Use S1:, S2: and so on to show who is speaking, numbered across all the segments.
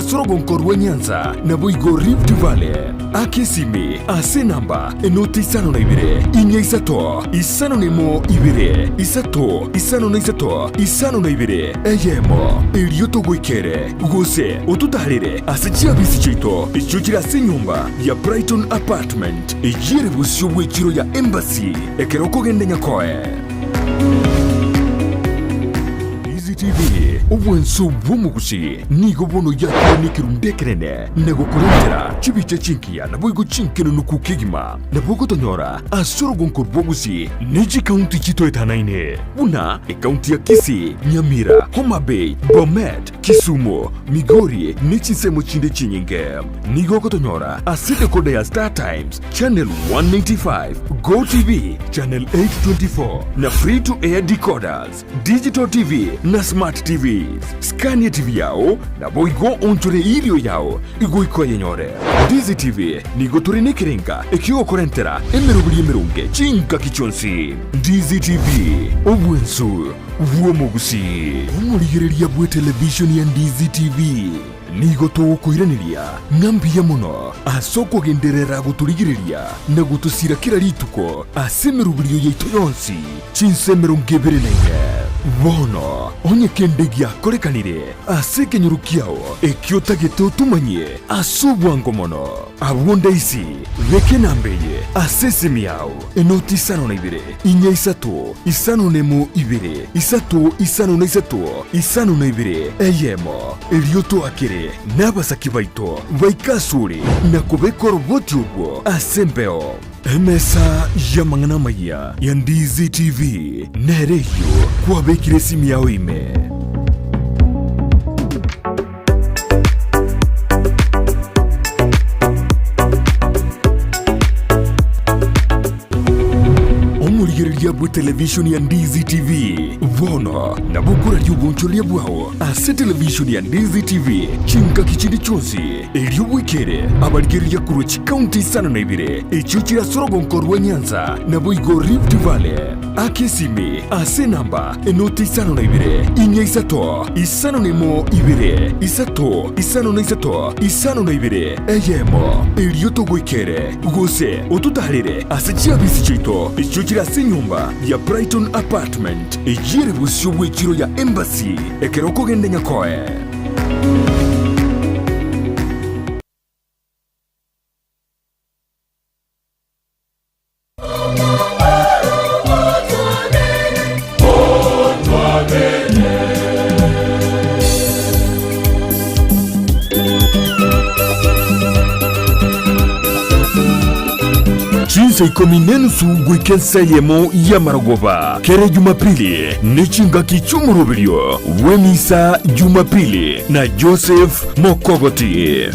S1: Sorogon Korwa Nyanza na Boigo Rift Valley. Akesimi ase namba enoti isano na ibire inya isato isano nemo ibire isato isano na isato isano na ibire eyemo elioto gwikere gose otutarire ase chiabisi chito ichuchira se nyumba ya Brighton Apartment ejire busyo bwekiro ya Embassy ekeroko gende nyakoe. TV ubwenso bwumugusi nigo bono ya nikirundekerene nego kurentera chibiche chinkiya na boigo chinkeno nukukigima na bogo tonyora Sorogon Korwa gusi neji county chito etanaine una county ya Kisii, Nyamira, Homa Bay, Bomet, Kisumu, Migori nechi semo chinde chinyinge nigo kotonyora aside kode ya Star Times channel 195 Go TV channel 824 na free to air decoders digital TV na Smart TVs. Scania TV yao na boigo onchore ilio yao igo ikoye nyore. Dizi TV nigo turine kirenga ekio korentera emerubili emerunge chinka kichonsi. Dizi TV obwensu uomogusi umurigereria bwe television ya Dizi TV nigo tukuiraniria ngambia muno asoko genderera guturigireria na gutusira kira rituko asemerubili yeito yonsi chinsemerungebere nenge bono onye kendegia korekanire aseke nyurukiao ekiotagete utumanye asubwango mono abonde isi veke nambeye asesemi yao enoti isano na ibire inya isato isano nemo ibire isato isano na isato isano na ibire eyemo elioto akere nabasaki baito baikasuri na kubekoro boti ubwo asembeo emesa ya mangana maya ya Dizi TV nereyo kwa bekire simi yao ime. Omurigereria bwe television ya Dizi TV vono na bukura ryuboncholia bwao ase television ya Dizi TV chinka kichindi chonsi elio wikere abarigereria kurochi county sana na ibire echuchira Sorogon Korwa Nyanza na boigo Rift Valley. Akesimi ase namba enoti isano na ibire inya isato isano nemo ibire isato isano na isato isano na ibire eyemo elioto gwikere gose otutarire ase chiabisi chito echuchira se nyumba ya Brighton Apartment ejire busyo bwekiro ya Embassy ekeroko gende nyakoe. Chinsa ikominenu su gwikensa yemo ya Maragoba kere Jumapili nichinga kichumurubilio wemisa Jumapili na Joseph Mokogoti.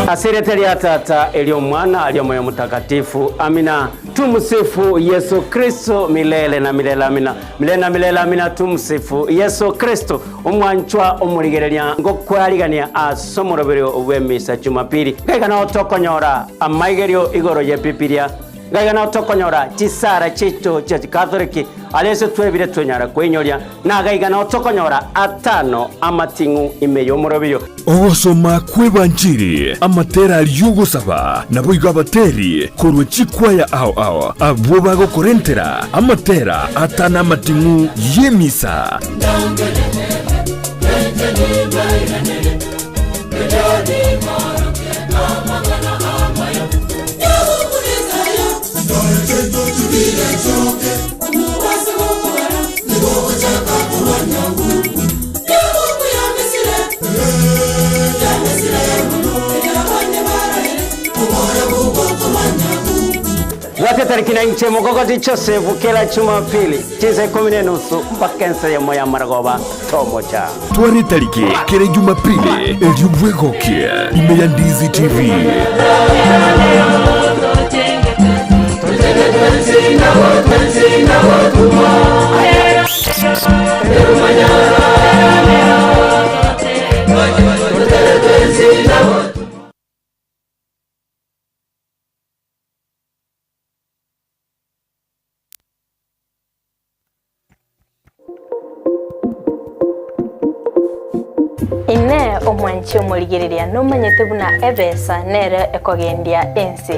S2: Asireteli atata elio mwana alio moyo mtakatifu. Amina. Tumsifu Yesu Kristo milele na milele. Amina. Milele na milele. Amina. Tumsifu Yesu Kristo. Umwanchwa omurigereria ngokwaligania asomoroberio wemisa Jumapili. Gaigana otokonyora amaigerio igoro ye Bibilia. Gaigana otokonyora chisara chito cha Katoliki alese twebire twenyara kwenyoria na gaigana otokonyora atano amatingu imeyo murobio.
S1: Ogosoma kwebanjiri amatera aliyugusaba na boigo abateri korwe chikwaya ao abo bago korentera amatera atana amatingu yemisa.
S2: Wate tarikina inche Mokogoti Joseph kela Jumapili chise 10:30 mpaka ensa ya moya Maragoba tomocha.
S1: Twari tariki kere Jumapili eliubwegoke ime ya Dizi TV.
S3: omwanchi omurigereria nomanyete buna ebesa nere ekogendia ensi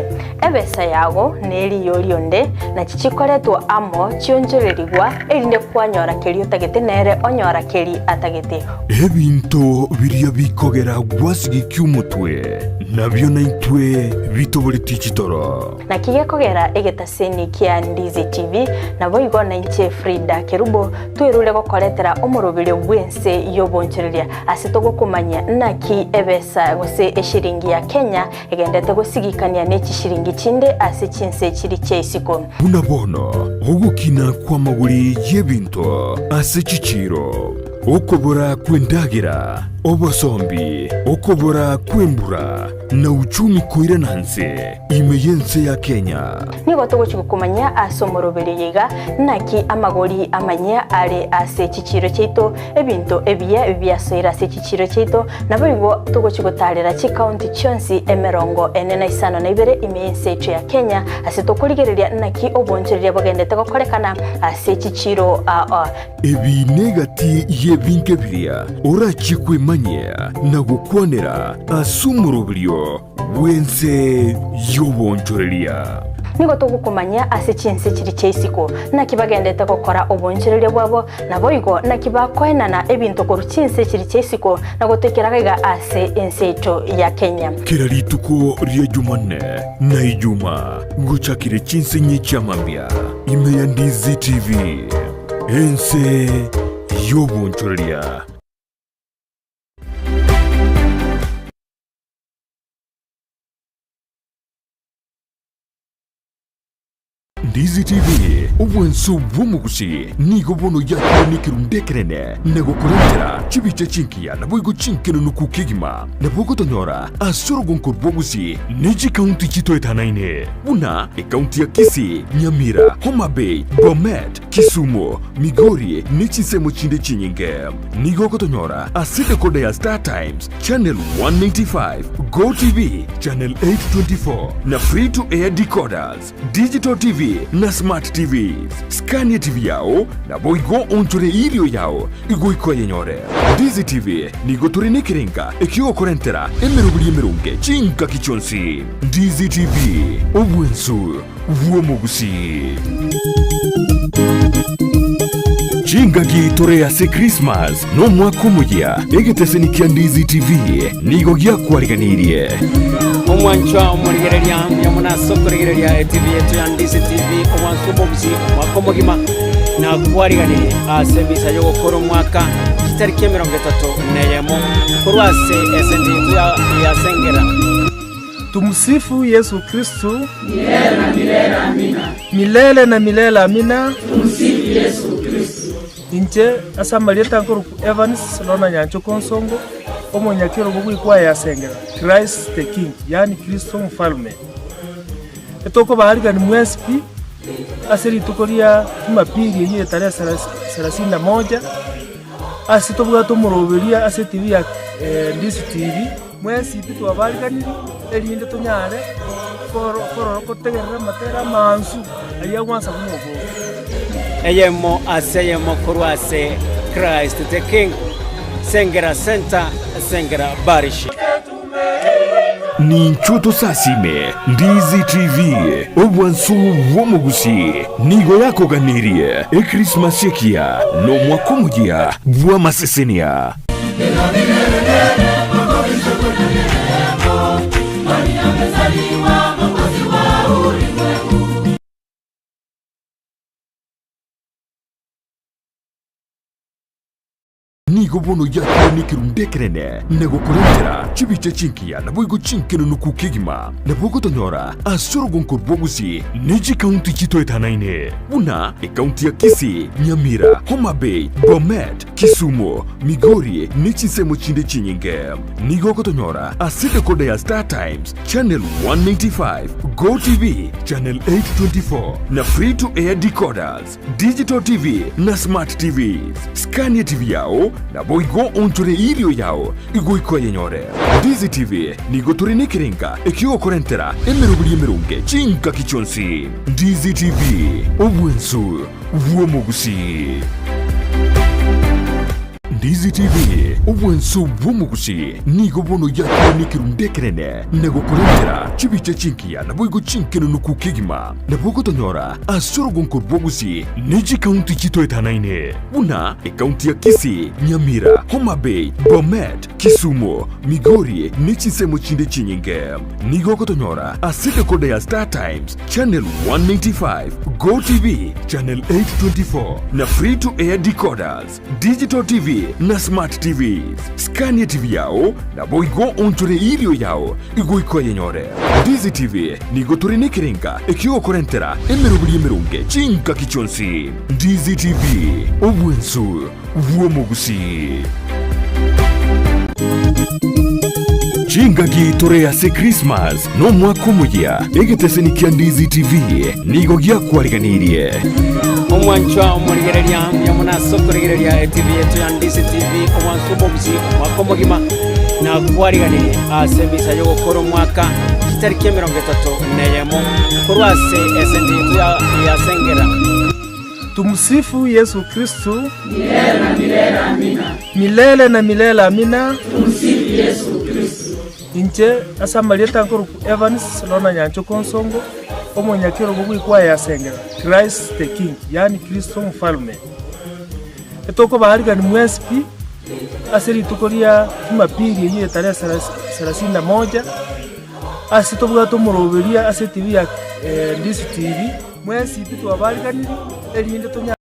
S3: ebesa yago neri yorionde na chichikoretwo amo chionjorerigwa erinde kwanyora keri utagete nere onyora keri atagete
S1: ebinto biria bikogera gwasigi kyumutwe nabyo naitwe bitobole tichitoro
S3: na kigekogera egetaseni kia Ndizi TV na boigo na inche Frida Kerubo twerule gokoretera omurubire bwense yobonchereria asitogo kumanya naki ebesa gose eshiringi ya Kenya egendete gosigikania n'eki shiringi chinde ase chinse chiri cheisiko
S1: bunabono ogukina kwa maguri y'ebinto ase chichiro okobora kwendagira obosombi okobora kwembura na uchumi koira nanse imeyense ya Kenya
S3: nigo tugochikukumanya asomorobere yega naki amagori amanya are ase chichiro cheito ebinto ebiya byasoira ase chichiro cheito naboigo tugochikutarira chi county chonsi emerongo enena isano na ibere imeyense echo ya Kenya ase tokurigereria naki obonchereria bogendete gokorekana ase chichiro
S1: ebi negati yebinke biria orachikwe manya na gukwanera asumurubirio wense yobonchoreria
S3: nigo tugukumanya ase chinse chiri cheisiko na kibagendete gukora obonchereria bwabo naboigo na kibakwenana ebinto koru chinse chiri cheisiko na gutekeragaiga ase enseito ya Kenya
S1: kera rituko ria Jumanne na Ijuma guchakire chinse nyechamambia ime ya Ndizi TV ense yobonchoreria Ndizi TV obwenso bw'omugusi nigo bono yakonikerundekerene negokorentera chibiche chinkiya naboigo chinkeno nukukigima nabogotonyora asorogonkor bwogusi neji kaunti chitoetanaine buna ekaunti ya Kisii, Nyamira, Homa Bay, Bomet, Kisumu, Migori nechisemo chinde chinyinge nigo gotonyora aside kode ya Star Times channel 195 Go TV channel 824 na free to air decoders digital TV na smart TVs Scania TV yao na boigo onchore irio yao igoiko yenyore Ndizi TV nigo turenekerenga ekio korentera emerubuli emerunge chinka kichonsi Ndizi TV obwensu vuomugusi chingagi tore ase Christmas no mwaka muya egeteseni kia Ndizi TV nigo gyakwariganirie
S2: omwanchwa omurigereria ya munaso kurigereria TV yetu ya Ndizi TV omwansubo busi mwaka mugima na kwariganirie ase bisa yo gukora mwaka kitariki 31 neyemo kurwase SND yetu ya Sengera.
S4: Tumsifu Yesu Kristo.
S5: Milele na milele amina.
S4: Milele na milele amina.
S5: Tumsifu Yesu Kristo.
S4: Inche asamalieta nkuru Evans lona nyancho konsongo omonyakiro bugwikwa ya Sengera Christ the King yani Kristo mfalme etoko baharigani mwespi asiri tukoria Jumapili yenye tarehe 31 asitobwa tumuroberia ase TV ya Ndizi TV mwesi pitu abarigani erinde tunyare koro kotegerera matera mansu aria gwansa kumugo
S2: eyemo aseyemo kurwase Christ the King Sengera Center Sengera Parish
S1: ni nchuto sasime Ndizi TV obwansu bw'omugusi nigo yakoganirie Christmas yekia no mwaka mugia bwa masesenia nigo bono yakonikerundekerene negokorentera chibiche chinkiya naboigo chinkeno nukukigima nabogotonyora asorogonkor bwogusi neji kaunti chitoetanaine buna ekaunti ya Kisii, Nyamira, Homa Bay, Bomet, Kisumu, Migori nechisemo chinde chinyinge nigo gotonyora aside kode ya Star Times channel 195 Go TV channel 824 na free to air decoders digital TV na smart TVs Scania TV yao na boigo onchore irio yao igoiko yenyore Ndizi TV nigo turenekerenga ekio korentera emerubuli emerunge chinka kichonsi Ndizi TV obwensu vuomugusi Ndizi TV obwenso bwomugusi nigo bono yakonikirundekerene negokorengera chibiche chinkia naboigo chinkeno nukukigima nabogotonyora asorogonkor bwogusi neji kaunti chitoetanaine buna ekaunti ya Kisii, Nyamira, Homa Bay, Bomet, Kisumu, Migori nechisemo chinde chinyinge nigogotonyora asede kode ya Star Times Channel 195, Go TV Channel 824 na free to air decoders, Digital TV na Smart TVs. Scania TV yao na boigo onchore ilio yao igoiko yenyore. Ndizi TV nigo turine kirenga ekigo korentera emerubuli emerunge chinka kichonsi. Ndizi TV obwensu vuomogusi. Chingagi torea se Christmas no mwako muya egetesenikia Ndizi TV nigo gya kwariganirie
S2: omwanchwa omurigereria yamuna sokurigereria TV yetu ya Ndizi TV omwansubo busi mwako mugima na kwariganirie asembisa yo gukora mwaka kitariki 30 neyemo kurwase SND yetu ya Sengera.
S4: Tumsifu Yesu Kristo.
S5: Milele na milele amina.
S4: Milele na milele amina.
S5: Tumsifu Yesu Kristo.
S4: Inche asamalieta nkuru Evans lona nyancho konsongo omonyakero bugwikwa ya Sengera Christ the King, yani Kristo mfalme. Etoko bahariga ni mwesipi asiri tukoria Jumapili yenye tarehe 31 asitobuga tumuroberia ase TV ya Ndizi TV mwesi pitu abariganiri elinde tonya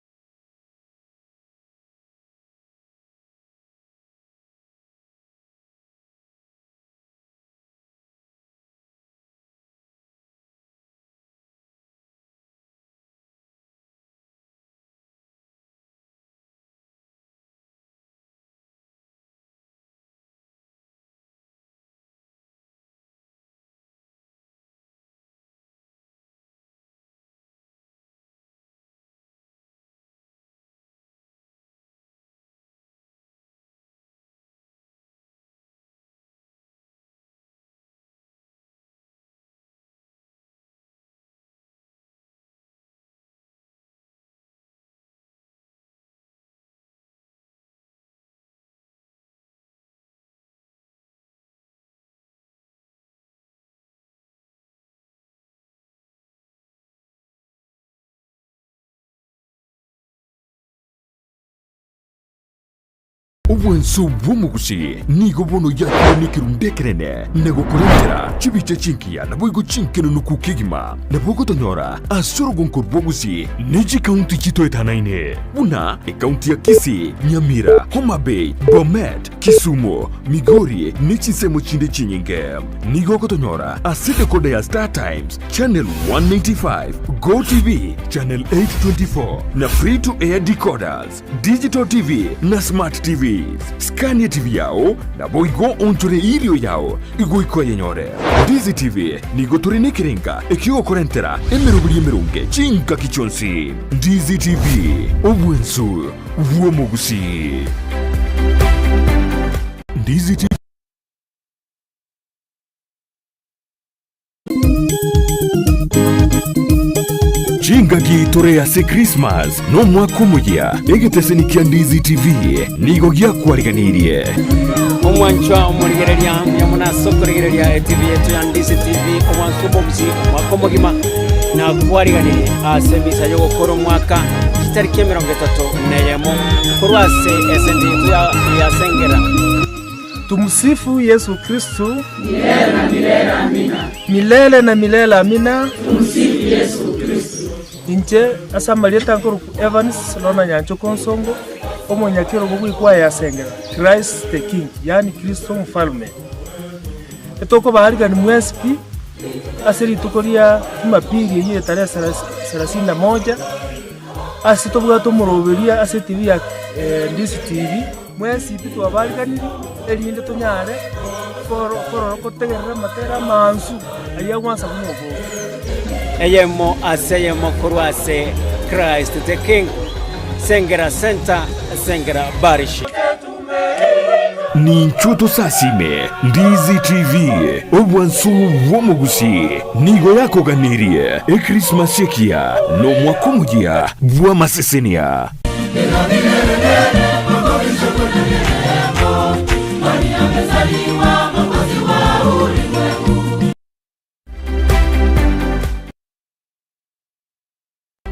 S1: obwenso bwomugusi nigo bono yakonikirundekerene negokorengera chibiche chinkia naboigo chinkeno nukukigima nabogotonyora asorogonkor bwogusi neji kaunti chitoetanaine buna ekaunti ya Kisii, Nyamira, Homa Bay, Bomet, Kisumu, Migori nechisemo chinde chinyinge nigogotonyora asede kode ya Star Times Channel 195, Go TV Channel 824 na free to air decoders, Digital TV na Smart TV. Scania TV yao na boigo onchore ilio yao igoiko yenyore. Ndizi TV nigo turine kirenga ekigo korentera emerubuli emerunge chinka kichonsi. Ndizi TV obwensu vuomogusi. Ndizi TV Chingagi torea se Christmas no mwako muya egetesenikia Ndizi TV nigo gya kwariganirie
S2: omwanchwa omurigereria yamuna sokurigereria TV yetu ya Ndizi TV omwansubo busi mwako mugima na kwariganirie asembisa yo gukora mwaka kitariki 30 neyemo kurwase SND yetu ya Sengera.
S4: Tumsifu Yesu Kristo.
S5: Milele na milele amina.
S4: Milele na milele amina.
S5: Tumsifu Yesu Kristo.
S4: Inche asamalieta nkuru Evans lona nyancho konsongo omonyakero bugwikwa ya Sengera Christ the King, yani Kristo mfalme. Etoko bahariga ni mwesipi asiri tukoria Jumapili yenye tarehe 31 asitobuga tumuroberia ase TV ya Ndizi TV mwesi pitu abariganiri elinde tonyare koro kotegerera matera mansu ayagwansa kumugo
S2: eyemo aseyemo kurwase Christ the King Sengera Center Sengera Parish.
S1: ni nchuto sasime Ndizi TV obwansu bwomugusi nigo yako ganirie Christmas yekia no mwako mugia bwa masesenia.
S5: amezaliwa Mwokozi wa ulimwengu.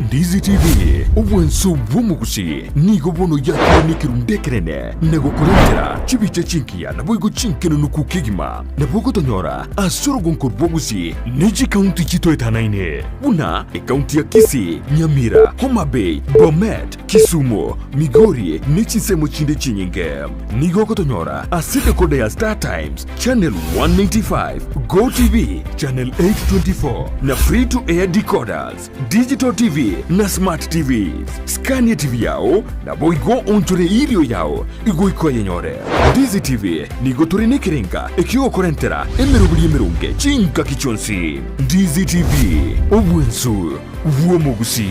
S1: Ndizi TV ubwenso bw'omugusi nigo bono yakirundekerene nego kurengera chibice chinkiya naboigo chinkeno nukukigima nabogo tonyora asorogonko bwogusi neji kaunti chitoetanaine buna kaunti ya Kisii, Nyamira, Homa Bay, Bomet, Kisumu, Migori nechisemo chinde chinyinge nigo kotonyora aside kode ya Star Times channel 195, Go TV channel 824 na free to air decoders, digital TV na smart TVs. Scania TV yao na boigo onchore irio yao igo ikoye nyore. Ndizi TV nigo turine kirenga ekio korentera emerubuli emerunge chinka kichonsi. Ndizi TV obwensu uomugusi.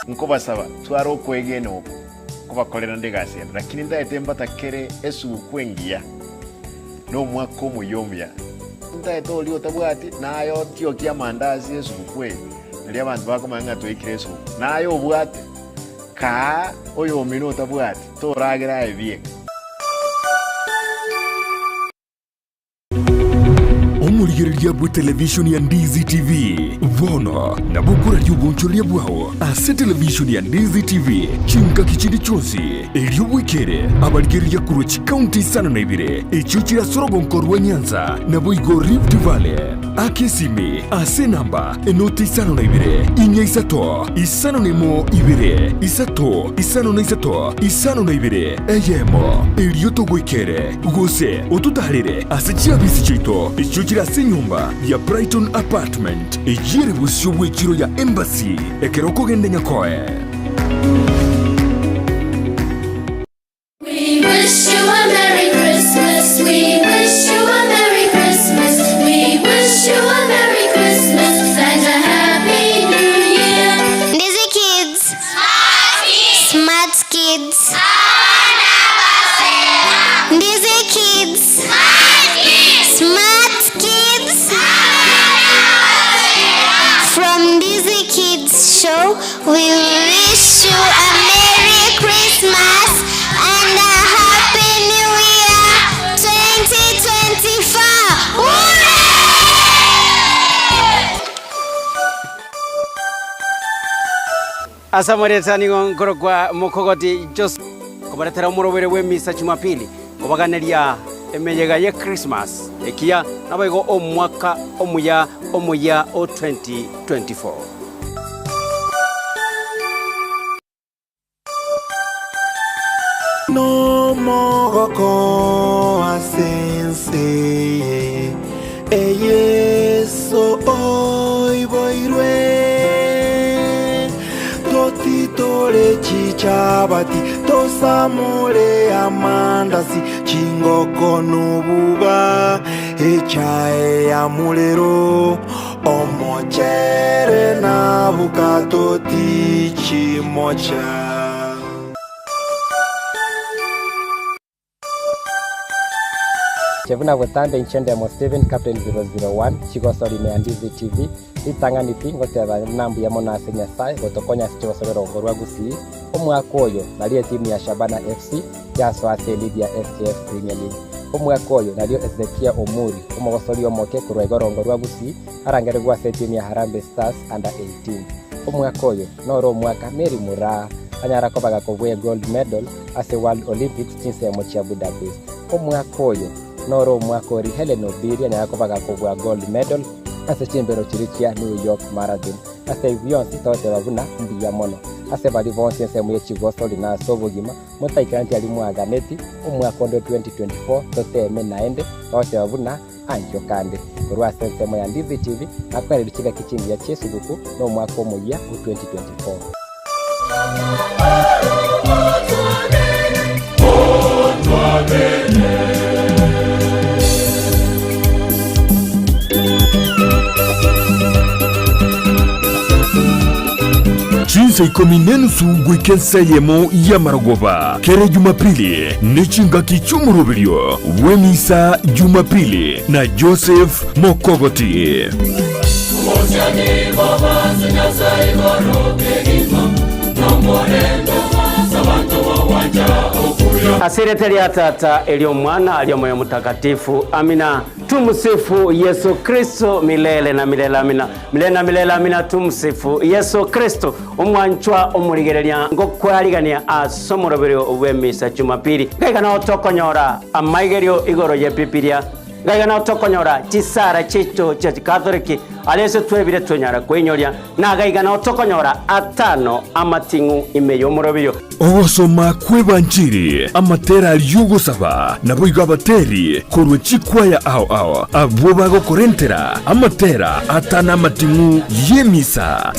S6: Nkobasaba twaro kwegeno kubakolera ndegasera lakini ndaete mbatakere esu kwengia no mwaka omuyomya ndaete oli otabwati nayo tio kia mandazi esu kwe nali abantu bakomanga toikire esu nayo obwate ka oyo omino otabwati toragera ebieka
S1: omurigereria bwa television ya Ndizi TV vono na bukura ry'ubunchoria bwawo ase television ya Ndizi TV chinka kichindi chonsi eriobwekere abarigereria kurochi county sana na ibire echo kirasorogonko rwa Nyanza na boigo Rift Valley akesimi ase namba enoti isano na ibire inya isato isano nemo ibire isato isano na isato isano na ibire eyemo eriotogwekere gose otutarire ase chiabisi chito echo kirase nyumba ya Brighton Apartment ejire busyo bwekiro ya Embassy ekeroko gende nyakoe.
S7: We wish you a Merry Christmas. We wish you a Merry Christmas. We wish you a Merry Christmas and a Happy New Year.
S8: Ndizi Kids. Smart Kids. Ndizi Kids. Smart Kids. From Ndizi Kids show, we wish you a Merry Christmas and a Happy New Year 2024. Hooray!
S2: asamoretani ngoro kwa mukogoti Joseph kubaretera umurobere w'emisa Jumapili kubaganiria emeyega ye Christmas ekia naboigo omwaka omuya o 2024.
S9: No mogoko asense eyeso oi boirwe totitore chichabati tosamore amandasi chingoko nububa echae ya mulero omochere na bukatoti chimocha.
S10: Chevuna Botande Inchende Mo Steven Captain 001 Chigosori me Ndizi TV itanganithi ngoteba nambu ya mona Senya sai gotokonya Chigosori rongorwa gusi omwaka oyo nalie timu ya Shabana FC ya Swate Lydia FKF Premier League omwaka oyo nalie Ezekia Omuri omogosori omoke kurwego rongorwa gusi arangere gwa timu ya Harambee Stars under 18 omwaka oyo noro omwaka Mary Mura anyara kobaga kobwe gold medal ase World Olympics chinsemo cha Budapest omwaka oyo noro mwaka ori Helen Obiri anyakobaga kobwa gold medal ase chimbero chirichia New York Marathon ase Beyonce tote babuna mbiya mono ase bali vonse semu ye Chigosori na sobogima mutaikanti ali mwaganeti omwaka ndo 2024 tote menaende tote babuna anjo kande kurwa semu ya Ndizi TV akwari chiga kichingi ya Chesubuku no mwaka omuya 2024.
S1: Chinsa ikominenu sugwe kensayemo ya Maragoba kere Jumapili nechinga kichumurubilio wemisa Jumapili na Joseph Mokogoti.
S5: Mosani baba sinasa igoro kegima
S2: Asireteli atata elio mwana alio moyo mtakatifu. Amina. Tumsifu Yesu Kristo milele na milele. Amina. Milele na milele. Amina. Tumsifu Yesu Kristo. Umwanchwa omurigereria ngokwarigania asomoroberio wemisa Jumapili. Gaigana otokonyora amaigerio igoro ye Biblia. Gaigana otokonyora chisara chicho cha Katoliki alese twebire twonyara kwenyoria na gaigana otokonyora atano amatingu imeyo morobiyo
S1: ogosoma kwebanjiri amatera aliugusaba naboiga abateri korwe chikwaya ao abo bagokorentera amatera atana amatingu yemisa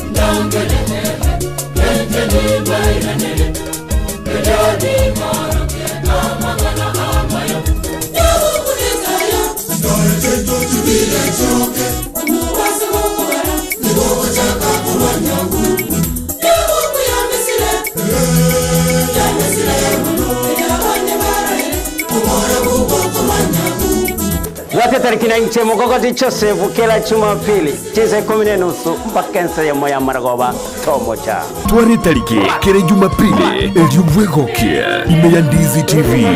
S2: Wate tarikina inche mokokoti Josefu kila Jumapili chise 10:30 mpaka ense ya moya maragoba tomocha
S1: twari tariki kila Jumapili eliubwegokie Imeyandizi TV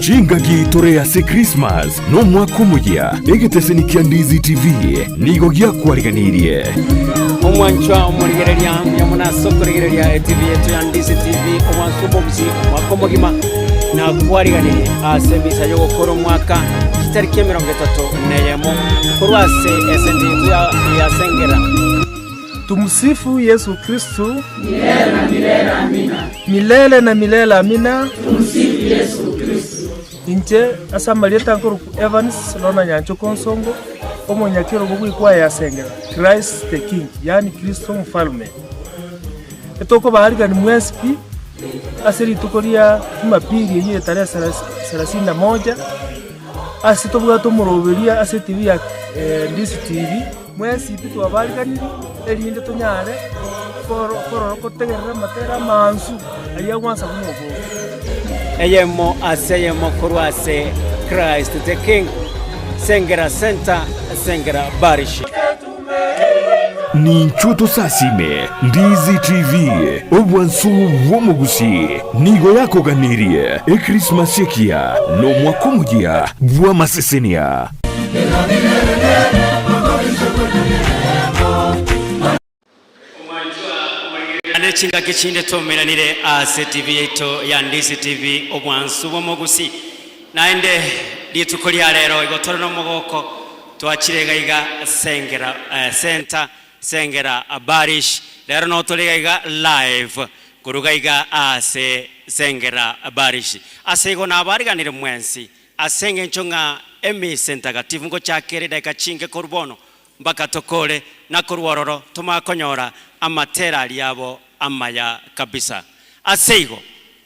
S1: Chingagi torea se Christmas no mwaka muya egeteseni Kiandizi TV nigo gya kwariganirie
S2: omwanchwa omurigereria ya munaso kurigereria TV yetu ya Ndizi TV omwansubo busi mwaka mugima na kwariganirie asembisa yo gukora mwaka tariki 30 neyemo kurwase esendi yetu ya Sengera.
S4: Tumsifu Yesu Kristo
S5: milele na milele. Amina.
S4: Milele na milele. Amina.
S5: Tumsifu Yesu Kristo.
S4: Inche asa Marieta nkuru Evans lona nyancho konsongo omonyakiro bugwikwa ya Sengera Christ the King, yani Kristo mfalme. Etoko baharigani mwesipi asiri tukoria Jumapili ye tarehe 31 asitobuga tumuroberia ase TV ya Ndizi TV mwesipi twabarigani elinde tonyare koro kotegerera matera mansu ayagwansa kumoko
S2: Eyemo aseyemo kurwase Christ the King Sengera Center Sengera Parish
S1: ni nchuto sasime Ndizi TV obwansu womugusi nigo yako ganirie Christmas yekia no mwaka muya bwa masesenia
S2: Anechinga kichinde tomeranire ase TV yeto ya Ndizi TV obwansu bomugusi naende litukolia lero igotoro no mogoko twachirega Sengera Center Sengera Parish lero no tolega live kurugaiga ase Sengera Parish asego na abariganire mwensi asenge nchonga emise ntagatifu ngo chakere daika chinge korbono mpaka tokole na korwororo tumakonyora amatera liabo amaya kabisa asego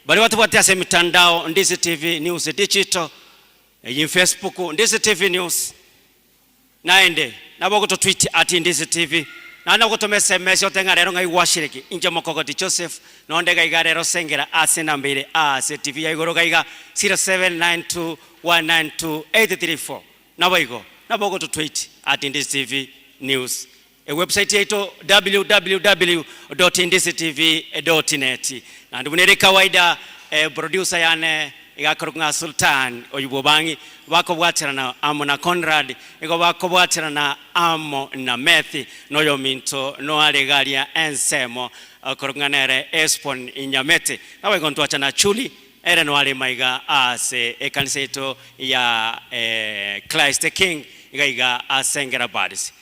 S2: bali watu wote ase mitandao Ndizi TV News digital yin Facebook Ndizi TV News naende nabo kuto tweet ati Ndizi TV na kuto SMS yotenga rero ngai washiriki inje mokogoti Joseph nonde gaiga rero Sengera ase nambire ase TV ya igoro gaiga 0792192834 nabo kuto tweet ati Ndizi TV News website yetu www.ndizitv.net na ndubunere kawaida producer yane igakorunga Sultan oyubobangi bako bwatirana amo na Conrad ego bako bwatirana amo na Methi noyo minto no alegalia ensemo korunganere espon inyamete nawe kontwacha na chuli ere no ale maiga ase ekanisa yetu ya Christ the King igaiga Sengera Parish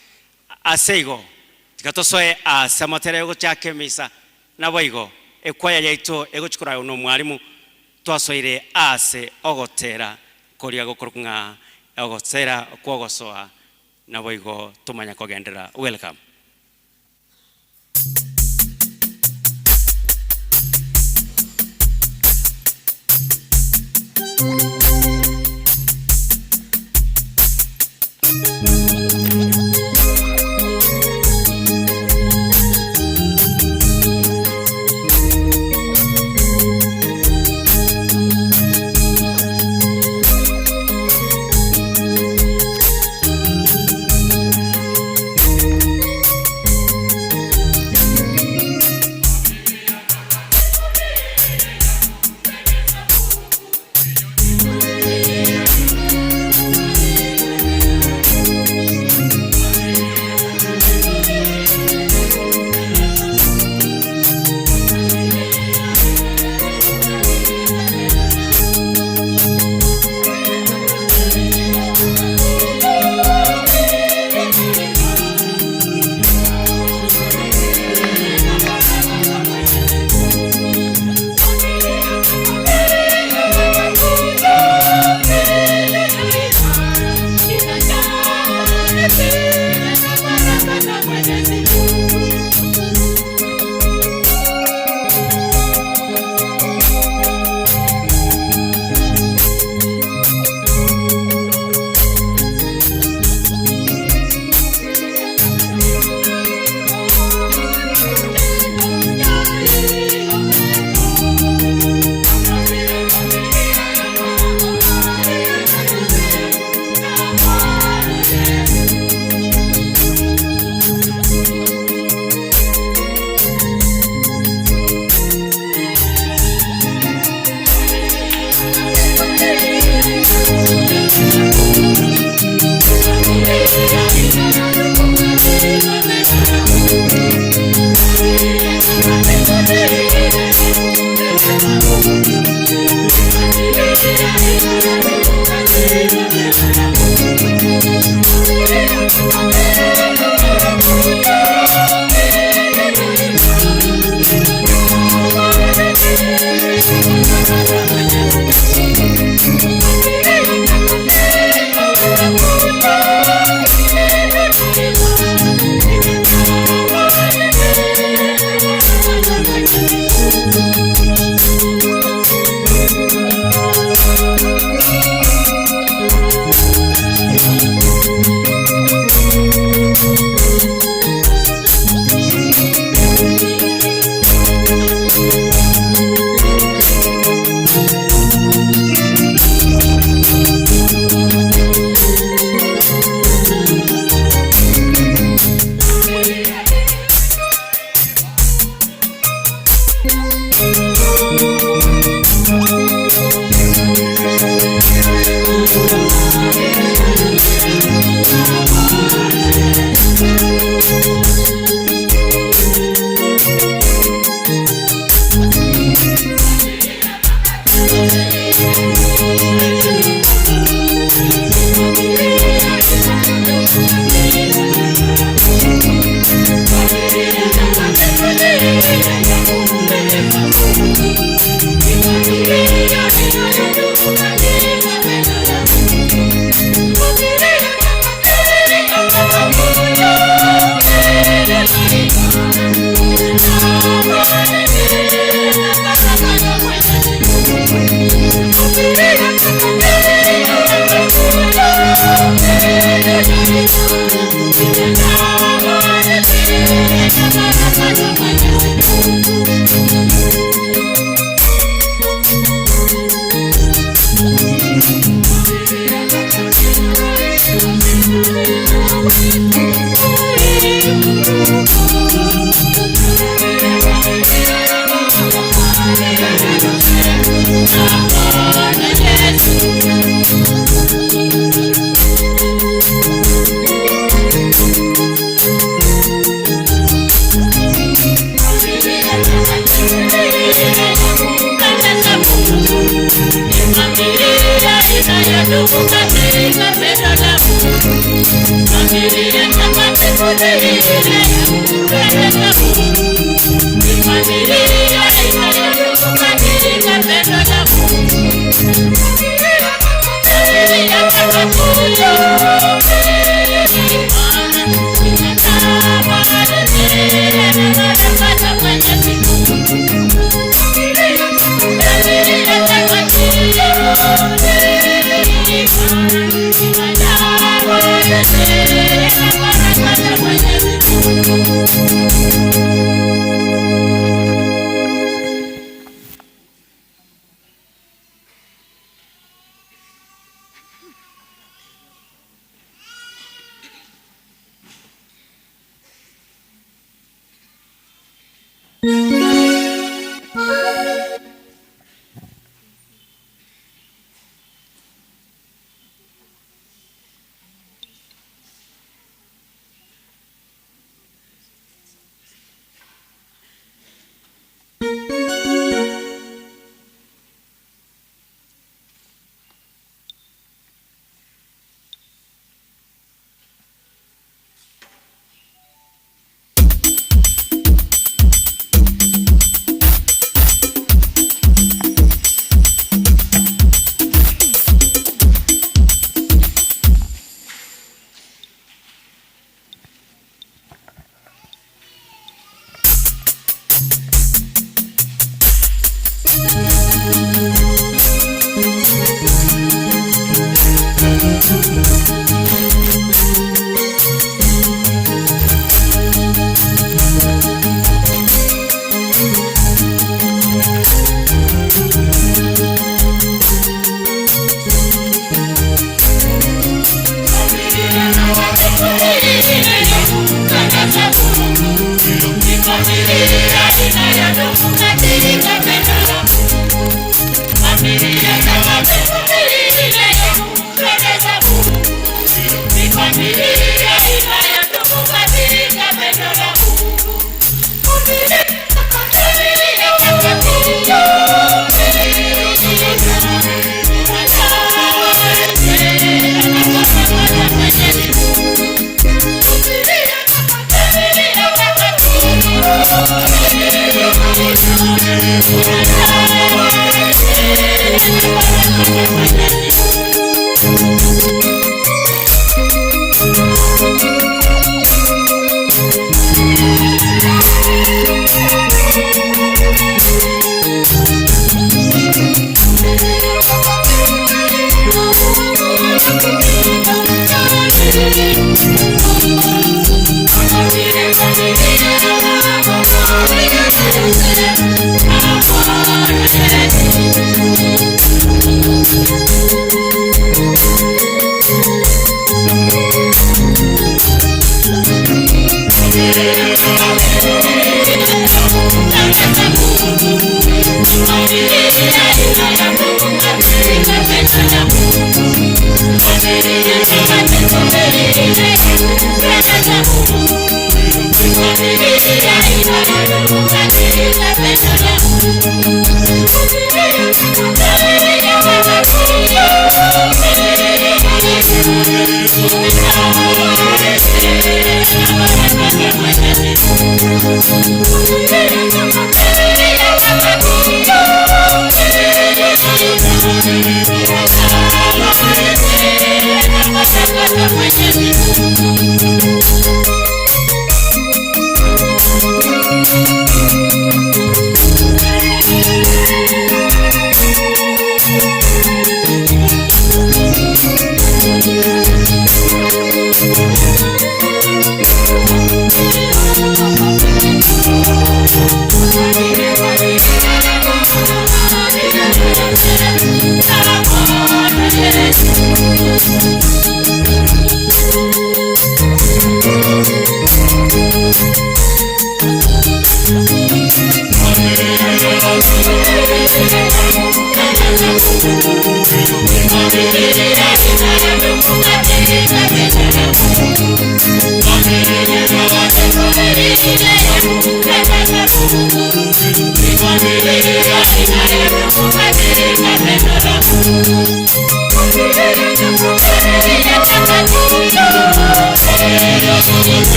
S2: asego tikatosoe asamotere go chake misa naboigo ekwaya yaito ego chikura no mwalimu twasoire ase ogotera koria gokorunga ogotera kwogosoa naboigo tumanya kogendera. Welcome.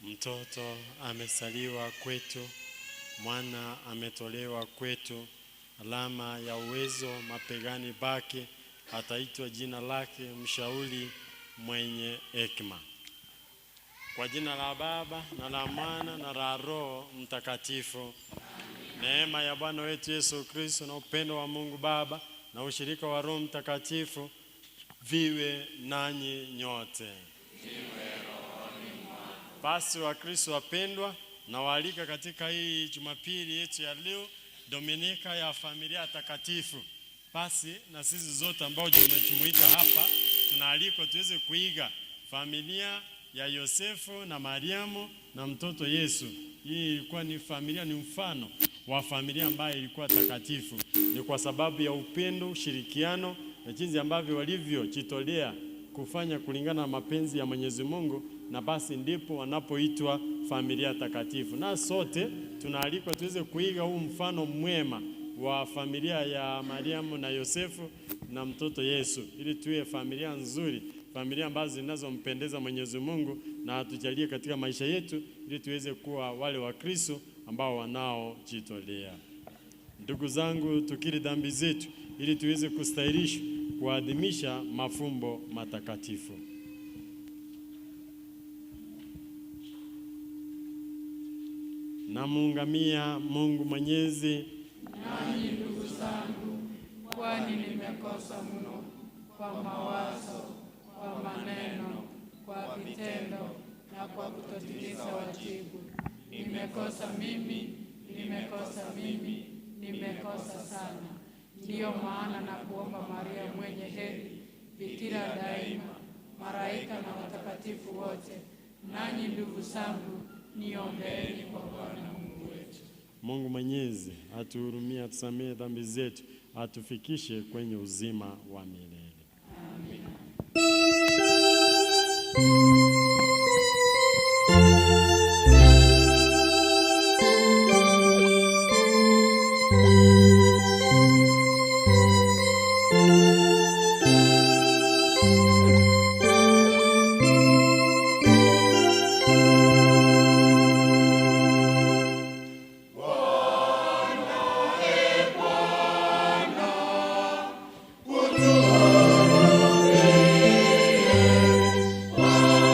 S11: Mtoto amesaliwa kwetu, mwana ametolewa kwetu, alama ya uwezo mapegani pake, ataitwa jina lake Mshauri, Mwenye Hekima. Kwa jina la Baba na la Mwana na la Roho Mtakatifu. Neema ya Bwana wetu Yesu Kristo na upendo wa Mungu Baba na ushirika wa Roho Mtakatifu viwe nanyi nyote. Basi wa Kristo wapendwa, na waalika katika hii Jumapili yetu ya leo, Dominika ya familia takatifu. Basi na sisi zote ambao tumejumuika hapa, tunaalikwa tuweze kuiga familia ya Yosefu na Mariamu na mtoto Yesu. Hii ilikuwa ni familia, ni mfano wa familia ambayo ilikuwa takatifu. Ni kwa sababu ya upendo, ushirikiano na jinsi ambavyo walivyojitolea kufanya kulingana na mapenzi ya Mwenyezi Mungu, na basi ndipo wanapoitwa familia takatifu. Na sote tunaalikwa tuweze kuiga huu mfano mwema wa familia ya Mariamu na Yosefu na mtoto Yesu, ili tuwe familia nzuri, familia ambazo zinazompendeza Mwenyezi Mungu, na atujalie katika maisha yetu ili tuweze kuwa wale wa Kristo ambao wanaojitolea. Ndugu zangu, tukiri dhambi zetu ili tuweze kustahilishwa kuadhimisha mafumbo matakatifu. Namuungamia Mungu Mwenyezi.
S5: Nanyi ndugu zangu, kwani nimekosa mno kwa mawazo, kwa maneno, kwa vitendo na kwa kutotimiza wajibu. Nimekosa mimi, nimekosa sana. Ndiyo maana na kuomba Maria mwenye heri, Bikira daima, malaika na watakatifu wote, nanyi ndugu zangu, niombeeni kwa Bwana Mungu wetu.
S11: Mungu Mwenyezi atuhurumie, atusamehe dhambi zetu, atufikishe kwenye uzima wa milele.
S5: Amina.
S7: Oh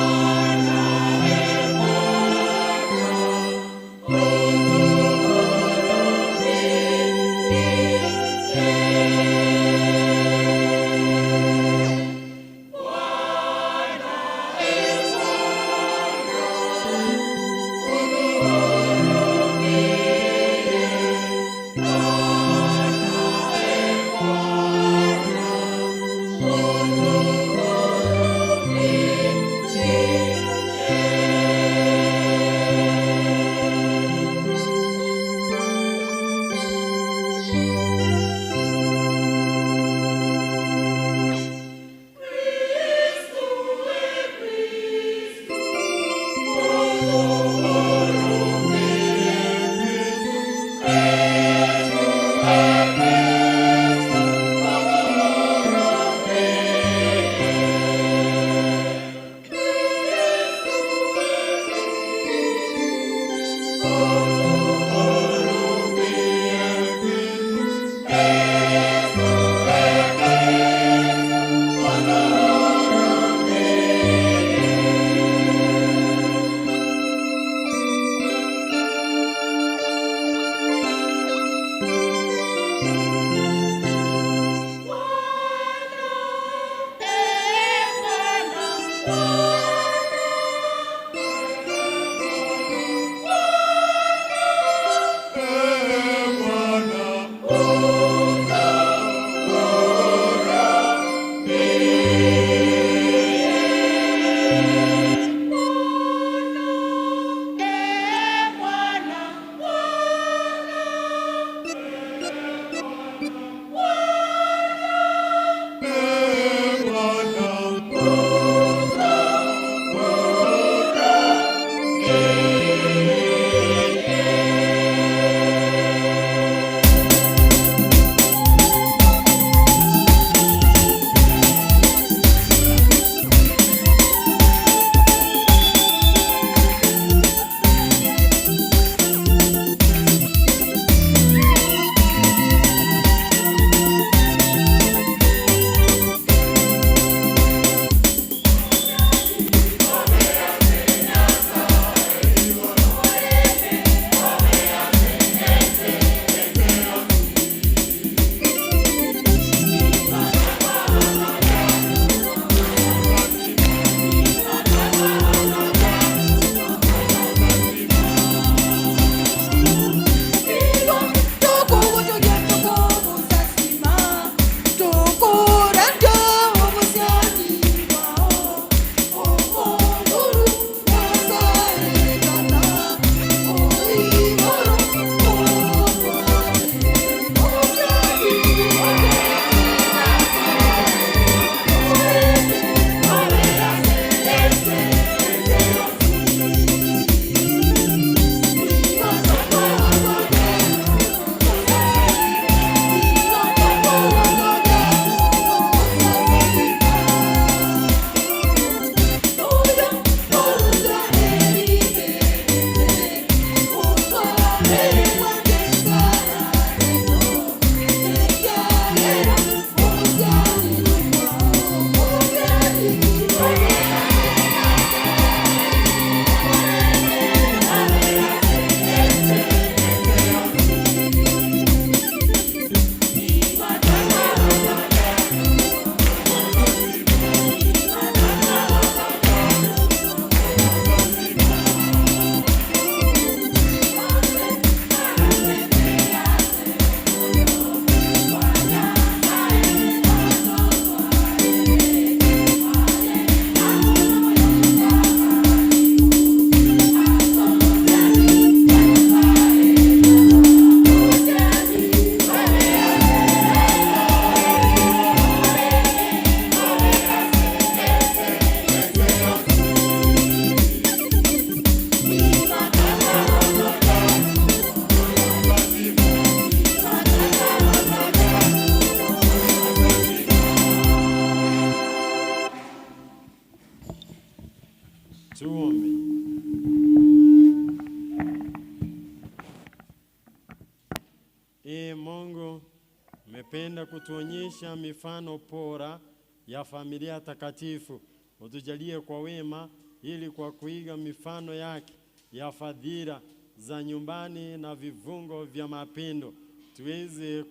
S11: Umependa kutuonyesha mifano bora ya familia takatifu. Utujalie kwa wema ili kwa kuiga mifano yake ya fadhila za nyumbani na vifungo vya mapendo tuweze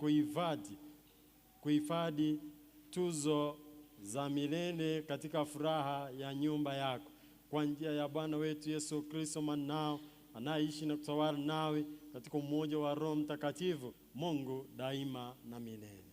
S11: kuhifadhi tuzo za milele katika furaha ya nyumba yako, kwa njia ya Bwana wetu Yesu Kristo mwanao anaishi na kutawala nawe katika umoja wa Roho Mtakatifu, Mungu daima na milele.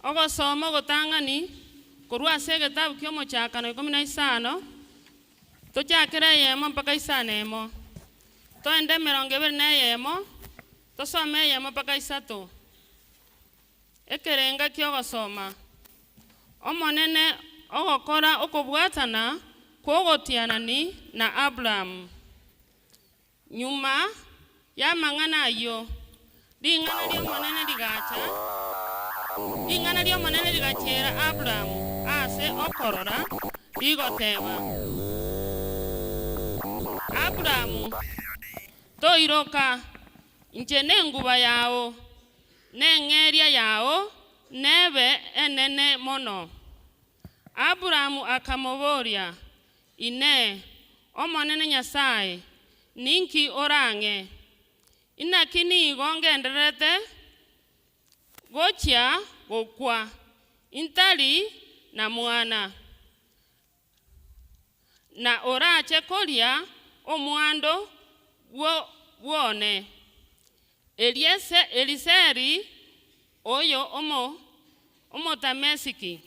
S5: Ogosoma gotang'ani korwa ase egetabu kia omochakano 15 tochakera eyemo mpaka isano emo toende 21 tosome eyemo mpaka isato. Ekerenga kia ogosoma omonene ogokora okobwatana kwogotianani na Abraham nyuma ya mang'ana ayo ring'ana ria omonene rigacha ing'ana lyo monene ligachera Aburamu ase okorora ligoteba Aburamu toiroka inche nenguba yao neng'eria yao nebe enene mono. Aburamu akamoboria ine omonene Nyasaye ninki orang'e inakini igongenderete gochia gokwa intali na mwana na orache koria omwando bwone Eliseri oyo omotamesiki.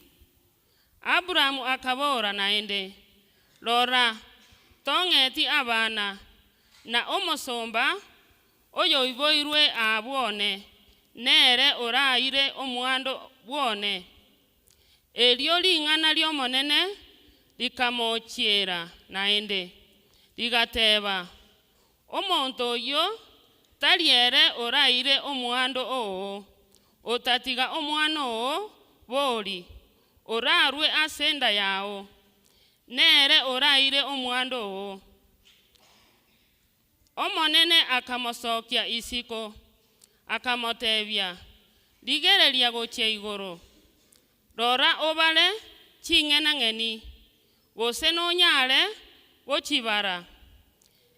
S5: Aburamu akabora naende lora tong'eti abana na omosomba oyo iboirwe abwone nere oraire omwando bwone. Elio ling'ana lyomonene likamochiera naende ligateba omonto oyo taliere oraire omwando oo otatiga omwana oo bori orarwe asenda yao nere oraire omwando oo. Omonene akamosokia isiko akamotebia ligereria gochia igoro rora obale ching'enang'eni gose nonyare gochibara.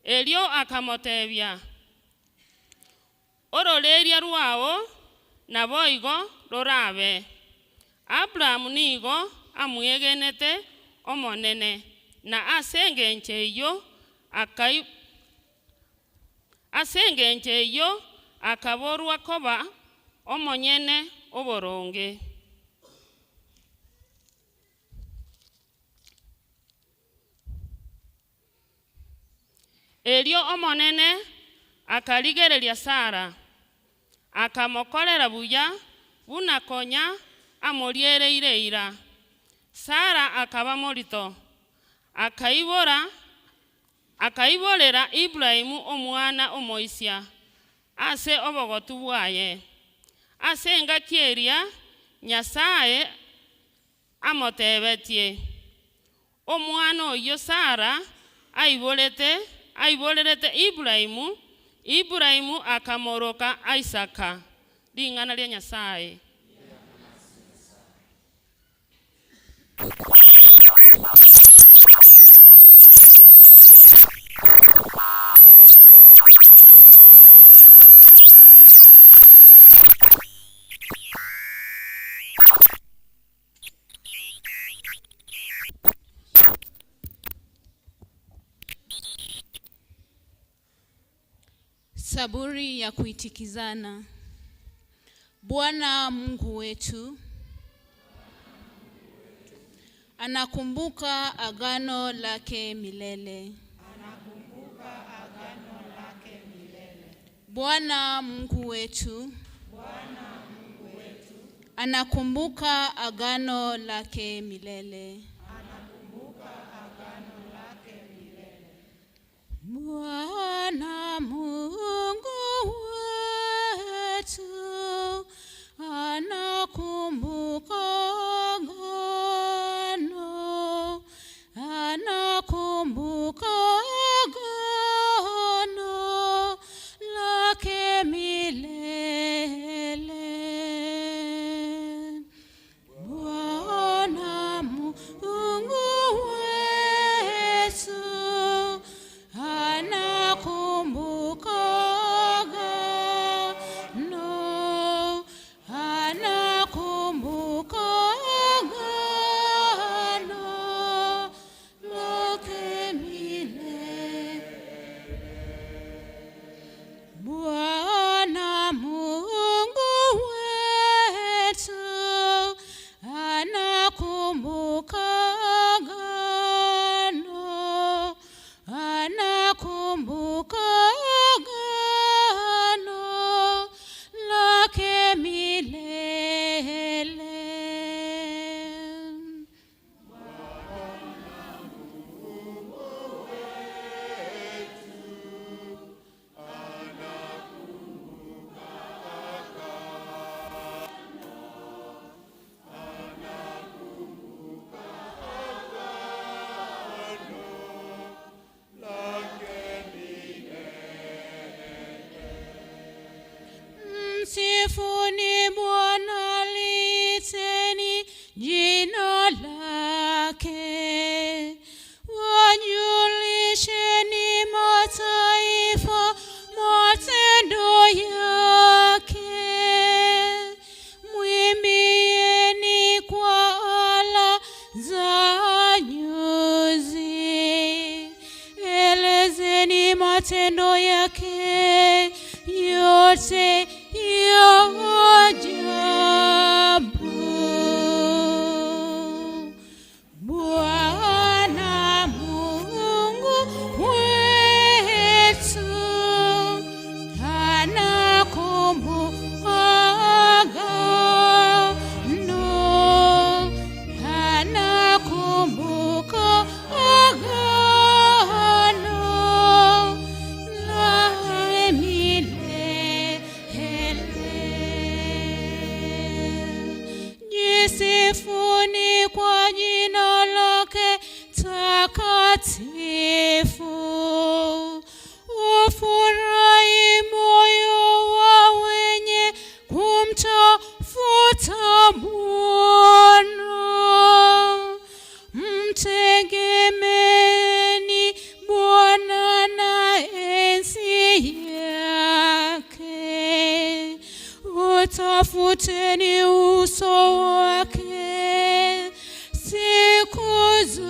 S5: Elio akamotebia ororeria rwao naboigo rorabe. Aburamu nigo amwegenete omonene na asengenche iyo akaborwa koba omonyene oboronge. Elio omonene akaligereria Sara akamokorera buya bunakonya amoriereire ira. Sara akaba morito akaiborera Ibrahimu omwana omoisia ase obogotu bwaye ase engaki eria Nyasaye amotebetie. Omwana oyo Sara aiborerete Ibrahimu akamoroka Isaka. Ling'ana lya Nyasaye.
S12: Saburi ya kuitikizana. Bwana Mungu wetu anakumbuka agano lake milele. Bwana Mungu wetu anakumbuka agano lake milele. Bwana Mungu wetu anakumbuka agano, anakumbuka agano lake milele. Bwana Mungu wetu anakumbuka lisifuni kwa jina lake takatifu. Ufurahi moyo wa wenye kumtafuta Bwana. Mtegemeeni Bwana na enzi yake, utafuteni uso wake siku zote.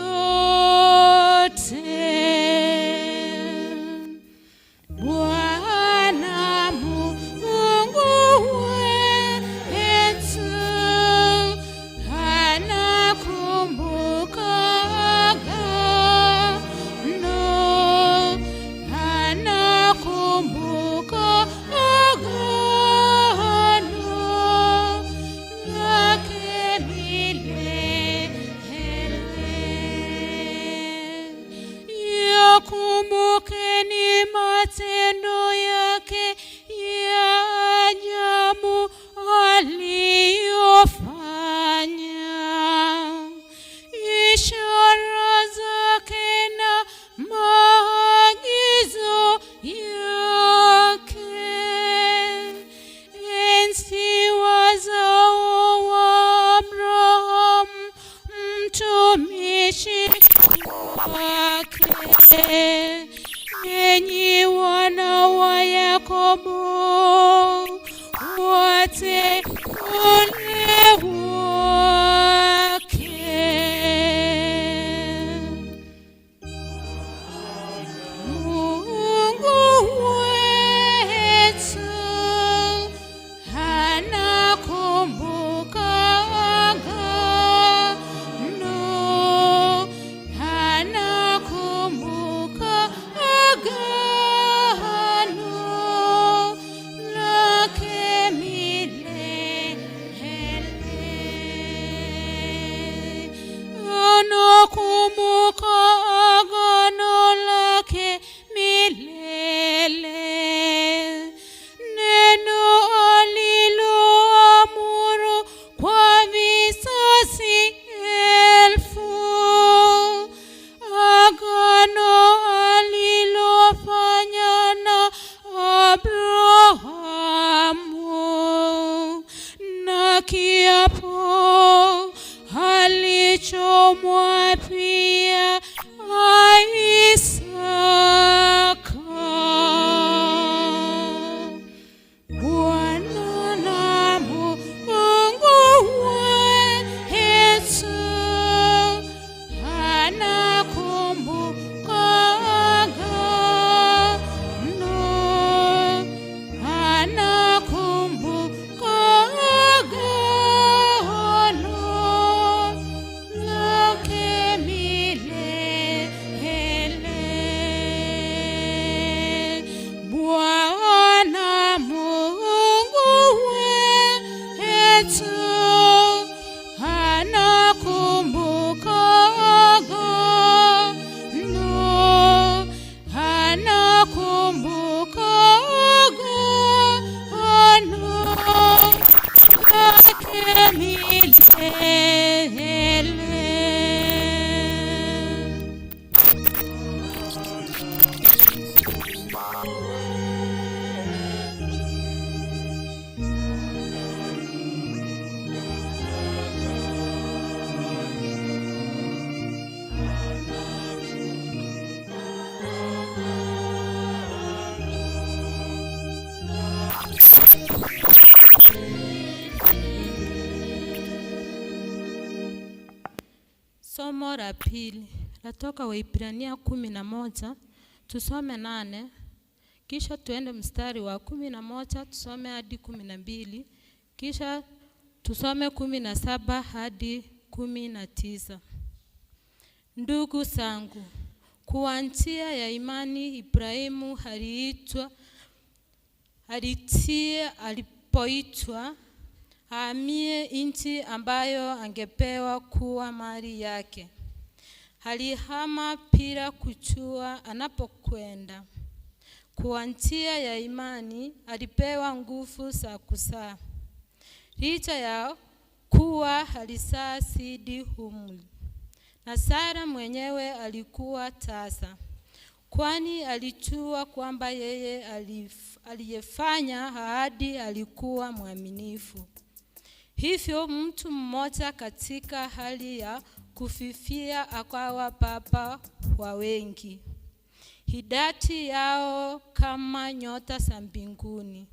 S12: Bwana Mungu wetu anakumbuka agano, anakumbuka agano lake milele. Yakumbukeni matendo yake ya ajabu aliyofanya, ishara zake na maagizo yake. Enzi wazao wa Abrahamu mtumishi wake, enyi wana wa Yakobo wote ole wake. Mungu wetu anakumbuka agano, anakumbuka agano lake milele. Anakumbuka agano lake milele, neno aliloamuru kwa vizazi elfu, agano alilofanya na Abrahamu, na kiapo alichomwapia Isaka. Bwana na Mungu wetu anakumbuka agano, anakumbuka agano lake milele. Bwana Mungu wetu anakumbuka agano, anakumbuka agano lake milele. Somo la pili latoka Waibrania 11, tusome 8, kisha tuende mstari wa 11 tusome hadi 12, kisha tusome 17 hadi 19. Ndugu zangu, kwa njia ya imani Ibrahimu alipoitwa ahamie nchi ambayo angepewa kuwa mali yake. Alihama bila kujua anapokwenda. Kwa njia ya imani alipewa nguvu za kuzaa, licha ya kuwa alizaa Sidi Humul, na Sara mwenyewe alikuwa tasa, kwani alijua kwamba yeye aliyefanya ahadi alikuwa mwaminifu. Hivyo mtu mmoja katika hali ya kufifia akawa baba wa wengi, idadi yao kama nyota za mbinguni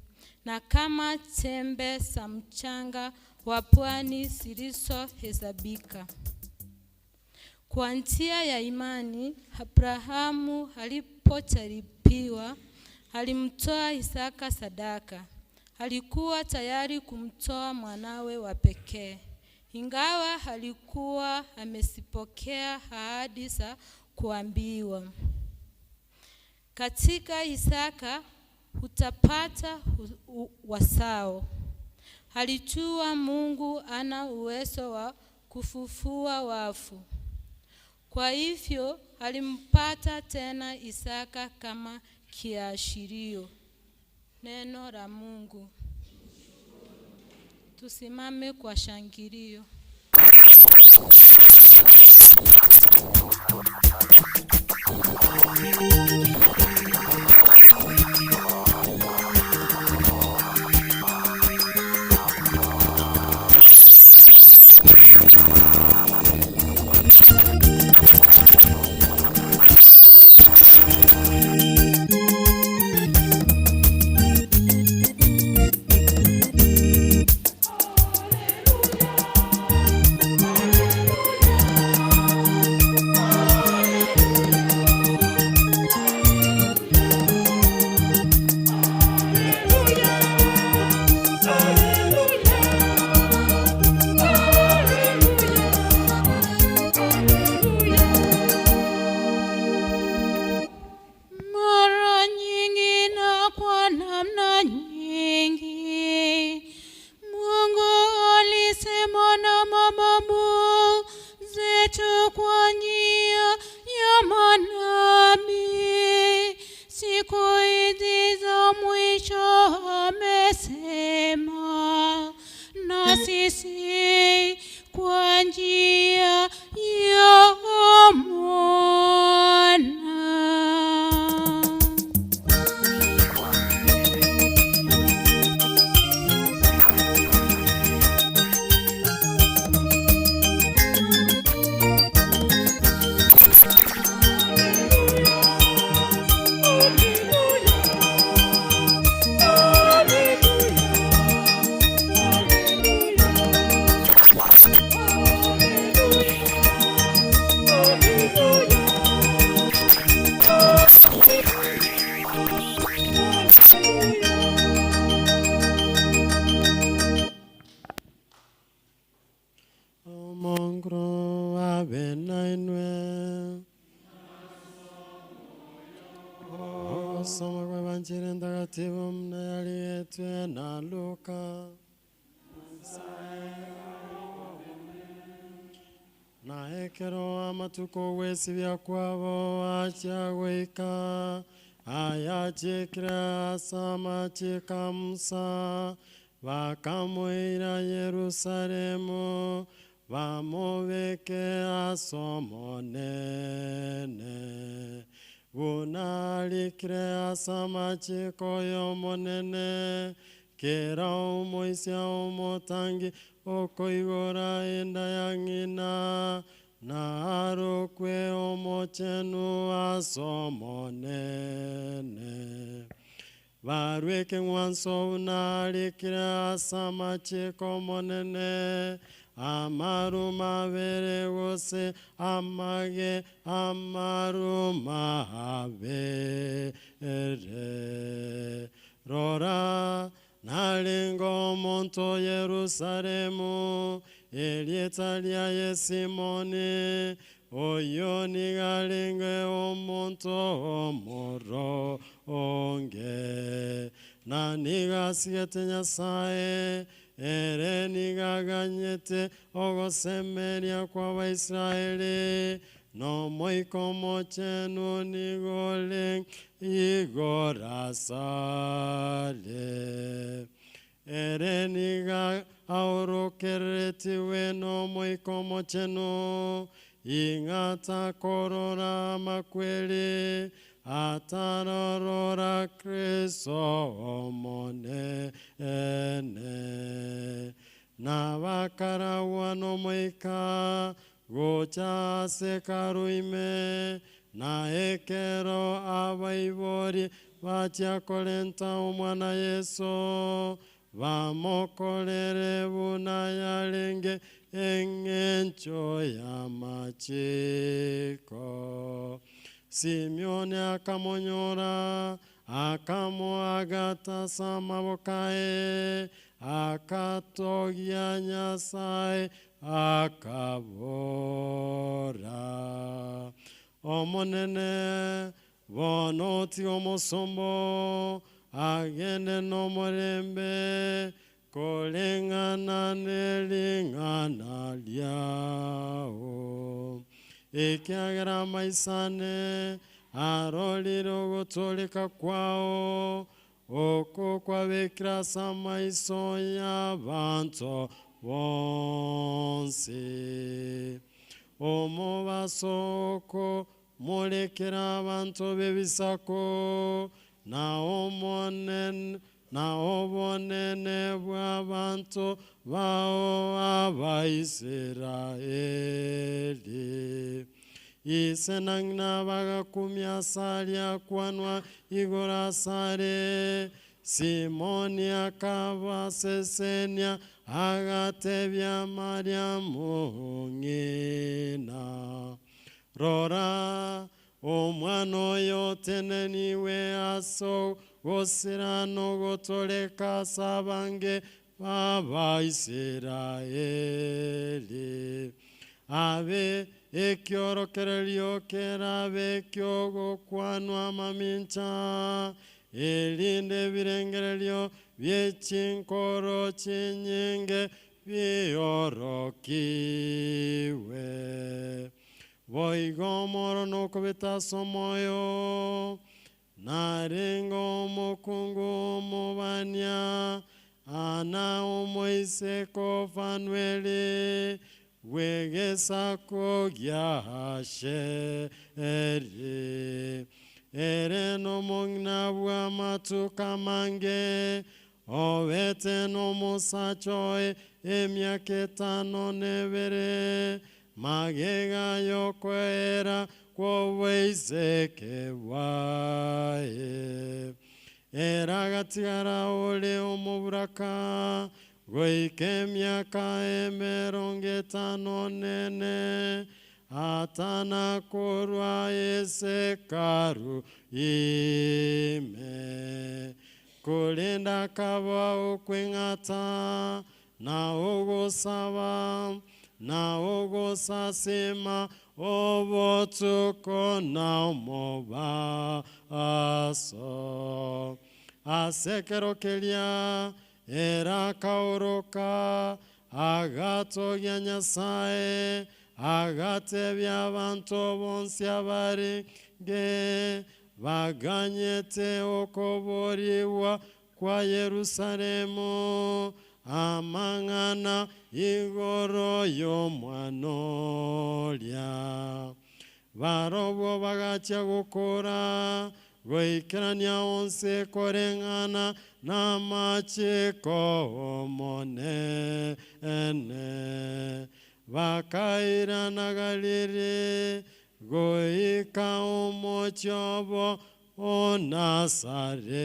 S12: na kama chembe za mchanga wa pwani zilizohesabika. Kwa njia ya imani, Abrahamu alipojaribiwa, alimtoa Isaka sadaka. Alikuwa tayari kumtoa mwanawe wa pekee, ingawa alikuwa amesipokea ahadi za kuambiwa, katika Isaka utapata wazao. Alijua Mungu ana uwezo wa kufufua wafu. Kwa hivyo alimpata tena Isaka kama kiashirio. Neno la Mungu. Tusimame kwa shangilio.
S11: Soma kwa Evangelii Takatifu mnayalietwe na Luka. Na ekero amatuko wesi byakwabo akyagwika ayachikira samachika Musa bakamwira Yerusalemu bamubeke asomonene bunalikire asamachiko yomonene kera omoisia omotangi okoigora enda ya ng'ina na arokwe omochenu asomonene barweke ng'wanso unalikire asamachiko monene amaru mabere gose amage amaru mabere rora nalingo monto Yerusalemu elietalia ye Simoni oyo nigalinge omonto omoro onge na nigasiete Nyasaye ere nigaganyete ogosemeria kwa Waisraeli no moiko mochenu nigole igorasale ereniga aurokereti weno moikomo chenu ingata korora makweli atarorora Kristo omonene na vakarawa no moika gocha sekaruime na ekero abaibori vatia kolenta omwana Yesu vamokolere buna yalenge engencho ya machiko. Simeoni akamonyora akamoagata samabokae akatogia Nyasaye akabora omonene bonoti omosombo agende nomorembe kolengana nelingana liao ekiagera maisane aroliro gotoleka kwao oko kwabekira samaiso y'abantu bonse omubasoko mulekera abantu bebisako na obonene bw'abantu bao Abaisiraeli isenangina bagakumya salya kwanwa igora sare Simoni akabasesenia agatebya Mariamu ngina rora omwana oyo teneniwe asogosirano gotoleka sabange b'Abaisiraeli abe ekiorokererio kerabe kyogokwanwa mamincha elinde birengererio byechinkoro chinyinge biorokiwe boigomoro nokobeta somoyo narengo mokungu mubania ana omoiseko Fanueli wegesako gyasheri ereno mongna bwa matuka mange owete no musachoe emyaka 5 nebere magega yokwera kwoweiseke wae eragatigara ole omuburaka goike emyaka 50 nene atana korwa esekaru ime kulinda kaba okwingata na ogosaba na ogosasima obotuko na omobaso asekerokelia era kaoroka agatogia Nyasaye agatebya abantu bonsi abarenge baganyete okoboriwa kwa Yerusalemu amangana igoro y'omwanolya barobo bagachya gukora goikerania onse korengana n'amachiko omonene bakairana Galili goika omocyobo o Nazareti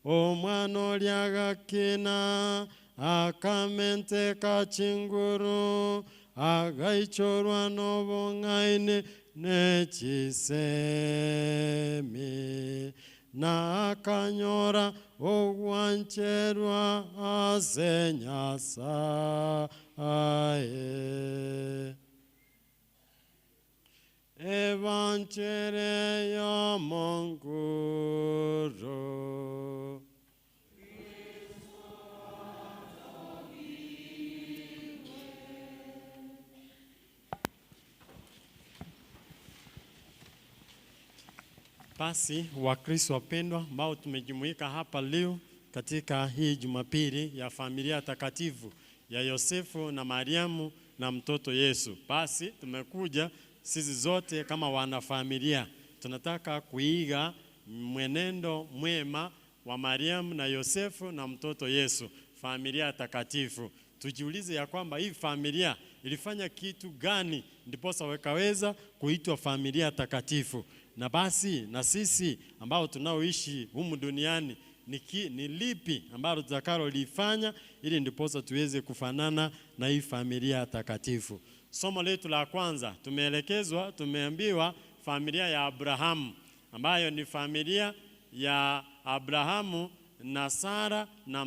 S11: omwana olya agakina akamenteka chinguru agaichorwa n'obong'aini n'echisemi na akanyora ogwancherwa ase Nyasaye evanchere ya monguro Basi Wakristo wapendwa ambao tumejumuika hapa leo, katika hii Jumapili ya familia takatifu ya Yosefu na Mariamu na mtoto Yesu. Basi tumekuja sisi zote kama wanafamilia, tunataka kuiga mwenendo mwema wa Mariamu na Yosefu na mtoto Yesu, familia takatifu. Tujiulize ya kwamba hii familia ilifanya kitu gani ndiposa wakaweza kuitwa familia takatifu. Na basi na sisi ambao tunaoishi humu duniani ni lipi ambalo tutakalo lifanya ili ndiposa tuweze kufanana na hii familia takatifu. Somo letu la kwanza tumeambiwa familia ya Abrahamu, ambayo ni familia ya Abrahamu na Sara na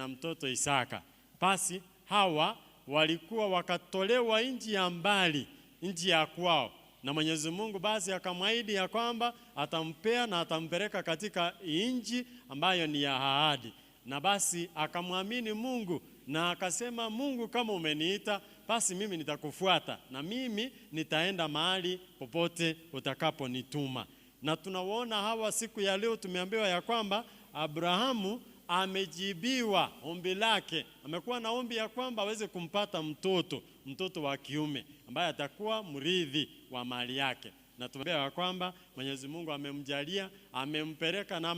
S11: mtoto Isaka. Basi hawa walikuwa wakatolewa nchi ya mbali, nchi ya kwao, na Mwenyezi Mungu basi akamwahidi ya kwamba atampea na atampeleka katika nchi ambayo ni ya ahadi. Na basi akamwamini Mungu na akasema, Mungu kama umeniita, basi mimi nitakufuata na mimi nitaenda mahali popote utakaponituma. Na tunaona hawa siku ya leo tumeambiwa ya kwamba Abrahamu amejibiwa ombi lake. Amekuwa na ombi ya kwamba aweze kumpata mtoto wa kiume ambaye atakuwa mrithi wa mali yake. Na tumeambiwa ya kwamba Mwenyezi Mungu amemjalia, amempeleka na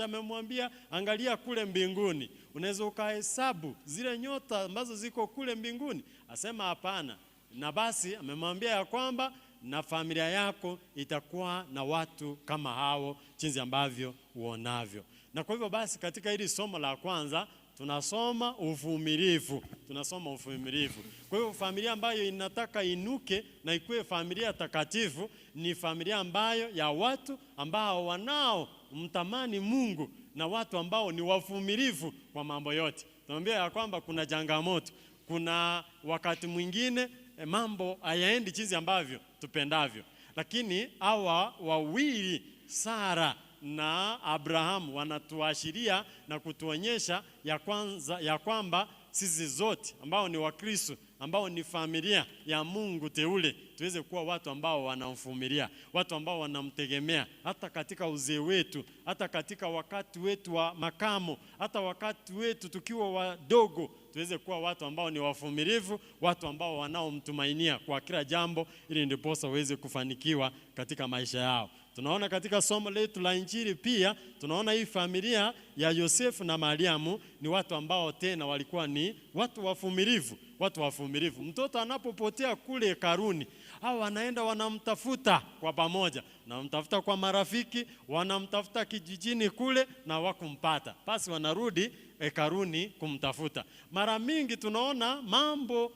S11: amemwambia, angalia kule mbinguni, unaweza ukahesabu zile nyota ambazo ziko kule mbinguni. Asema hapana. Na basi amemwambia ya kwamba na familia yako itakuwa na watu kama hao jinsi ambavyo uonavyo. Na kwa hivyo basi katika hili somo la kwanza tunasoma uvumilivu. Kwa hivyo familia ambayo inataka inuke na ikuwe familia takatifu ni familia ambayo ya watu ambao wanao mtamani Mungu na watu ambao ni wavumilivu kwa mambo yote. Tunaambia ya kwamba kuna changamoto, kuna wakati mwingine mambo hayaendi jinsi ambavyo tupendavyo, lakini hawa wawili Sara na Abrahamu wanatuashiria na kutuonyesha ya kwamba sisi zote ambao ni Wakristo, ambao ni familia ya Mungu teule, tuweze kuwa watu ambao wanamvumilia, watu ambao wanamtegemea hata katika uzee wetu, hata katika wakati wetu wa makamo, hata wakati wetu tukiwa wadogo, tuweze kuwa watu ambao ni wavumilivu, watu ambao wanaomtumainia kwa kila jambo, ili ndiposa waweze kufanikiwa katika maisha yao. Tunaona katika somo letu la Injili pia, tunaona hii familia ya Yosefu na Mariamu ni watu ambao tena walikuwa ni watu wavumilivu. Mtoto anapopotea kule hekaluni, hao wanaenda wanamtafuta kwa pamoja, wanamtafuta kwa marafiki, wanamtafuta kijijini kule na wakumpata. Basi wanarudi hekaluni kumtafuta. Mara mingi tunaona mambo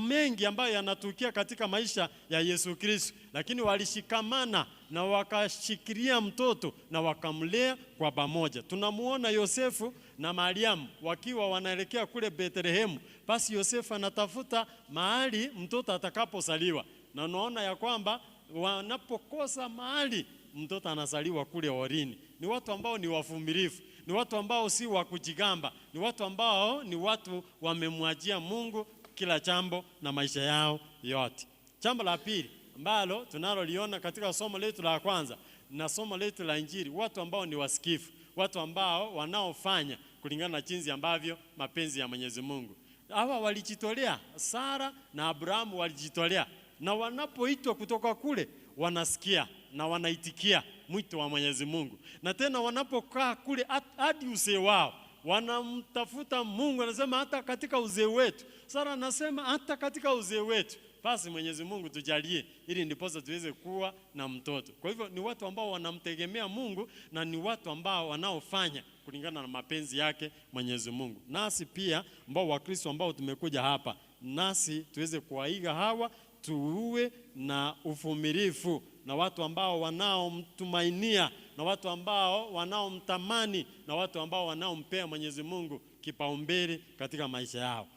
S11: mengi ambayo yanatukia katika maisha ya Yesu Kristo, lakini walishikamana na wakashikilia mtoto na wakamlea kwa pamoja. Tunamuona Yosefu na Mariamu wakiwa wanaelekea kule Bethlehemu. Basi Yosefu anatafuta mahali mtoto atakapozaliwa, na unaona ya kwamba wanapokosa mahali mtoto anazaliwa kule horini. Ni watu ambao ni wavumilivu, ni watu ambao si wa kujigamba, ni watu ambao ni watu wamemwachia Mungu kila jambo na maisha yao yote. Jambo la pili ambalo tunaloliona katika somo letu la kwanza na somo letu la Injili, watu ambao ni wasikifu, watu ambao wanaofanya kulingana na jinsi ambavyo mapenzi ya Mwenyezi Mungu. Hawa walijitolea, Sara na Abrahamu walijitolea, na wanapoitwa kutoka kule wanasikia na wanaitikia mwito wa Mwenyezi Mungu. Na tena wanapokaa kule hadi uzee wao wanamtafuta Mungu, anasema hata katika uzee wetu. Sara anasema hata katika uzee wetu, basi Mwenyezi Mungu tujalie ili ndiposa tuweze kuwa na mtoto. Kwa hivyo ni watu ambao wanamtegemea Mungu na ni watu ambao wanaofanya kulingana na mapenzi yake Mwenyezi Mungu. Nasi pia ambao Wakristo ambao tumekuja hapa, nasi tuweze kuwaiga hawa, tuwe na uvumilivu na watu ambao wanaomtumainia, na watu ambao wanaomtamani, na watu ambao wanaompea Mwenyezi Mungu kipaumbele katika maisha yao.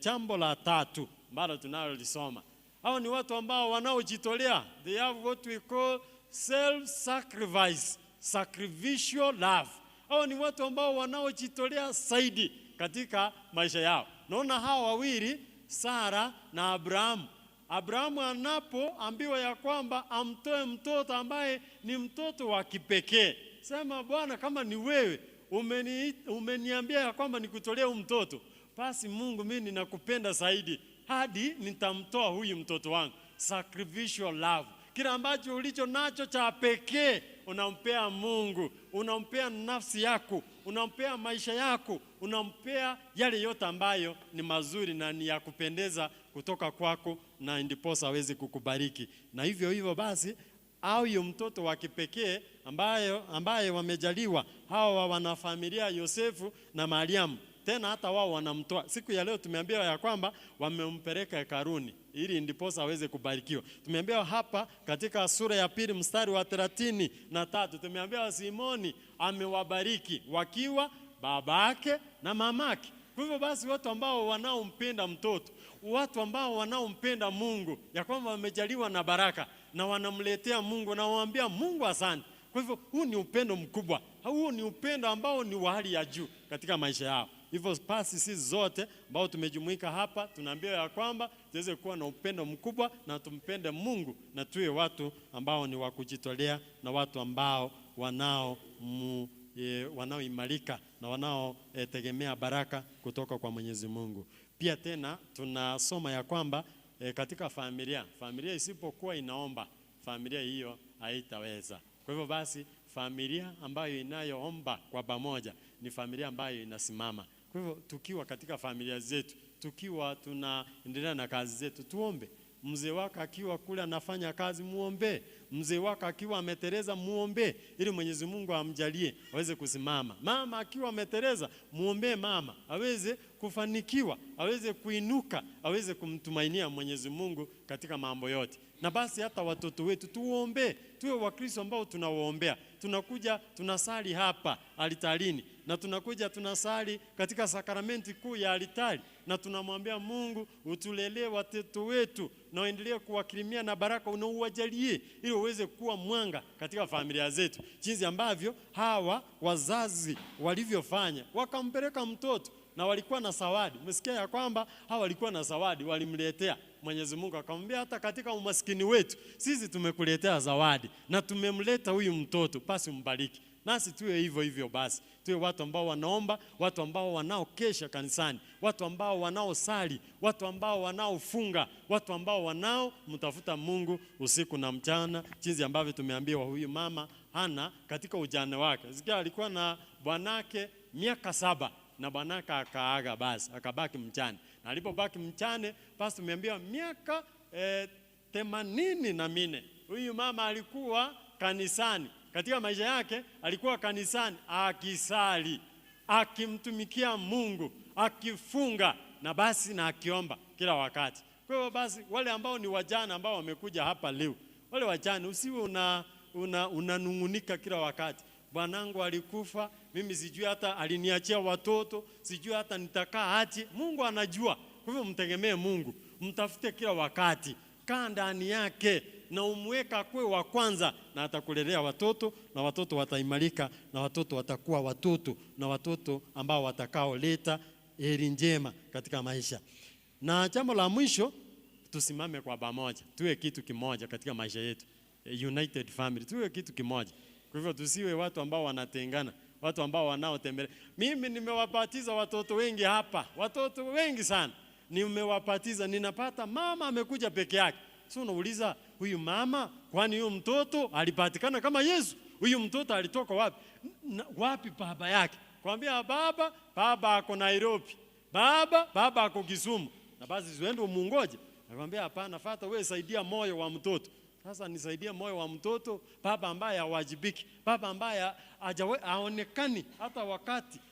S11: Jambo la tatu ambalo tunalolisoma, hao ni watu ambao wanaojitolea. They have what we call self-sacrifice, sacrificial love. Hao ni watu ambao wanaojitolea zaidi katika maisha yao. Naona hao wawili, Sara na Abrahamu. Abrahamu anapoambiwa ya kwamba amtoe mtoto ambaye ni mtoto wa kipekee, sema Bwana, kama ni wewe umeniambia ya kwamba nikutolee mtoto, basi Mungu mimi ninakupenda zaidi hadi nitamtoa huyu mtoto wangu. Sacrificial love. Kila ambacho ulicho nacho cha pekee unampea Mungu, unampea nafsi yako, unampea maisha yako, unampea yale yote ambayo ni mazuri na ni ya kupendeza kutoka kwako, na ndiposa aweze kukubariki. Na hivyo basi au yu mtoto wa kipekee ambaye wamejaliwa hawa wanafamilia Yosefu na Mariamu, tena hata wao wanamtoa. Siku ya leo tumeambiwa ya kwamba wamempeleka hekaluni ili ndiposa aweze kubarikiwa. Tumeambiwa hapa katika sura ya 2 mstari wa 33, tumeambiwa Simoni amewabariki wakiwa babake na mamake. Kwa hivyo basi watu ambao wanaompenda mtoto, watu ambao wanaompenda Mungu, ya kwamba wamejaliwa na baraka na wanamletea Mungu na waambia Mungu asante. Kwa hivyo huu ni upendo mkubwa. Huu ni upendo ambao ni wa hali ya juu katika maisha yao. Hivyo basi sisi zote ambao tumejumuika hapa tunaambiwa ya kwamba tuweze kuwa na upendo mkubwa na tumpende Mungu na tuwe watu ambao ni wa kujitolea na watu ambao wanaoimarika na wanaotegemea baraka kutoka kwa Mwenyezi Mungu. Pia tena tunasoma ya kwamba katika familia isipokuwa inaomba, familia hiyo haitaweza. Kwa hivyo basi familia ambayo inayoomba kwa pamoja ni familia ambayo inasimama. Kwa hivyo tukiwa katika familia zetu, tukiwa tunaendelea na kazi zetu, tuombe. Mzee wako akiwa kule anafanya kazi, muombe. Mzee wako akiwa ameteleza, muombe ili Mwenyezi Mungu amjalie aweze kusimama. Mama akiwa ameteleza, muombe mama aweze kufanikiwa, aweze kuinuka, aweze kumtumainia Mwenyezi Mungu katika mambo yote. Na basi hata watoto wetu tuombe, tuwe Wakristo ambao tunawaombea. Tunakuja tunasali hapa altarini, na tunakuja tunasali katika sakramenti kuu ya altari, na tunamwambia Mungu utulelee watoto wetu na uendelee kuwakirimia na baraka unaowajalie ili uweze kuwa mwanga katika familia zetu, jinsi ambavyo hawa wazazi walivyofanya, wakampeleka mtoto na walikuwa na zawadi. Umesikia ya kwamba hawa walikuwa na zawadi walimletea. Mwenyezi Mungu akamwambia hata katika umaskini wetu sisi tumekuletea zawadi na tumemleta huyu mtoto, basi mbariki. Nasi tuwe hivyo basi. Tuwe watu ambao wanaomba, watu ambao wanaokesha kanisani, watu ambao wanaosali, watu ambao wanaofunga, watu ambao wanaomtafuta Mungu usiku na mchana, jinsi ambavyo tumeambiwa huyu mama Hana katika ujane wake. Sikia alikuwa na bwanake miaka 7 na bwanake akaaga, basi akabaki mchane. Na alipobaki mchane, basi tumeambiwa miaka 84 huyu mama alikuwa kanisani. Katika maisha yake alikuwa kanisani akisali, akimtumikia Mungu, akifunga na basi na akiomba kila wakati. Kwa hiyo basi wale ambao ni wajane ambao wamekuja hapa leo, wale wajane usiwe unanungunika kila wakati. Bwanangu alikufa, mimi sijui hata aliniachia watoto, sijui hata nitakaa aje. Mungu anajua. Kwa hivyo mtegemee Mungu, mtafute kila wakati, kaa ndani yake na umweka kwe wa kwanza, na atakulelea watoto, na watoto wataimarika, na watoto watakuwa watoto, na watoto ambao watakaoleta heri njema katika maisha. Na jambo la mwisho, tusimame kwa pamoja, tuwe kitu kimoja katika maisha yetu. United family, tuwe kitu kimoja. Kwa hivyo tusiwe watu ambao wanatengana, watu ambao wanaotembelea. Mimi nimewabatiza watoto wengi hapa, watoto wengi sana nimewabatiza, ninapata mama amekuja peke yake. So unauliza huyu mama, kwani huyu mtoto alipatikana kama Yesu? Huyu mtoto alitoka wapi? Wapi baba yake? Kwambia baba ako Nairobi, baba ako Kisumu. Na basi ziende umungoje. Nakwambia hapana, fuata wewe, saidia moyo wa mtoto. Sasa nisaidia moyo wa mtoto, baba ambaye hawajibiki, baba ambaye haonekani hata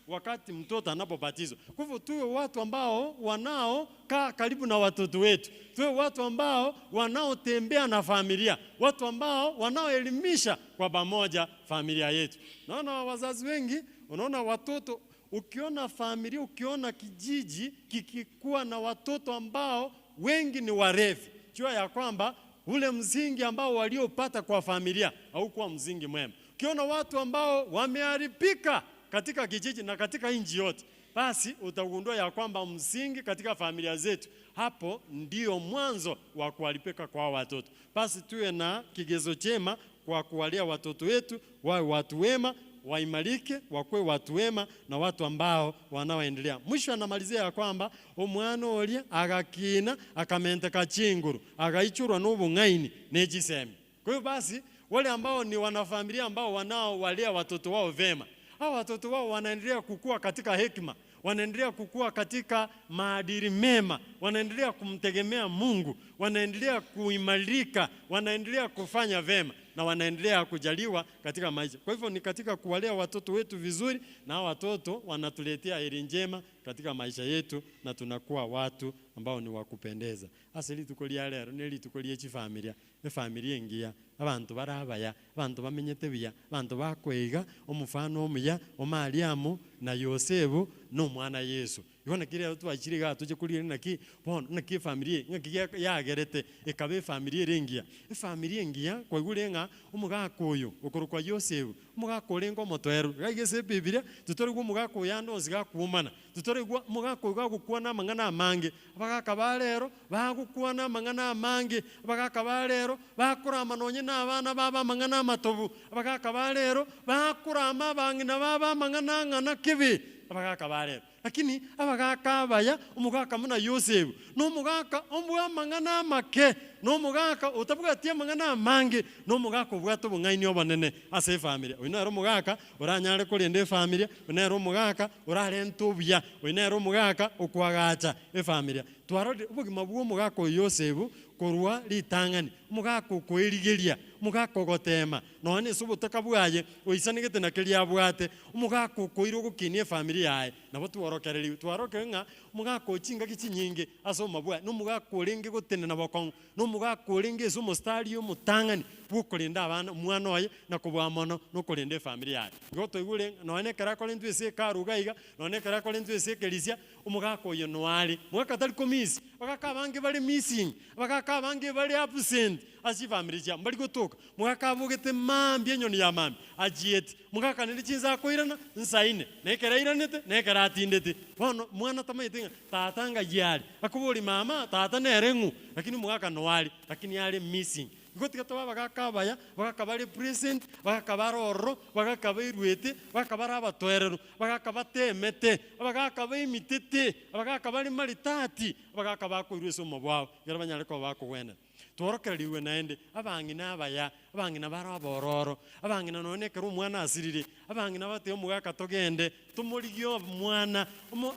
S11: wakati mtoto anapobatizwa. Kwa hivyo tuwe watu ambao wanaokaa karibu na watoto wetu, tuwe watu ambao wanaotembea na familia, watu ambao wanaoelimisha kwa pamoja familia yetu. Naona wazazi wengi, unaona watoto, ukiona familia, ukiona kijiji kikikuwa na watoto ambao wengi ni warevi, jua ya kwamba ule msingi ambao waliopata kwa familia haukuwa msingi mwema. Ukiona watu ambao wameharibika katika kijiji na katika nchi yote, basi utagundua ya kwamba msingi katika familia zetu, hapo ndio mwanzo wa kuharibika kwa watoto. Basi tuwe na kigezo chema kwa kuwalea watoto wetu wawe watu wema, waimarike, wakwe watu wema na watu ambao wanaoendelea. Mwisho anamalizia ya kwamba omwana olia agakina akamenteka chinguru agaichurwa n'ubungaini n'egisemi. Kwa hiyo basi wale ambao ni wanafamilia ambao wanaowalea watoto wao vema, hao watoto wao wanaendelea kukua katika hekima, wanaendelea kukua katika maadili mema, wanaendelea kumtegemea Mungu, wanaendelea kuimarika, wanaendelea kufanya vema na wanaendelea kujaliwa katika maisha. Kwa hivyo ni katika kuwalea watoto wetu vizuri, na watoto wanatuletea heri njema katika maisha yetu, na tunakuwa watu ambao ni wakupendeza. Asili tukolia lero neli tukolie chifamilia, efamilia ngia abantu barabaya, abantu bamenyete biya, abantu bakwega omufano omuya omaliamu na Yosefu no mwana Yesu. Yona kire twachiriga tuje kuri naki bon naki familia ngaki yagerete ekabe familia rengia familia ngia kwa gurenga umugako uyu ukorukwa Yosefu umugako rengo motweru gagese Biblia tutore gwo umugako yando ziga kumana tutore gwo umugako gagukwana mangana mange abagaka barero bagukwana mangana mange abagaka barero bakurama nonye nabana baba mangana matobu abagaka barero bakurama bangina baba mangana ngana kibi abagaka barero. Lakini abagaka baya umugaka muna Yosefu no mugaka ombwa mangana make no mugaka utavuga ati mangana mange no mugaka ubwato bungaini obanene ase familia oinero mugaka uranyare kurinde familia oinero mugaka urarentubya oinero mugaka okwagacha familia twarode ubugima bwo mugaka Yosefu korwa litangani mugaka kwerigeria mugaka gotema none subutaka bwaye oisanigete nakeria bwate mugaka koiro gukinie familia yae nabo tuorokereri twarokenga mugaka ochinga kichinyinge asoma bwa no mugaka oringe gotene nabokon no mugaka oringe sumo stadio mutangani bukolinda abana mwana oye nakubwa mono no kolinde familia yae goto igure none kara kolintu ese karugaiga none kara kolintu ese kelisia umugaka oyo noali mugaka tali komisi bagaka bange bali missing bagaka bange bali absent asi family ya mbali gotoka mugaka bugete mambi enyoni ya mambi ajiet mugaka nili chinza koirana nsaine nekera iranete nekera atindete bono mwana tamaitenga tatanga yali akubuli mama tata nerengu lakini mugaka noali lakini yali missing gotika to bagaka baya bagaka bali present bagaka baroro bagaka bairwete bagaka baraba twerero bagaka batemete bagaka baimitete bagaka bali malitati bagaka bakoirweso mobwabo yarabanyale ko bakowena tworokeriwe naende abangina abaya abangina barabororo abangina none keru mwana asirire abangina bate omugaka togende tumurigyo mwana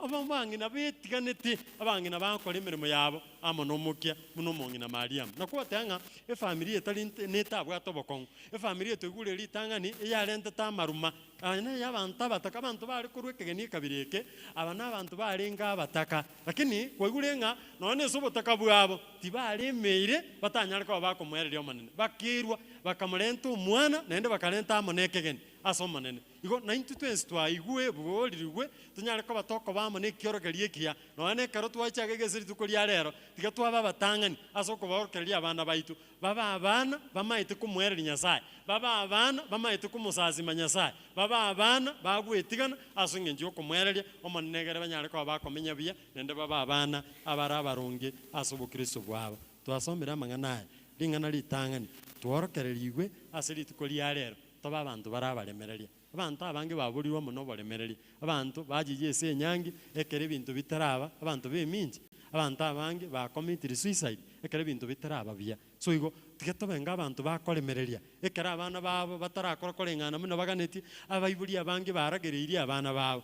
S11: abangina betiganete abangina bakora imirimo yabo amono mukia muno mongina Mariam nakwatanga efamilia etali netabwa tobokon efamilia tegure litangani eyarente tamaruma ana yabantu bataka abantu bari kurwekegeni kabireke abana abantu barenga bataka lakini kwegurenga none sobotaka bwabo tibari meire batanyara ko bakomwerere omanene bakirwa bakamurenta umwana nende bakarenta amonekegeni asomanene igo 92 twaigwe bugorirwe tunyare ko batoko bamone kiorogerie kia none karo twachagegezeri tukoria rero tiga twaba batangani asoko baorokeria abana baitu baba abana bamaite kumwereri Nyasaye baba abana bamaite kumusazima Nyasaye baba abana bagwetigana asonge njo kumwereria omanegere banyare ko bakomenya bia nende baba abana abara barungi asobo Kristo bwabo twasomera mangana ringana litangani tworokererigwe aseri tukoria rero toba abantu barabaremereria abantu abange baburirwa muno baremereria abantu bajiye ese nyangi ekere bintu bitaraba abantu beminji abantu abange ba committed suicide ekere bintu bitaraba bia so igo tigetobenga abantu bakoremereria ekere abana babo batarakora korengana muno baganeti abaiburi abange baragereirie abana babo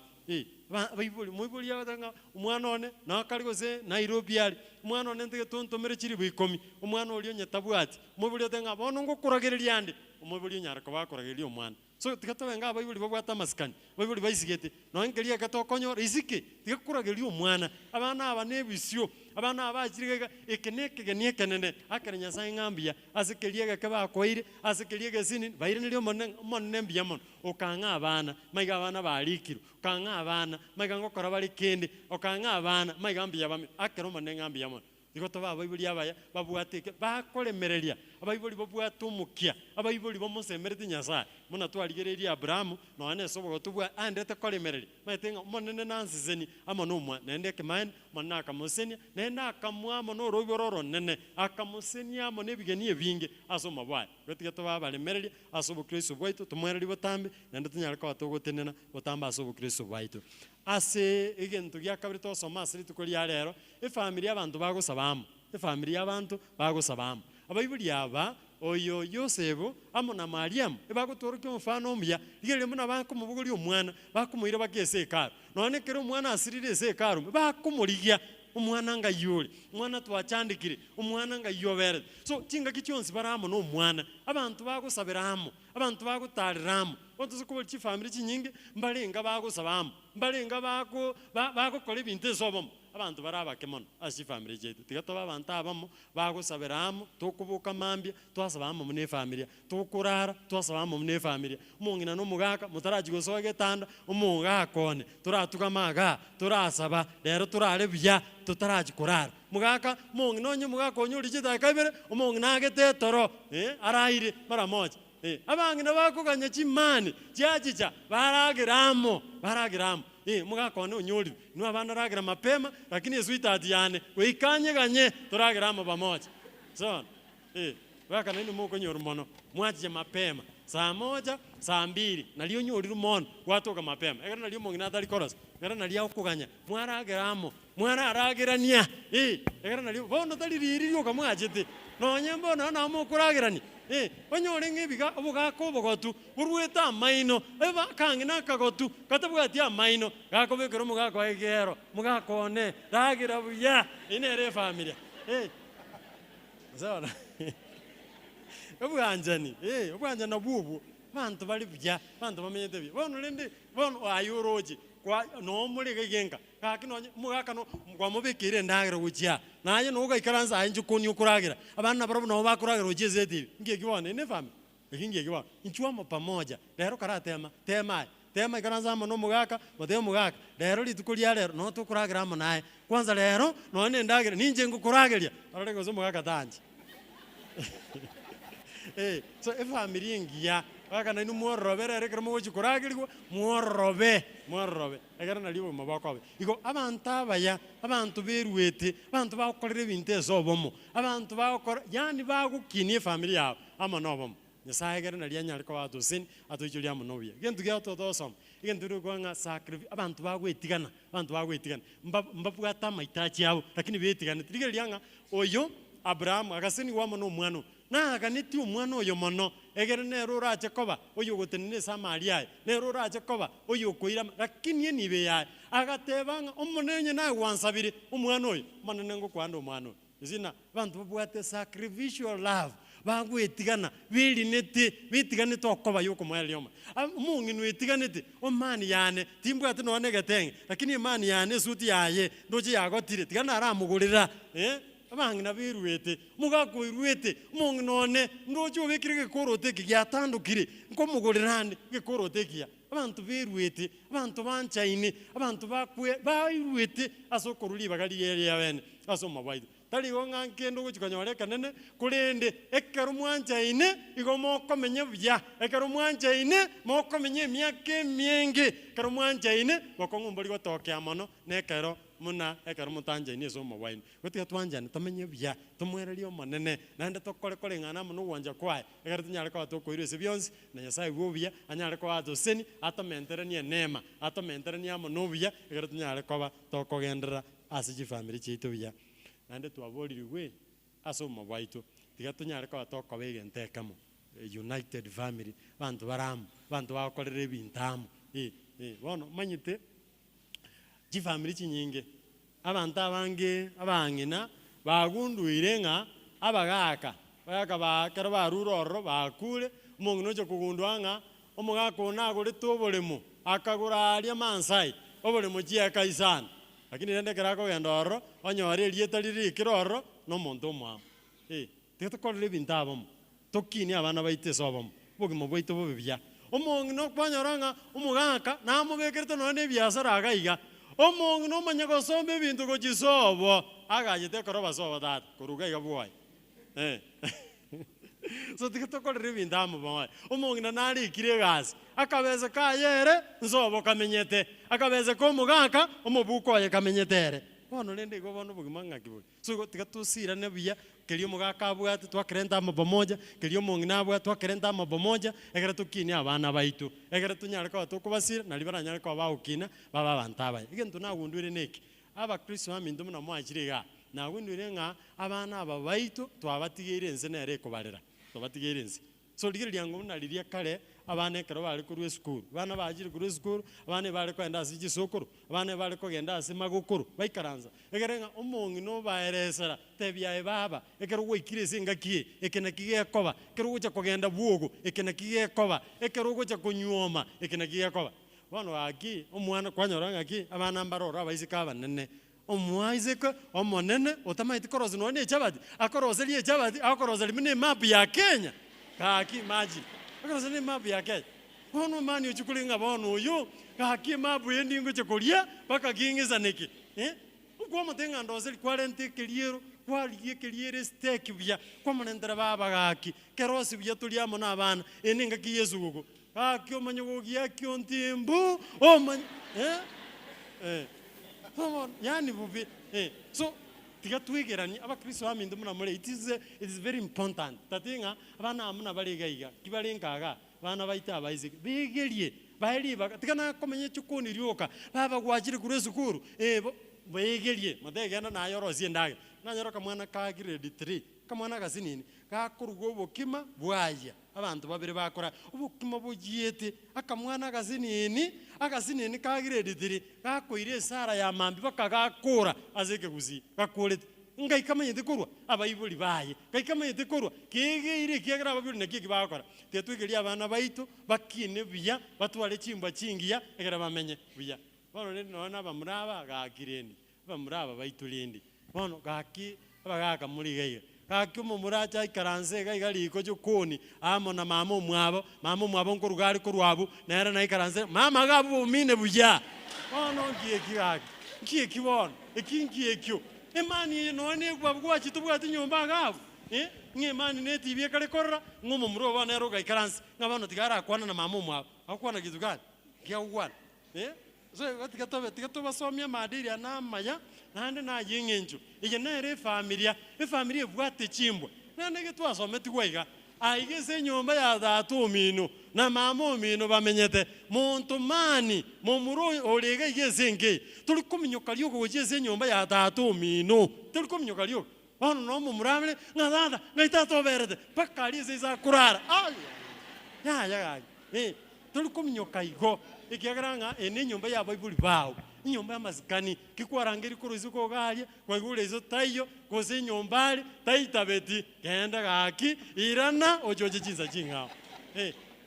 S11: abaiburi muiburi abanga umwana one nakarigoze Nairobi ari umwana one ntige tontomere kiri bwikomi umwana oli onyetabwati muiburi otenga bono ngokuragereria ande umuburi nyarako bakorageria omwana so tigatobenga abaiburi babwata maskani abaiburi baisigete no enkeria gatokonyo riziki tigakurageria omwana abana abanebisio abana abachirega ekenekegenie kenene akere Nyasaye ngambia asikeriega kabakoire asikeriega sini bairenelio monne mbiamon okanga abana maiga abana barikiro okanga abana maiga ngokora bari kende okanga abana maiga mbia bami akero monne ngambia mon igo toba abaibuli abaya babwateke bakoremereria abaibuli babwatumukia abaibuli bamusemerete Nyasaye muna twarigereria Abrahamu no ane sobogo tubwa andete koremereria maitenga monene nansizeni ama nomwa nende kemane mona akamusenia nenda akamwamo no rogororo nene akamusenia mo nebigenie binge asoma bwaye gotiga toba baremereria asobo Kristo bwaitu tumwereri botambe nende tunyareka watogotenena botamba asobo Kristo bwaitu ase egento gya kabiri tosoma asiri tukori rero efamily y'abantu bagosabamo efamily y'abantu bagosabamo abaibuli aba oyo Yosebo amo na Mariamu ebagotoroka omufano omuya igere muna bakomubugori omwana bakomuira bakese ekaro none kero omwana asirire ese ekaro bakomurigia omwana nga yuri omwana twachandikire omwana nga yobere so kinga kichonsi baramo no omwana abantu bagosabiramo abantu bagotariramo otuze kuba family chinyinge mbalenga bagosabamo mbalenga bagokora ebintu esobomo abantu barabakemono asi family jetu tigatoba abantu abamo bagosabiramo tokubuka mambia twasabamo mune family tukurara twasabamo mune family mungina no mugaka mutarajigosoga getanda omunga akone turatukamaga turasaba rero turare bya tutarajikurara mugaka mungina onye mugaka onyuri jita kabere omungina agetetoro araire mara moja abangina bakuganya chimani chiachicha baragiramo mugakone unyuri nwa bana ragira mapema lakini sweetheart yane weikanye ganye turagiramo pamoja so waka nini muko nyoro mono mwaje mapema saa moja saa mbili nalio nyori rumono watoka mapema egera nalio mongina atari koros egera nalio okuganya mwaragiramo mwararagirania egera nalio bono tari riririo kamwajete nonye mbona na mukuragirani onyore ngebiga obugako bogotu urweta amaino bakangina kagotu katabwati amaino gakobekero mugako egero mugakone ragira buya inere familia zona obwanjani obwanjana bubu bantu bali buya bantu bamenyete bi bono lende bono ayuroji kwa no muri genga kakino mugaka no kwamubekire ndagira gukia naye no gaikaranza anje koni ukuragira abana baro no bakuragira ujezeti ngiye kibone ne fami ngiye kibone inchuama pamoja lero karatema tema ikaranza no mugaka mutemo mugaka lero litukulia lero no tukuragira amo naye kwanza lero no ne ndagira ninje ngukuragiria ararego zo mugaka tanje so family ngiya wakana inu muorobe rere kero mochi kuragirwa muorobe egera nalibo mabakobe iko abantu abaya abantu beruete abantu bakorera ebintu esobomo abantu bakora yani bagukinie family yabo ama nobomo Nyasaye egera nalia nyariko batoseni atoichoria monobia gentu gya totosom gentu rukwanga sacrifice abantu bagwetigana mbabwata maitachi yabo lakini betigana tigerianga oyo Abraham agaseni wamo no mwana na aganiti omwana oyo mono egere nero rache koba oyo gotenene Samaria nero rache koba oyo koira lakini nibe ya agatebanga omunenye na wansabire omwana oyo manene ngo kwanda omwana izina bantu babwate sacrificial love bagwetigana bitigane tokoba yuko mwali yoma munginu etiganete omani yane timbwate no negatenge lakini imani yane suti yaye ndoje yagotire tigana aramugurira abangina biruete mugako iruete mungnone ndojo bekirige korote gyatandukire nko mugorirande gekorote kya abantu biruete abantu banchaine abantu bakwe bairuete asokoruli bagali yere yabene asoma baide tali gonga nkendo gukikanyore kanene kurende ekero mwanchaine igomo komenye bya ekero mwanchaine mokomenye myake myenge ekero mwanchaine bokongumbori gotoke amono nekero muna ekero mutanje ni so mobile gotiga twanjane tamenye bya tumwererio manene nande tokore ngana muno wanja kwae ekero tunyare kwa tokoirese byonsi na Nyasaye bubya anyare kwa atoseni atamentere ni enema atamentere ni amono bya ekero tunyare kwa tokogendera asiji family chitu bya nande twaboririwe aso mobile tiga tunyare kwa tokobege ntekamo united family bantu baramu bantu bakorera ebintamo bono manyite family chinyinge abantu abange abangina bagunduire nga abagaka bakero baruroro bakure mungino cyo kugundwa nga omugaka onagore tobolemo akagura aria mansai obolemo chia kaisana lakini nende kerako gendoro onyore elieta riri kiroro no muntu omwa teto korere bintabamo tokini abana baite sobamo bogimo boito bobibya omongino kwanyora nga omugaka namubekerete none biasara agaiga omongi no manya gosomba ebintu gochisobo aganyete koroba sobo tata koruga igabwai so tikatokorera ebintu amobomoya omongi na narikire egasi akabeze kayere nsobo kamenyete akabeze komugaka omobuko oye kamenyetere bono rende igo bono bugima ng'aki bugi so igo tigatusirane buya keri omugaka abwate twakerenta amabomoja keri omongi nabwate twakerenta amabomoja egere tukinie abana baitu egere tunyare koba tokobasira nari baranyare koba bagokina baba abanto abaye egento nagundwire neki abakristo baminto muna mwachire iga nagundwire ng'a abana aba baitu twabatigeire ense nere ekobarera twabatigeire ense so rigereria ngo muna riria kare abana ekero bari korwa esukuru abana bagire korwa esukuru abana bari kwenda ase chisokoro abana bari kogenda ase magokoro baikaranza egere ng'a omongi no baeresera tebiae baba ekero gwaikire ase engaki ekena kigekoba ekero gocha kogenda bwogo ekena kigekoba ekero gocha konyuoma ekena kigekoba bono gaki omwana kwanyora ng'aki abana mbarora abaisika abanene omwaiseka omonene otamaiti korosi none echabati akoroserie echabati akoroserie mine map ya Kenya gaki imagine akoroserie map ya Kenya bono mani ochukulinga bono oyo gaki map endingo chekoria paka kingiza neki kwa matenga ndoseri kwalente keliero kwaliye keliere stake bya kwa manendera baba gaki kerosi bya tuliamo na abana eninga ki Yesu gogo gaki omanyo gogia kiontimbu omanyo yani bubi so tigatwigerani abakristo bamindu muna mure it is very important tatinga abana amuna baligaiga kibalinkaga bana baita abaise bigerie baili tigana komenye chukuni ryoka baba gwachire kure sukuru bigerie mategena na yorosie ndage na nyoroka mwana ka grade 3 kamwana gasinini gakurugo bokima bwaya abantu babiri bakora ubukima bugiete akamwana agasinini ka grade 3 gakoire sara ya mambi bakagakura azeke guzi gakurete ngai kamanyete kurwa abayibuli baye ngai kamanyete kurwa kigeire kigera babiri nakiki bakora tetwigeria abana baitu bakine biya batware chimba chingiya egera bamenye biya bono ne nona bamuraba gakireni bamuraba baitu lindi bono gaki abagaka muri gaiga gaki umumuracha ikaranze gaiga iko jukuni amo na mama mwabo nkurugari kurwabu nera na ikaranze mama gabu mine buya bono ngiye kibono ekingiye kyo emani none gwabwa chitubwati nyumba gabu ng'emani netibie kare korra ng'omumuro bana roga ikaranze ng'abano tigara kwana na mama mwabo akwana kitu gani kiaugwana so tikatoba somia madiri anamaya nande na yengenjo ije nere familia ebwate chimbwa nande getwasome tigwaiga aigese nyumba ya dhatu mino na mama mino bamenyete muntu mani momuro orega igezenge tuli kuminyoka lyoko gogeze nyumba ya dhatu mino tuli kuminyoka lyoko ono no mumuramle ngadada ngaitato berede pakali ziza kurara ya tuli kuminyoka igo ikiagaranga ene nyumba ya Bible bao nyumba ya maskani kikwarangiri kuruzi ko galia kwa gure izo tayo koze nyombali taitabeti genda gaki irana ojoje chinza chingao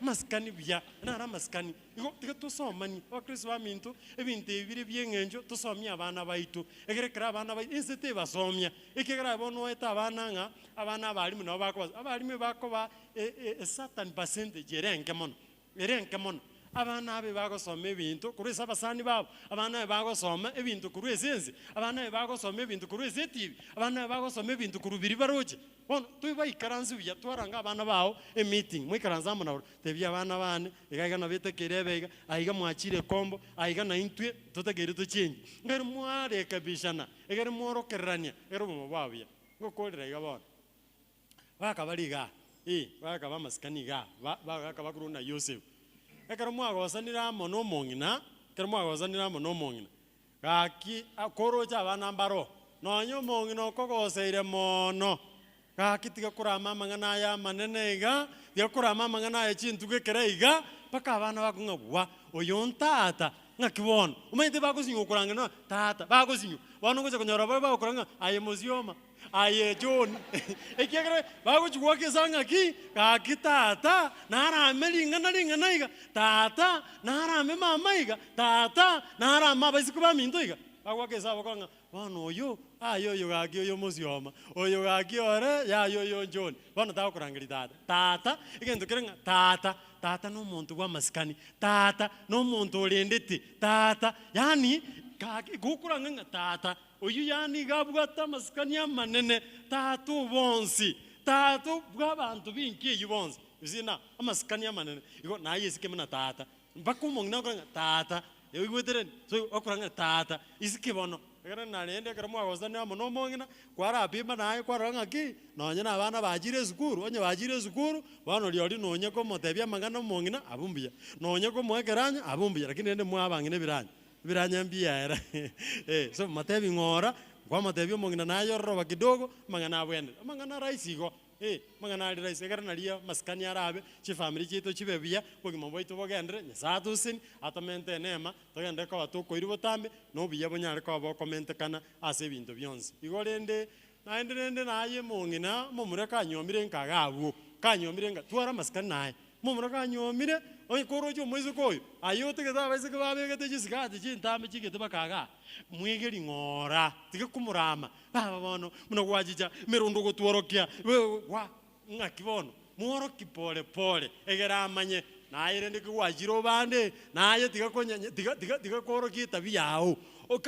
S11: maskani bya nara maskani igo tigatusomani abakristo bamintu ebintu ebire byengenjo tusomya abana baitu egerekera abana baitu insete basomya ikigera bono eta abana nga abana abalimu nabo bakoba abalimu bakoba a certain percentage erenke mono abana abe bagosoma ebintu kurisa abasani babo abana abe bagosoma ebintu kurisa enzi abana abe bagosoma ebintu kurisa TV abana abe bagosoma ebintu kurubiri baroche bono tuba ikaranzi bya twaranga abana bawo meeting mwikaranza muna tebya abana bane igaiga na bete kerebega aiga mwachire kombo aiga na intwe tutegere tuchenji ngari mware kabishana egere mworokerania ero mu babya ngokorera iga bono bakabaliga bakaba maskani ga bakaba kuruna Yosef ekero mwagosanira mono mongina gaki akorocha abana mbaro nonyo mongina okogoseire mono gaki tigakurama amang'ana ya manene iga tigakurama amang'ana ya chintu gekereiga paka abana bakunga bwa oyo ntata ngakibono umaite bagosinyo kurangana tata bagosinyo bono gocha kunyora bagokuranga aye mozioma aye John ekiagere bagochugwa kesanga ki gaki tata narame lingana iga tata narame mama iga tata narama baisiku baminto iga bagwakesa bakoranga bono oyo ayoyo gaki oyo mozioma oyo gaki ore ya yoyo John bono takurangiri tata igento kerenga tata no muntu wa maskani tata no muntu olendete tata yani kaki gukuranga tata uyu yani gabwata maskania manene tatu bonsi tatu bw'abantu binkiye yibonse bizina amaskania manene igo naye sikeme na tata bakumong na kuranga tata yigwetere so okuranga tata isikibono gara nalende gara mwagozana mono mongina kwara apima naye kwaranga ki nonye na abana bajire zukuru onye bajire zukuru bano liori nonye ko motebya mangana mongina abumbiya nonye ko mwekeranya abumbiya lakini ende mwabangine biranya mbiya so matebi ngora kwa matebi mongina nayo roba kidogo mangana abwende mangana raisigo mangana ali raisi gara nalia maskani arabe chi family chito chibebia bogi mboito bogendere nyasatu sin atamente nema togende ko atoko iri botambe no biya bonyare ko bo comment kana ase bintu byonse igorende naenderende naye mongina momure kanyomire nkagawo kanyomire nga twara maskani naye momure kanyomire oyi korojo mwizo koyo ayote ke dabese ke babegete jisigati chintambe chigete bakaga mwigeri ngora tige kumurama baba bono muno gwajija merundo gotworokia wa ngakibono muoroki pole pole egera amanye naye rende kwajiro bande naye tiga konya tiga koroki tabiyao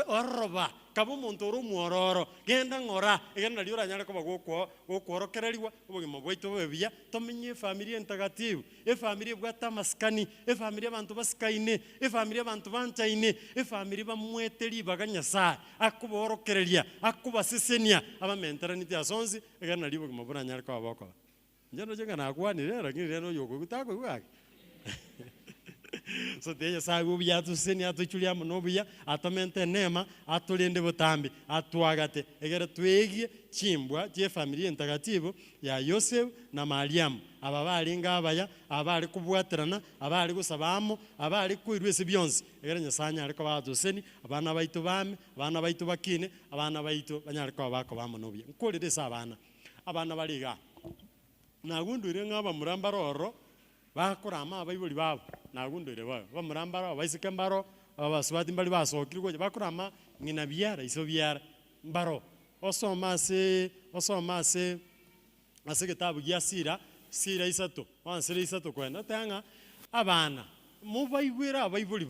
S11: oroba kabo montoro muororo genda ngora egenda liora nyare ko bagokorokereriwa ubugimo bwaito bebia tomenye family entagatifu family bwata maskani family abantu baskaine family abantu banchaine family bamweteri baganyasa akuborokereria akubasesenia abamenteraniti asonzi egenda libugimo bura nyare ko bako njano jenga nakwanire lakini reno yoko gutako gwake so teya sagu bya tuseni atuchulia monobya atamente nema atulende botambi atwagate egera twegie chimbwa je familia entagatifu ya Yosef na Mariam aba balinga abaya abali kubwaterana abali gusabamo abali kwirwese byonse egera nyasanya ariko batuseni abana baitu bame abana baitu bakine abana baitu banyariko bako bamonobya nkolere abana baliga nagundure ngaba murambaroro bakurama abayibuli babo nagundure bamurambara baisike mbaro abaswati mbali basokirwe bakurama ngina byara iso byara mbaro osoma se ase kitabu gya sira isato wansira isato kwenda tanga abana mubayigwera abayibuli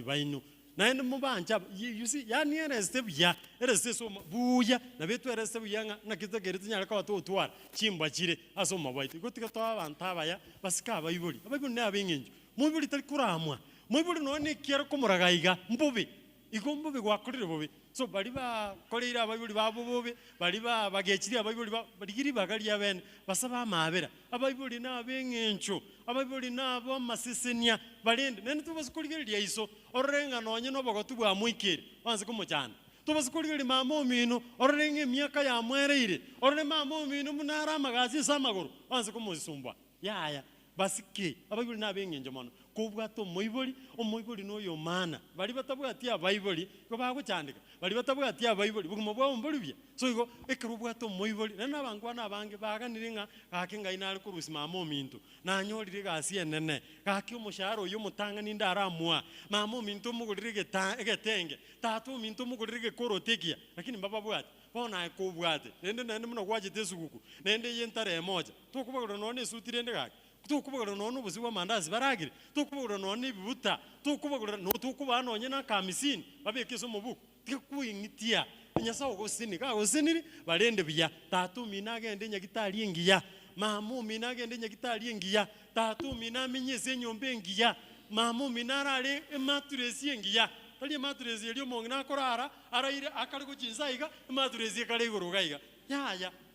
S11: baino naende mubanja you see yani ereste bya ereste so buya na betu ereste bya na kitageretse nyara kwa twara chimbwa chire asoma baito gotika to abantu abaya basika abayibuli ne abengenje mubuli tari kuramwa mubuli none kiera kumuragaiga mbubi igombubi gwakorire bubi so bali ba korira abayibuli babo bubi bali ba bagechiri abayibuli baligiri bagali abene basaba amabera abayibuli na abengencho abayibuli na abo masesenia balende nene tubasikuligeria iso orenga nonye no bogotu bwa mwikiri wanze kumuchana tubasikuligeria mama omino orenga emyaka ya mwereire orene mama omino munara amagazi samaguru wanze kumusumba yaya basike abayibuli na abengenjo mono kubwato omuyibuli noyo mana bali batabwati abayibuli ko bagucandika bali batabwati abayibuli bugumo bwa ombulibye so igo ekerubwato omuyibuli nana abangwana abange baganiringa kakinga inali kurusima amomintu nanyolire gasi enene kaki omushahara oyo mutanga nindaramwa mama omintu mugulirige egetenge tatu omintu mugulirige korotekia lakini baba bwati bona ekubwate nende muno gwajete suguku nende yentare moja tukubagura none sutirende gaki tukubagura none ubuzibwa mandazi baragire tukubagura none bibuta tukubagura no tukubano nyina kamisini babekeso mubuku tikuingitia nyasa ogosini ka osiniri balende biya tatu minaga ende nyagitali engiya mamu minaga ende nyagitali engiya tatu mina minyese nyombe engiya mamu minarale ematuresi engiya tali maturesi elio mongina korara araire akali kuchinzaiga maturesi kale gorogaiga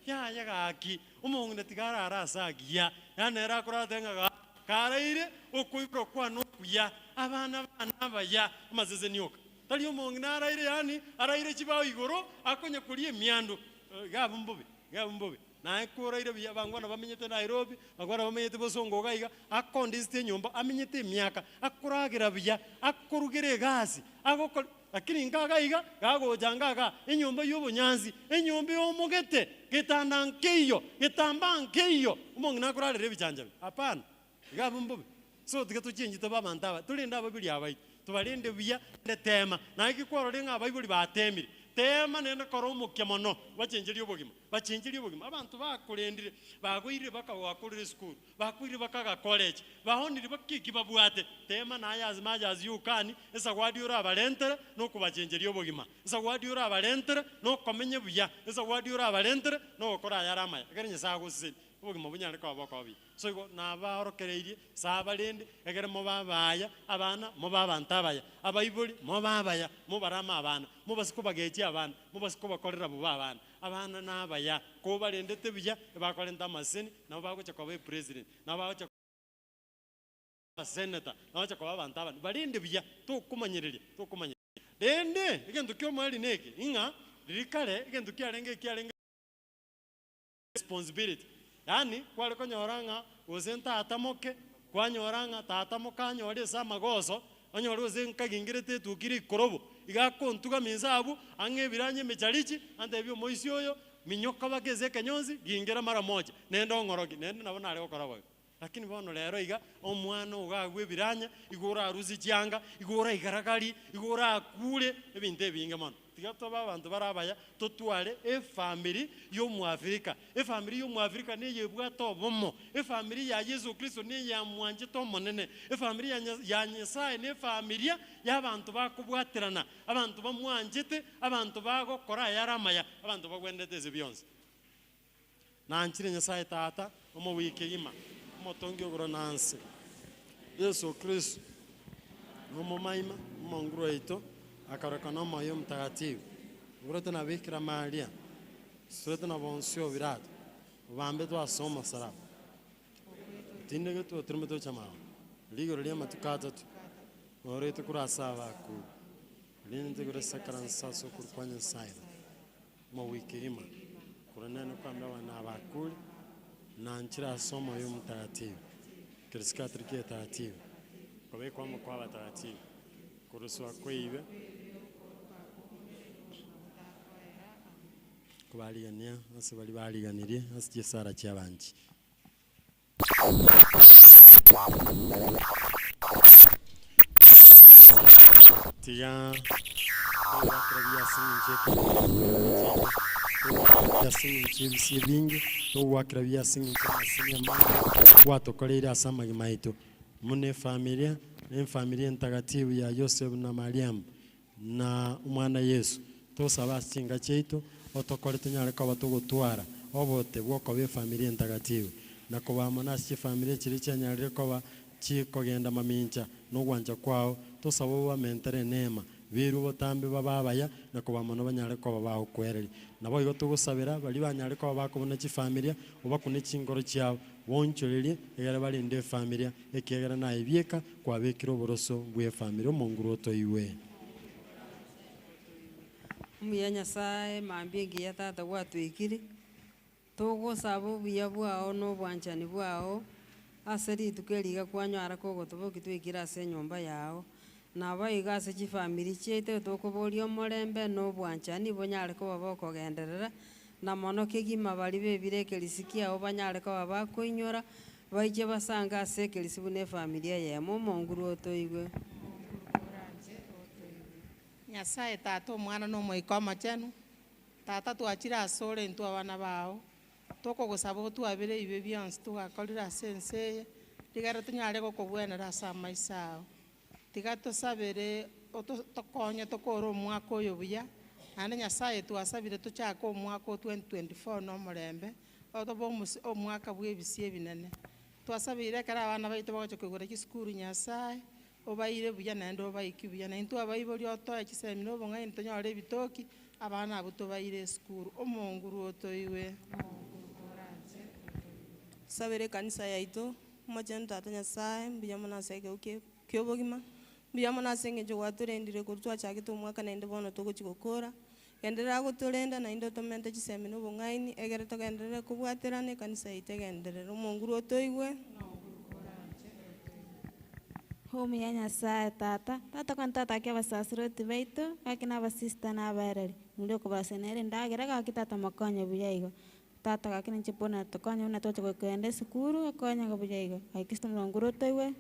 S11: ya gaki umongina tigara arasagiya yanera koratenga karaire okuibro kwano kuya abana baya mazeze nyoka tali umongina araire yani araire chibao igoro akonye kulie miando gabumbobe na ekuraire bya bangwana bamenyete Nairobi bangwana bamenyete bosongo gaiga akondiste nyumba amenyete myaka akuragira bya akurugere gasi agokora lakini ngagaiga gago jangaga enyumba y'ubunyanzi enyumba y'omugete getandankeyo getambankeyo umongina kurarire bicyanja apana gabumbobe so tigatucyenjita babantaba tulinda babili abayi tubalinde bya ndetema na ikikoro lenga abayibuli batemire tema nenda koromo kemono bachenjeri obogima abantu bakurendire bagoire bakawakurire school bakwire bakaga college bahonire bakiki babwate tema naye azimajazi yukani esa gwadi ora abalentere no kubachenjeri obogima esa gwadi ora abalentere no komenye buya esa gwadi ora abalentere no gukora yarama agarenya sagose obogima bunyare kwa bakobi so igo nabahorokereirie sabalende egere mo babaya abana mo babantabaya abaibuli mo babaya mo barama abana mo basiko bageje abana mo basiko bakorera bo abana nabaya ko barendete biya bakorenta amaseni nabo bagocha kwa president nabo bagocha senator nabo bagocha kwa bantabana barinde biya to kumanyereria dende egento kyo mwali neke inga rikale egento kyarenge responsibility. Yani kwale konyoranga uzenta atamoke kwanyoranga tatamoka anyore samagoso anyore uzenka gingirete tukiri korobo igakontuga minzabu ange biranye mecharichi ande byo moisioyo minyoka bageze kanyonzi gingira mara moja nendo ngorogi nendo nabona ari okorabo lakini bono lero iga omwana ugagwe biranya igora aruzi cyanga igora igaragari igora akure ebinte binge mano tigato babantu barabaya totwale family yo mu Afrika ne yebwato bomo family ya Yesu Kristo ne ya mwanje to monene family ya Nyasaye ne family y'abantu bakubwaterana abantu bamwanjete abantu bagokora yaramaya abantu bagwendete byonse nankire Nyasaye tata omo wikeyima motongi ogoro nanse Yesu Kristo omo maima mongro ito akarakana moyo mtakatifu urete na Bikira Maria surete na bonsio virado bambe to asoma saraba tindege to trimeto chama ligoro lema tukata tu orete kurasava ku linde kura sakaransa so kurkwanya saina mo wikirima kuranene kwamba wana bakuli na nchira somo yo mtakatifu Kristo Katrike taratibu kwa kwa wataratibu kuruswa kwibe kubaligania ase bali baliganirie ase gisara cy'abanji tiga yasinje bingi to wakira byasinje cy'amasinya watokorera asama gimaito mune familia ni familia mtakatifu ya Yosef na Mariam na umwana Yesu tosaba singa cheito otokorete nyare kwa batugutwara obote bwoko be familia mtakatifu na kubamona si familia kiri cyanyare kwa kigenda mamincha no gwanja kwao tosaba ba mentere nema biru botambe bababaya na kubamona banyare kwa babaho kwereri nabo igo tugusabira bali banyare kwa bakubona ki familia obakune kingoro cyabo bonchorerie egara bali nde familia ekegara na ibieka kwa bekiro boroso bwe familia omonguru otoiwe
S13: Muya Nyasaye mambingi ya tata gwatwikiri tugusaba buya bwao no bwanchani bwao aseri tukeriga kwanywara kogo tubokitwikira ase nyumba yao naba igase chi family chete tukuboria omorembe no bwanchani bonyare ko bakogenderera na mono kegima bali bebire kelisiki abo banyare ko bakoinyora baije basanga ase kelisibu ne familia yemo monguru otoigwe
S5: Nyasaye tata omwana no moikoma chenu tata twachira asore ntu abana bao tokogusaba twabire ibe byonse tugakorira sense rigara tunyare gokobwenera asa maisao tiga tusabire tokonye tokora omwaka oyo buya ande Nyasaye twasabire tuchaka omwaka 2024 no morembe otobo omwaka bw'ebisie binene twasabire kara abana baito bagocha kwigura kisukuru Nyasaye obaire buya nende obaiki buya naintu abaibori otoya kisemi no bonga intonyore ebitoki abana abo tobaire skuru omonguru otoiwe
S14: sabere kanisa yaito mojen tata Nyasaye mbiya mona sege kyobogima mbiya mona senge jo waturendire kurtwa chake to mwaka nende bono to kuchikokora gendera gutulenda na indo tomente kisemi no bongaini egere to gendere kubwaterane kanisa itegendere omonguru otoiwe
S15: Home ya Nyasaye tata kwa tata kia basasiroti baito kakina basista na barari mulio ko basenere ndagera kakitata makonya buyaigo tata kakina chipona tokonya una tocho kwende sukuru akonya go buyaigo akisto mlonguro toiwe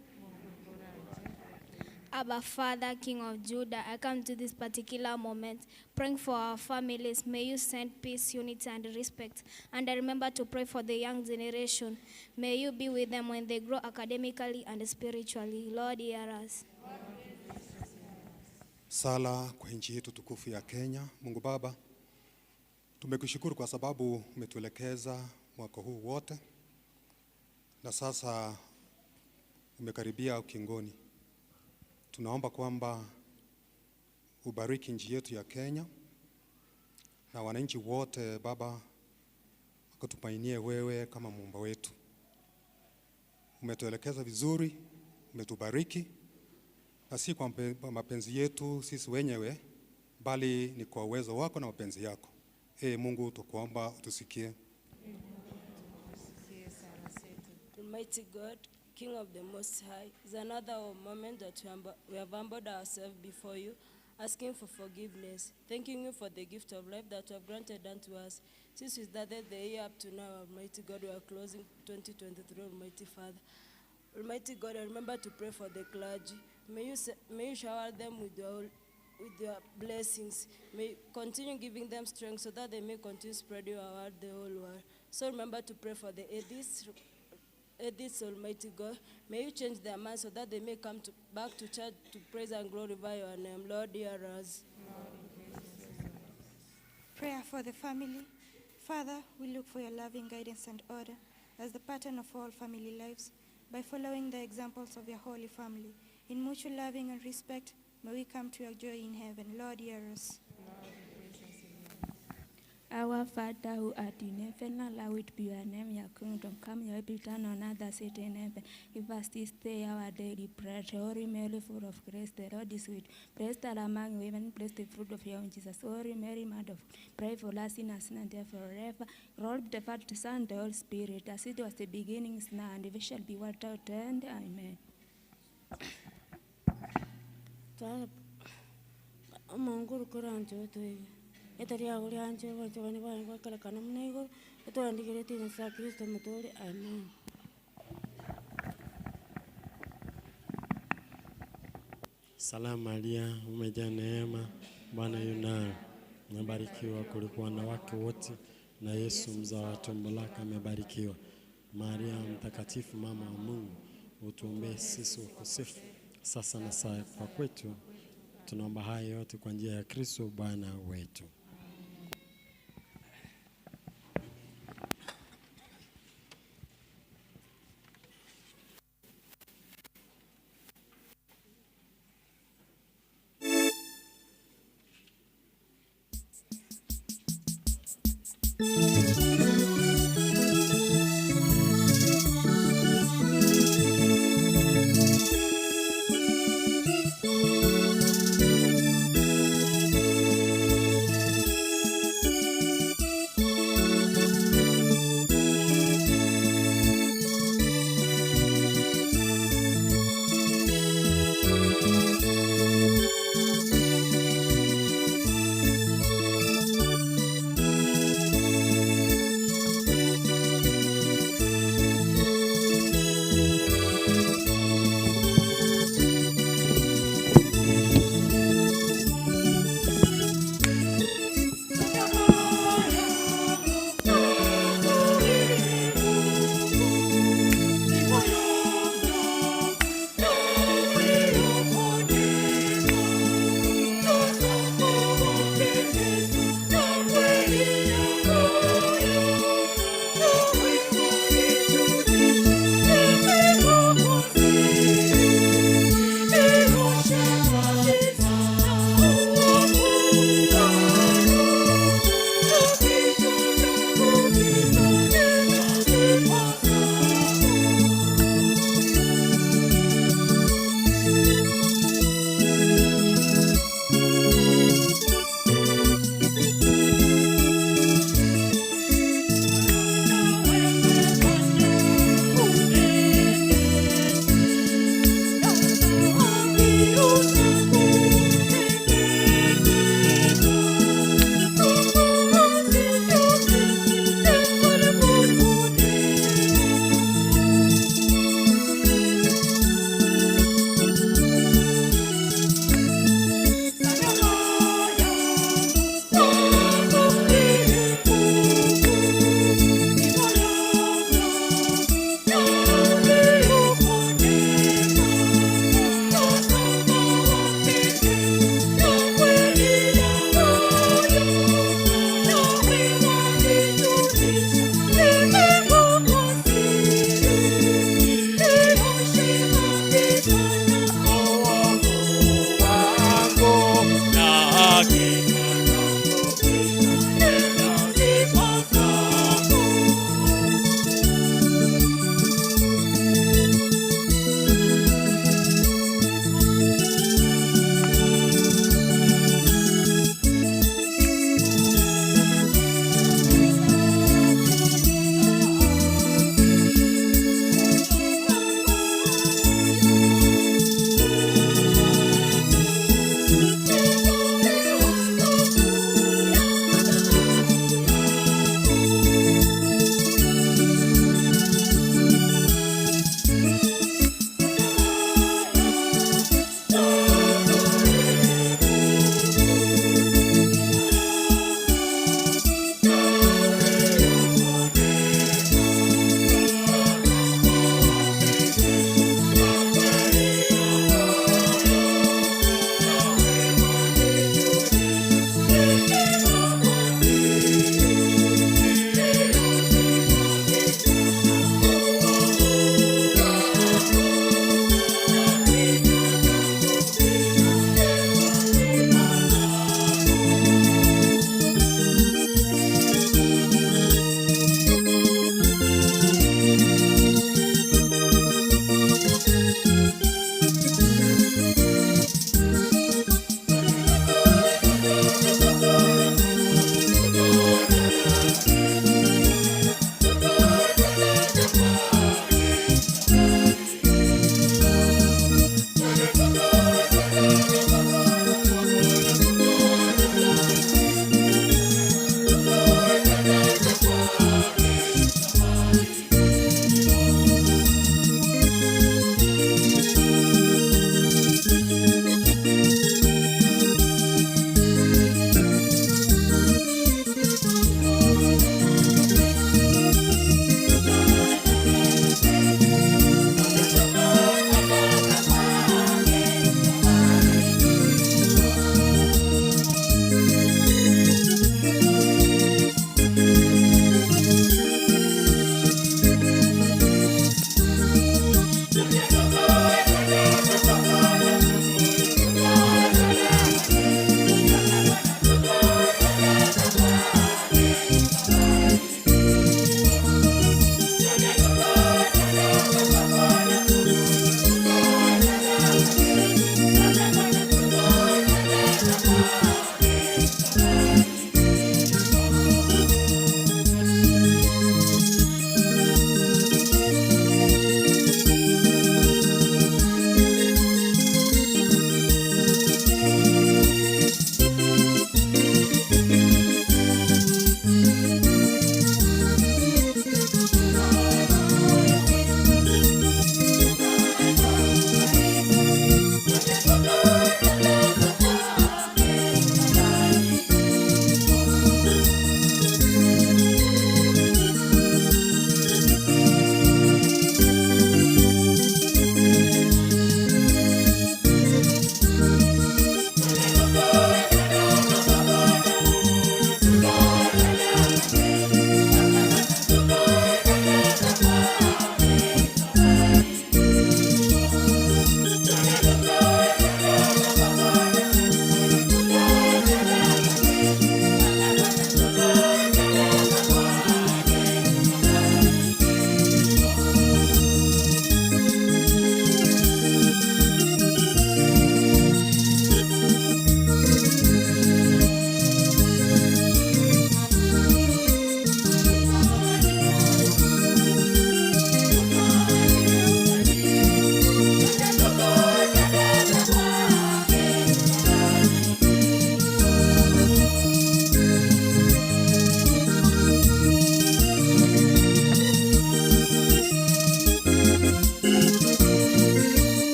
S16: Abba Father, King of Judah, I come to this particular moment, praying for our families. May you send peace, unity, and respect. And I remember to pray for the young generation. May you be with them when they grow academically and spiritually. Lord, hear us.
S17: Sala kwa nchi yetu tukufu ya Kenya. Mungu Baba, tumekushukuru kwa sababu umetuelekeza mwaka huu wote, na sasa umekaribia ukingoni. Tunaomba kwamba ubariki nchi yetu ya Kenya na wananchi wote Baba, wakutumainie wewe kama muumba wetu. Umetuelekeza vizuri, umetubariki, na si kwa mapenzi yetu sisi wenyewe, bali ni kwa uwezo wako na mapenzi yako. Mungu, tukuomba utusikie.
S18: Almighty God, King of the Most High, is another moment that we have humbled ourselves before you, asking for forgiveness, thanking you for the gift of life that you have granted unto us. Since we started the year up to now, Almighty God, we are closing 2023, Almighty Father. Almighty God, I remember to pray for the clergy. May you shower them with your blessings. May you continue giving them strength so that they may continue spreading your word the whole world. So remember to pray for the atheists, Almighty God. May you change their minds so that they may come back to church to praise and glorify your name. Lord, hear us.
S19: Prayer for the family. Father, we look for your loving guidance and order as the pattern of all family lives by following the examples of your holy family. In mutual loving and respect, may we come to your joy in heaven. Lord, hear us.
S20: Our Father who art in heaven, hallowed be your name, your kingdom come, your will be done on earth as it is in heaven. Give us this day our daily bread. Holy Mary, full of grace, the Lord is with you. Blessed are among women, blessed the fruit of your womb, Jesus. Holy Mary, Mother of God, pray for us sinners, now and forever. Glory be to the Father, the Son, and the Holy Spirit, as it was the beginning, is now, and ever shall be, without end. Amen.
S13: Amonguru kuranjo to etaria ulianjo wachoni wa kala kana mnego to andikire tin sa Kristo mutore. Amen.
S11: Salamu Maria, umejaa neema, Bwana yu nawe, umebarikiwa kuliko wanawake wote, na Yesu mzao wa tumbo lako amebarikiwa. Maria mtakatifu, mama wa Mungu, utuombee sisi wakosefu, sasa na saa ya kufa kwetu. Tunaomba haya yote kwa njia ya Kristo Bwana wetu.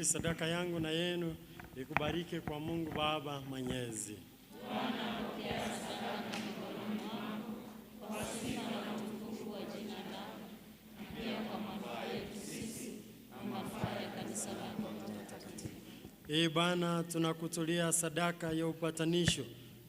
S11: Ibariki sadaka yangu na yenu, ikubariki kwa Mungu Baba Mwenyezi.
S5: Bwana, pokea sadaka mikononi mwako kwa sifa na utukufu wa jina lako, na pia kwa manufaa yetu sisi na manufaa ya kanisa lako takatifu.
S11: Ee Bwana, tunakutolea sadaka ya upatanisho,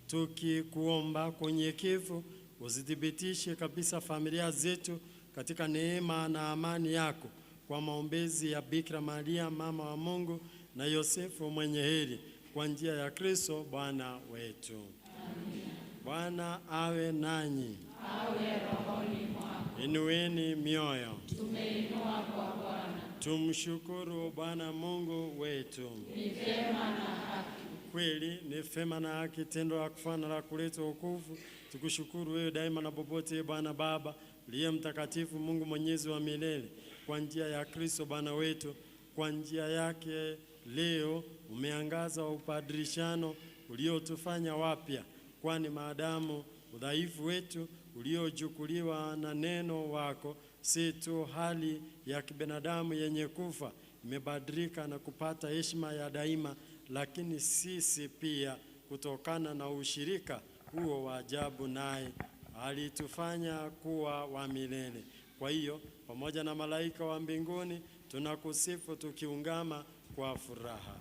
S11: tukikuomba kwa unyenyekevu uzithibitishe kabisa familia zetu katika neema na amani yako, kwa maombezi ya Bikira Maria mama wa Mungu na Yosefu mwenye heri, kwa njia ya Kristo Bwana wetu. Amina. Bwana awe nanyi.
S5: Awe rohoni mwako.
S11: Inueni mioyo.
S5: Tumeinua kwa Bwana.
S11: Tumshukuru Bwana Mungu wetu.
S5: Ni vyema na haki.
S11: Kweli ni vyema na haki, tendo la kufana la kuleta wokovu. Tukushukuru wewe daima na popote, Bwana Baba uliye mtakatifu, Mungu mwenyezi wa milele, kwa njia ya Kristo Bwana wetu. Kwa njia yake leo umeangaza upadrishano uliotufanya wapya, kwani maadamu udhaifu wetu uliochukuliwa na neno wako, si tu hali ya kibinadamu yenye kufa imebadilika na kupata heshima ya daima, lakini sisi pia kutokana na ushirika huo wa ajabu naye alitufanya kuwa wa milele. Kwa hiyo pamoja na malaika wa mbinguni tunakusifu tukiungama kwa furaha.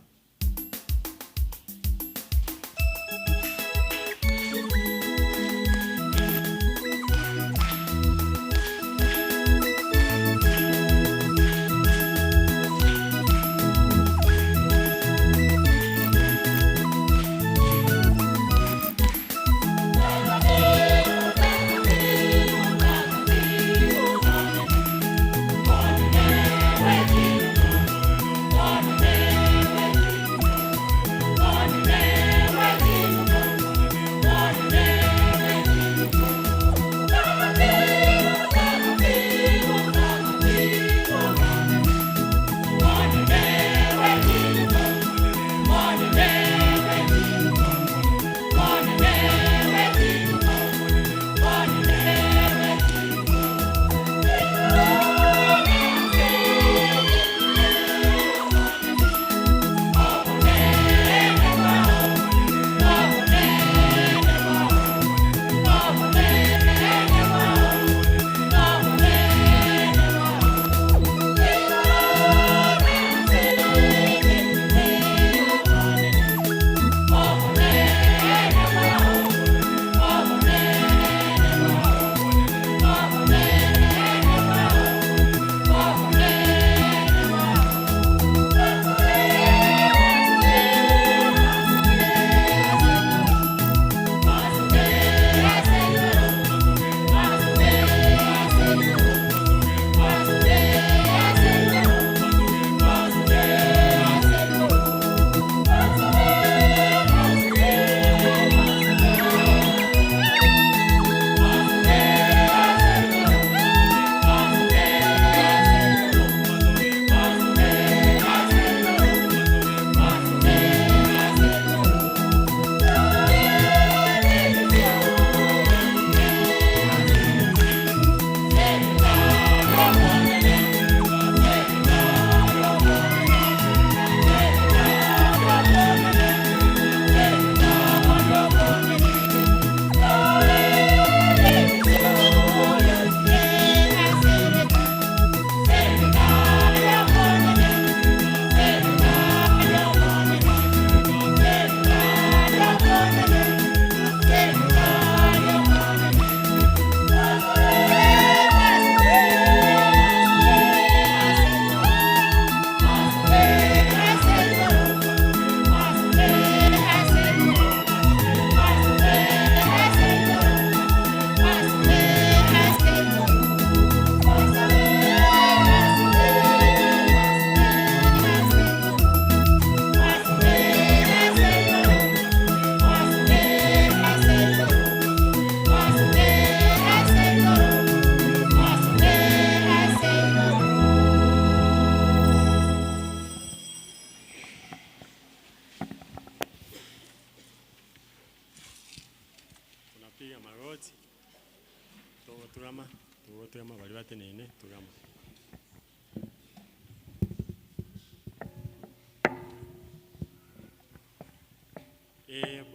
S11: tugama bali batenene tugama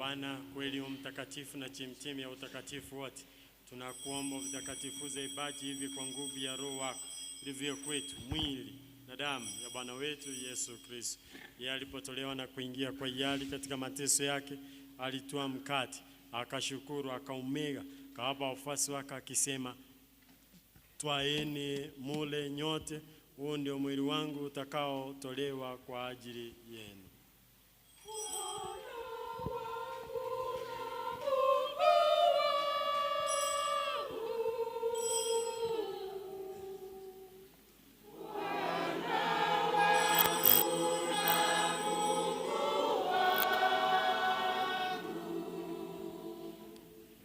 S11: Bwana kweli mtakatifu na chemchemi ya utakatifu wote, tunakuomba utakatifuze ibada hivi kwa nguvu ya Roho wako, ilivyo kwetu mwili na damu ya Bwana wetu Yesu Kristo. Yeye alipotolewa na kuingia kwa hiari katika mateso yake, alitoa mkate, akashukuru, akaumega, akawapa wafuasi wake akisema, twaeni mule nyote, huu ndio mwili wangu utakaotolewa kwa ajili yenu.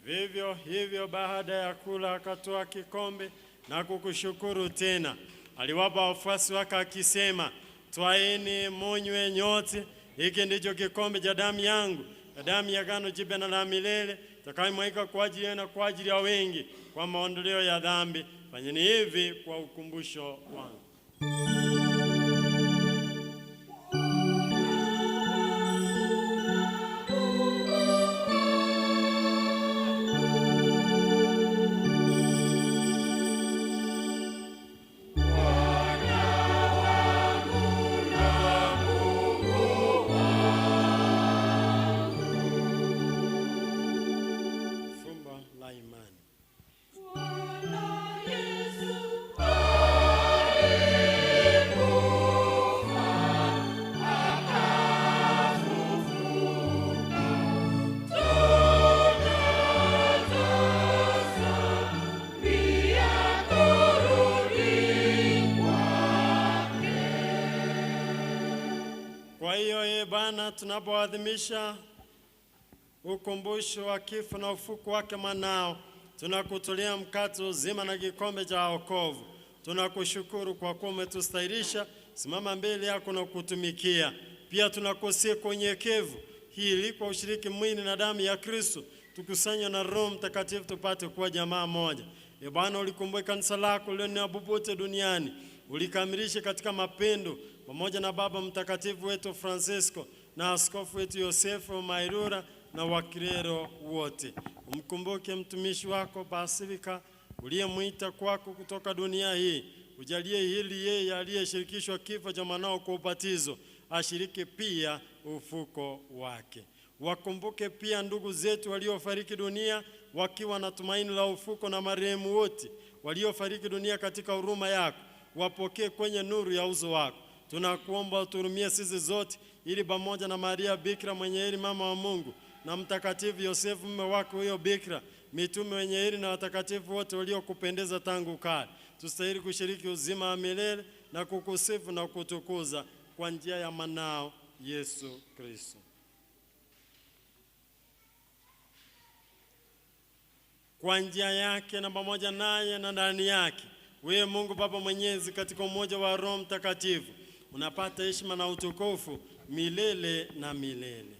S11: Vivyo hivyo baada ya kula akatoa kikombe na kukushukuru tena, aliwapa wafuasi wake akisema, twaeni munywe nyote, hiki ndicho kikombe cha damu yangu, damu ya agano jipya na la milele, itakayomwagika kwa ajili yenu na kwa ajili ya wengi kwa maondoleo ya dhambi. Fanyeni hivi kwa ukumbusho wangu. Kwa hiyo Bwana, tunapoadhimisha ukumbusho wa kifo na ufufuko wake mwanao, tunakutolea mkate uzima na kikombe cha wokovu. Tunakushukuru kwa kuwa umetustahilisha simama mbele yako na kutumikia. Pia tunakusihi kwa unyenyekevu ili kwa ushiriki mwili na damu ya Kristo tukusanywe na Roho Mtakatifu tupate kuwa jamaa moja. Bwana, ulikumbuke kanisa lako lililo popote duniani, ulikamilishe katika mapendo pamoja na Baba Mtakatifu wetu Francisco na askofu wetu Yosefu Mairura na wakilero wote. Umkumbuke mtumishi wako Basilika uliyemwita kwako kutoka dunia hii. Ujalie hili yeye aliyeshirikishwa kifo cha mwanao kwa ubatizo ashiriki pia ufuko wake. Wakumbuke pia ndugu zetu waliofariki dunia wakiwa na tumaini la ufuko, na marehemu wote waliofariki dunia katika huruma yako wapokee kwenye nuru ya uso wako. Tunakuomba uturumie sisi zote, ili pamoja na Maria Bikira mwenye heri mama wa Mungu na mtakatifu Yosefu mume wake huyo Bikira, mitume wenye heri na watakatifu wote waliokupendeza tangu kale, tustahili kushiriki uzima wa milele na kukusifu na kutukuza kwa njia ya mwanao Yesu Kristo. Kwa njia yake na pamoja naye na ndani yake, wewe Mungu Baba Mwenyezi, katika umoja wa Roho Mtakatifu, unapata heshima na utukufu milele na milele.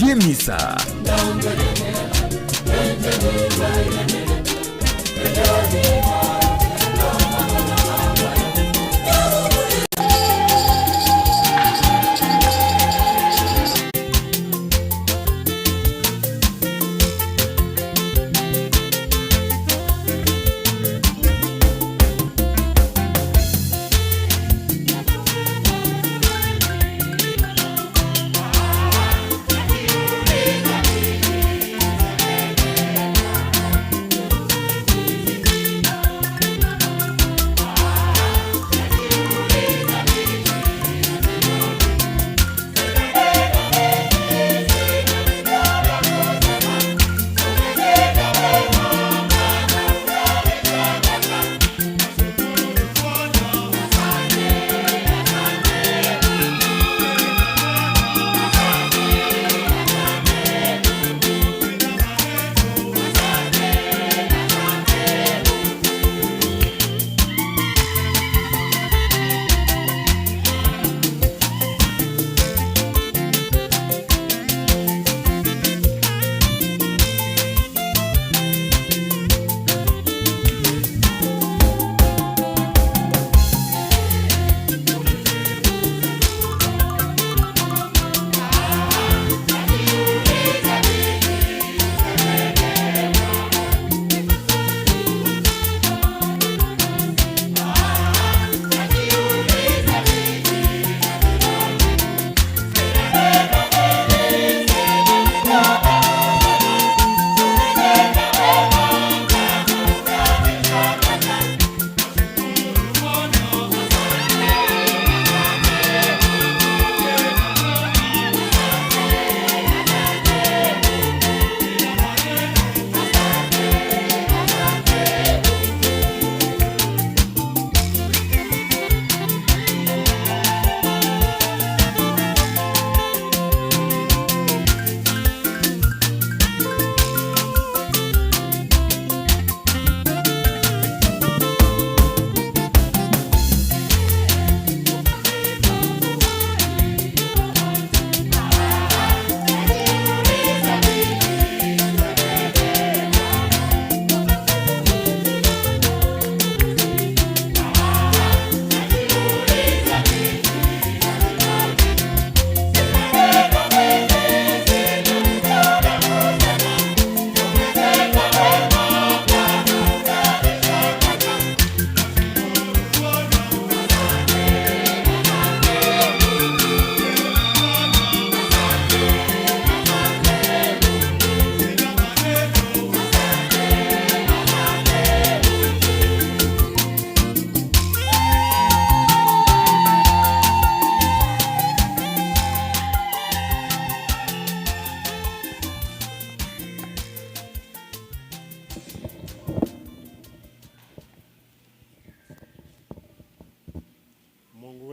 S1: Yemisa.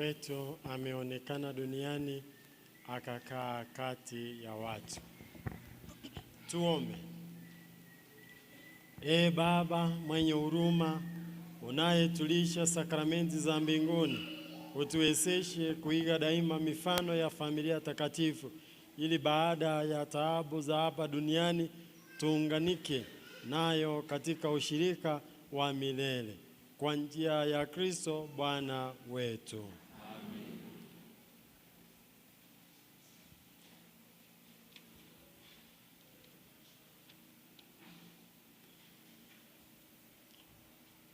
S11: wetu ameonekana duniani akakaa kati ya watu. Tuombe. Ee Baba mwenye huruma, unayetulisha sakramenti za mbinguni, utuwezeshe kuiga daima mifano ya familia takatifu, ili baada ya taabu za hapa duniani tuunganike nayo katika ushirika wa milele. Kwa njia ya Kristo Bwana wetu. Amen.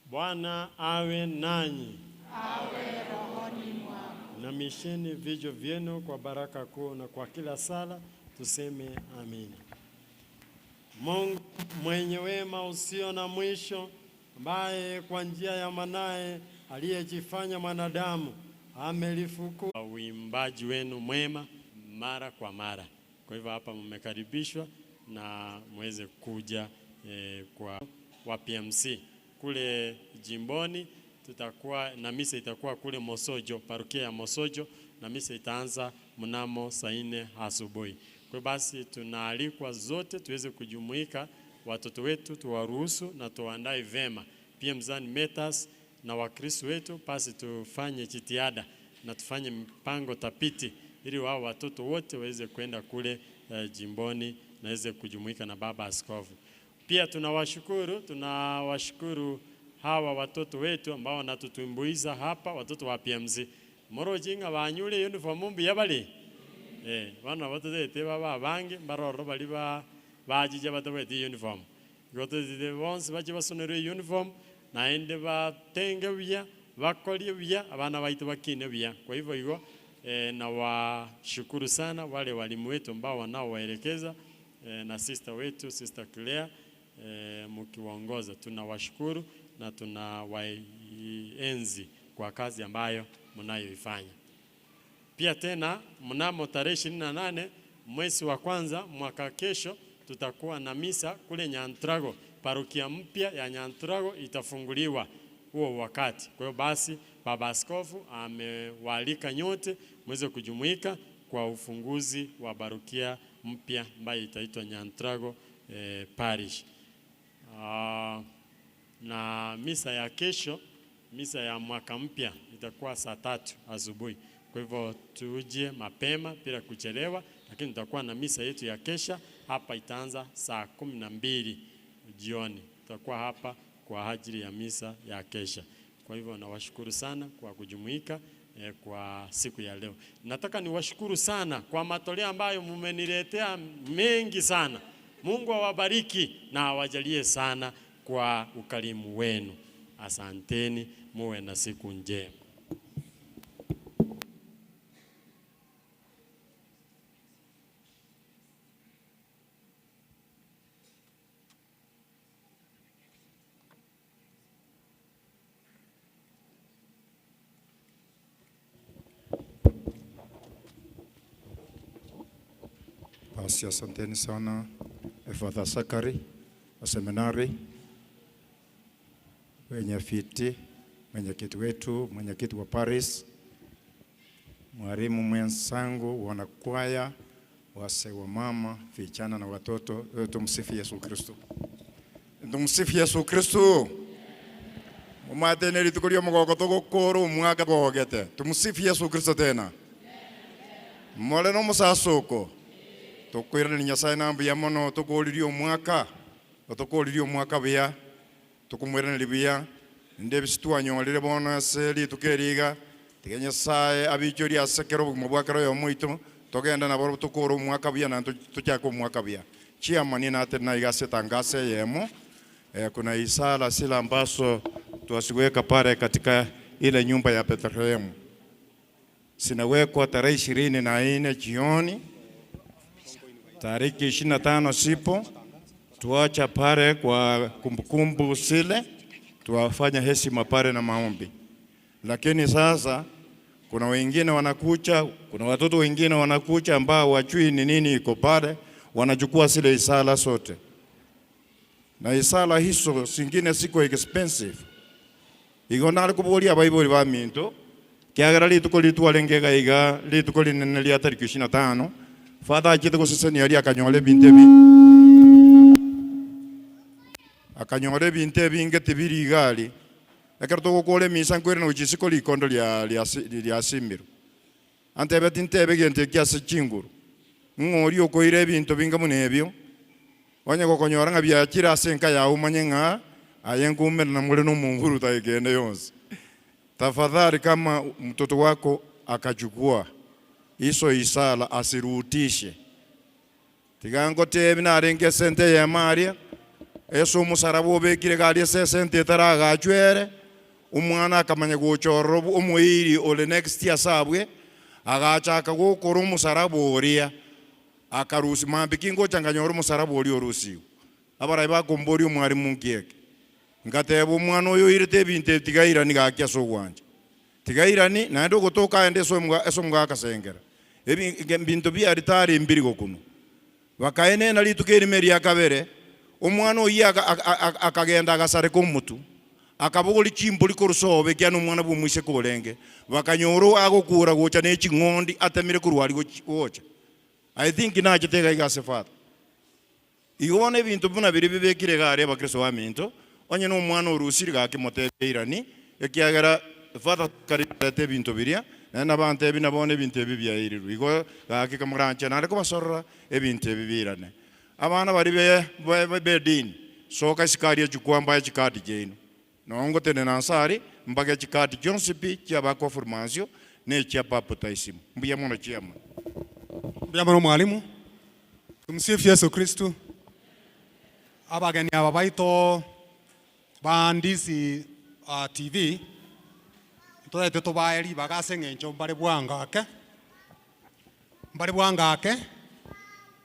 S11: Bwana awe nanyi.
S5: Awe rohoni mwako.
S11: Na misheni vichwa vyenu kwa baraka kuu, na kwa kila sala tuseme amina. Mungu mwenye wema usio na mwisho, ambaye kwa njia ya mwanaye aliyejifanya mwanadamu amelifukua uimbaji wenu mwema mara kwa mara. Kwa hivyo hapa mmekaribishwa na muweze kuja kwa wa PMC kule jimboni. Tutakuwa na misa itakuwa kule Mosojo, parokia ya Mosojo, na misa itaanza mnamo saa 4 asubuhi. Kwa basi tunaalikwa zote tuweze kujumuika, watoto wetu tuwaruhusu na tuandae vema. Pia mzani metas na wakristo wetu basi tufanye jitihada na tufanye mpango tapiti ili wao watoto wote waweze kwenda kule jimboni na waweze kujumuika na baba askofu. Pia tunawashukuru hawa watoto wetu ambao wanatutumbuiza hapa, watoto wa PMC. Moro jinga banyule uniform mbi yabali. Bana watoto ete baba bange baroro bali bajije batawete uniform. Goto zide once baje basonere uniform naende batenge bya bakoli bya abana baitu bakine bya. Kwa hivyo hiyo na washukuru sana wale walimu wetu ambao wanaowaelekeza na sister wetu Sister Claire mkiwaongoza. Tunawashukuru na tunawaenzi kwa kazi ambayo mnayoifanya. Pia tena mnamo tarehe 28 mwezi wa kwanza mwaka kesho tutakuwa na misa kule Nyantrago. Parokia mpya ya Nyantrago itafunguliwa huo wakati. Kwa hiyo basi baba askofu amewaalika nyote mweze kujumuika kwa ufunguzi wa parokia mpya ambayo itaitwa Nyantrago Parish. Na misa ya kesho, misa ya mwaka mpya itakuwa saa 3 asubuhi. Kwa hivyo tuje mapema bila kuchelewa, lakini tutakuwa na misa yetu ya kesha hapa itaanza saa 12 jioni. Tutakuwa hapa kwa ajili ya misa ya kesha. Kwa hivyo nawashukuru sana kwa kujumuika kwa siku ya leo. Nataka niwashukuru sana kwa matoleo ambayo mmeniletea mengi sana. Mungu awabariki na awajalie sana kwa ukarimu wenu. Asanteni, muwe na siku njema.
S21: Basi asanteni sana Father Sakari wa seminari, mwenyekiti wetu, mwenyekiti wa Paris, mwalimu mwenzangu, wanakwaya, wase wa mama, vijana na watoto. Tumsifu Yesu Kristo. Tumsifu Yesu Kristo. Mumateneri tukurio mugoko tugukuru mwaka gogete. Tumsifu Yesu Kristo tena. Mole no musasuko. Tukwira ni Nyasaye nambu ya mono tukuririo mwaka. Tukuririo mwaka bia. Tukumwira ni bia. Ndebe situanyolire bona seli tukeriga. Tige Nyasaye abichori asekero mubwakaro yo muito. Togenda na boro tukuru mwaka bia na tuchako mwaka bia. Chiamani na tena igase tangase yemo. Kuna isala sila ambazo tuwasiweka pale katika ile nyumba ya Bethlehemu. Sinawekwa tarehe 24 jioni. Tariki 25 sipo. Tuacha pale kwa kumbukumbu sile. Tuwafanya heshima pale na maombi. Lakini sasa kuna wengine wanakucha, kuna watoto wengine wanakucha ambao wajui ni nini iko pale, wanachukua zile isala sote. Na isala hizo singine siko expensive. Igonali kubolia Bible ba minto, kiagera rituko ritwalenge gaiga rituko rinene ria tariki 25 father akite gusesenia ria akanyore bintebi akanyore bintebi ngete biri gali akarto gukore misa nkwere no chisiko likondo lia simiro antebe tintebe gente kiase chinguru ngori okoire bintu binga munebyo wanya gokonyora ngabya kira senka ya umanyenga ayengume na mule no munguru taigende yonse. Tafadhali kama mtoto wako akachukua iso isala asirutishe tigango tebi na renge sente ya Maria eso musarabo bekire gali sente taraga chwere umwana akamanya gochoro umuiri ole next year sabwe agachaka gukora umusarabo oria akarusi mambikingo changanyoro umusarabo oria orusi abara bakombori umwari munkeke ngatebo umwana oyo irite binte tigairani gakya sogwanje tigairani nando gotoka ende eso mga akasengera bintu bya ritari mbiri gokuno bakaene na litukeri meri akabere umwana oyi akagenda agasare ko mutu akabogoli chimboli korusobe kyano umwana bumwise kolenge bakanyoro agokura gocha ne chingondi atamire kurwari gocha. I think inachitega igasefata igone bintu buna biri bibekire gare abakristo wa minto onye no umwana orusiri gake motebeirani ekiagera father karite bintu biria na bante binabone bintu bibya iriru igo gake kamranche na ko basorra ebintu bibirane abana bari bedin soka sikari chukwamba chikati jeno nongo tene nansari mbaga chikati jonsipi kya bakwa formation ne kya baptism mbuya mwana chiyama
S17: mbuya mwalimu. Tumsifu Yesu Kristo. Abageni aba baito bandisi TV toete tobaeri bagasengencho mbare bwangake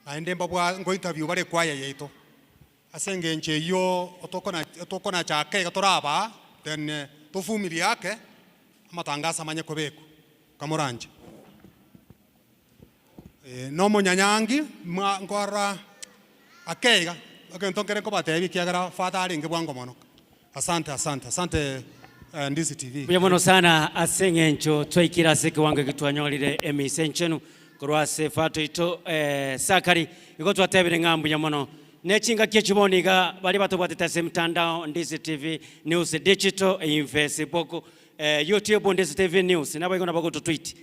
S17: aende mbabwa ngo interview bare kwaya yeito asengenche yo otokona chake gatoraba then tofumili yake amatangasa manye kobeko kamoranje no monyanyangi ngora akeiga akentonkere ko batebi kiagara fatari nge bwango mono. Asante Ndisi TV.
S2: Buyamono sana asengencho twaikira seke wange kitwanyolire emisenchenu kurwase fato ito sakari iko twatebire ngambu yamono nechinga kyechiboniga bali batobwatete mtandao Ndisi TV News Digital in Facebook YouTube Ndisi TV News nabo iko nabako tweet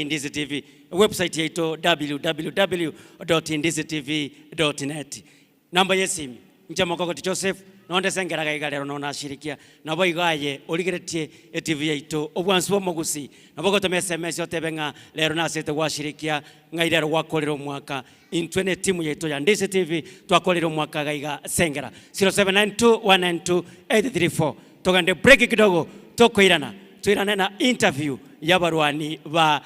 S2: @Ndisi TV website yeto www.ndisitv.net namba yesimu njama kwa Joseph nonde Sengera gaigalero nona ashirikia nabo igaye oligeretie TV yeto obwansu bomugusi nabo gotome SMS yotebenga lero nasete washirikia ngaidero wakolero mwaka intwene timu yeto ya Ndisi TV twakolero mwaka gaiga Sengera 0792192834 togande break kidogo tokoirana tuirane na interview ya barwani ba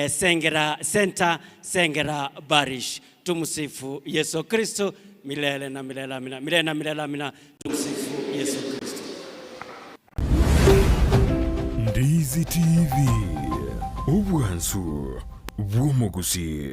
S2: Sengera Center Sengera Parish. Tumsifu Yesu Kristo milele na milele amina. Milele na milele amina. Tumsifu Yesu Kristo.
S1: Ndisi TV obwansu bwomugusi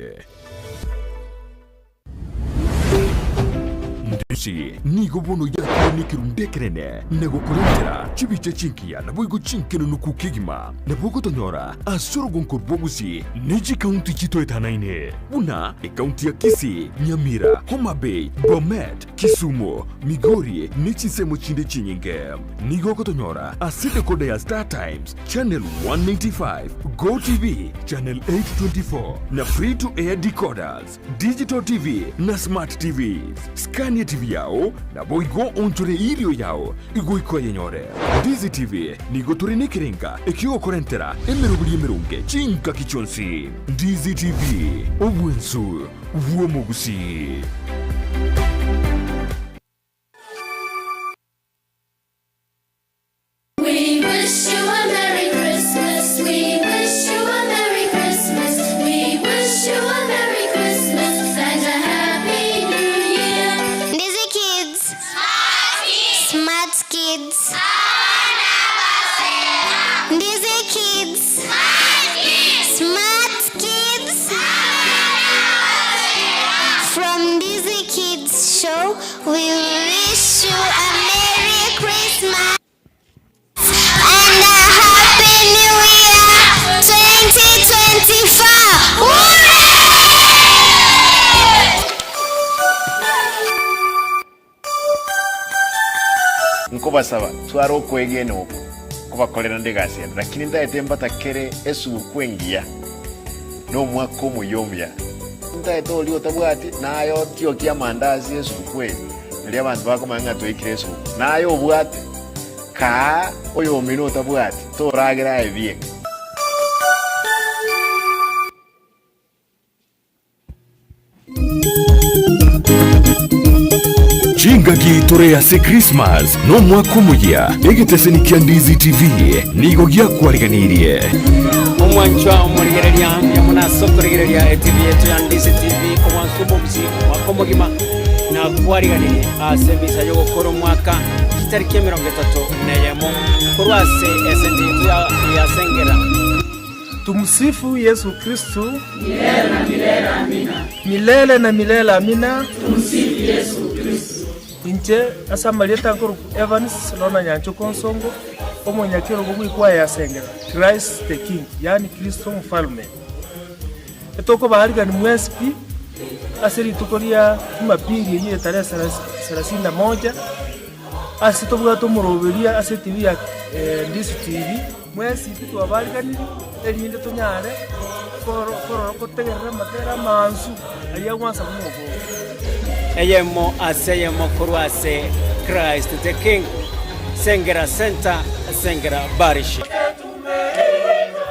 S1: Ndisi nigo bono yako nikirundekerene nego kurendera chibiche chinkia na boigo chinkeno nukukigima na bogo tonyora asoro gonko bogusi neji county chito etanaine una county ya Kisii, Nyamira, Homa Bay, Bomet, Kisumu, Migori nechi semo chinde chinyinge nigo kotonyora asite kode ya Star Times channel 195 Go TV channel 824 na free to air decoders digital TV na smart TVs Scania TV yao na boigo onchore irio yao igoiko yenyore Ndisi TV nigo turine kirenga ekigo korentera emerubuli emerunge chinka kichonsi Ndisi TV obwensu uomogusi.
S7: We wish you a Merry Christmas. We wish you a Merry Christmas. We wish you a Merry Christmas and a Happy New Year.
S8: Ndisi kids. Smart kids. Ndisi kids. Smart kids. From Ndisi Kids Show, we wish you a Merry Christmas and a Happy New Year.
S6: kubasaba twara okwegena oko kubakorera ndigasiya lakini ndaete mbatakere esu kwengia no mwaka omuyomya ndaete oli otabwati nayo tio kia mandazi esu kwe ndi abantu bakomanga toikire esu nayo obwate ka oyo omino otabwati toragira ebie
S1: Chingaki torea se Christmas no mwaka muya egiteseni Kiandizi TV nigo gya kwariganirie
S2: omwanchwa omurigereria yamunaso kurigereria TV yetu ya Ndizi TV omwansumo busi mwaka mugima na kwariganirie asebisa yo gukora mwaka kitariki 31 neyemo kurwase SND ya Sengera.
S4: Tumsifu Yesu Kristo.
S5: Milele na milele amina.
S4: Milele na milele amina.
S5: Tumsifu Yesu Kristo.
S4: Inche asa Marieta Nkuru Evans lona nyancho konsongo omonyakero bugwikwa ya Sengera Christ the King, yani Kristo mfalme. Etoko bahariga ni mwesipi asiri tukoria Jumapili yenye tarehe 31 asitobuga tumuroberia ase TV ya Ndizi TV mwesi pitu abariganiri elinde tunyare koro kotegerera matera mansu ayagwansa mugo
S2: eyemo aseyemo kurwase Christ the King Sengera Center Sengera Parish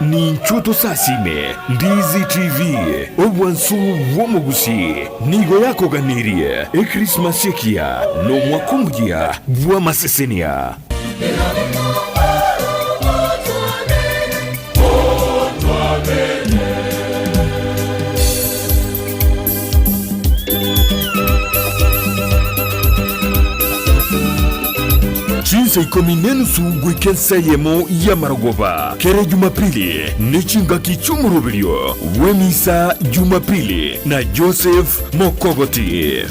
S1: ni nchuto sasime Ndizi TV obwansu womugusi nigo yako ganirie Christmas yekia no mwakumbugia bwa masesenia Chinsa ikominenu sugwe kensayemo ya Maragoba kere Jumapili ni chingaki chumurubilio wemisa Jumapili na Joseph Mokogoti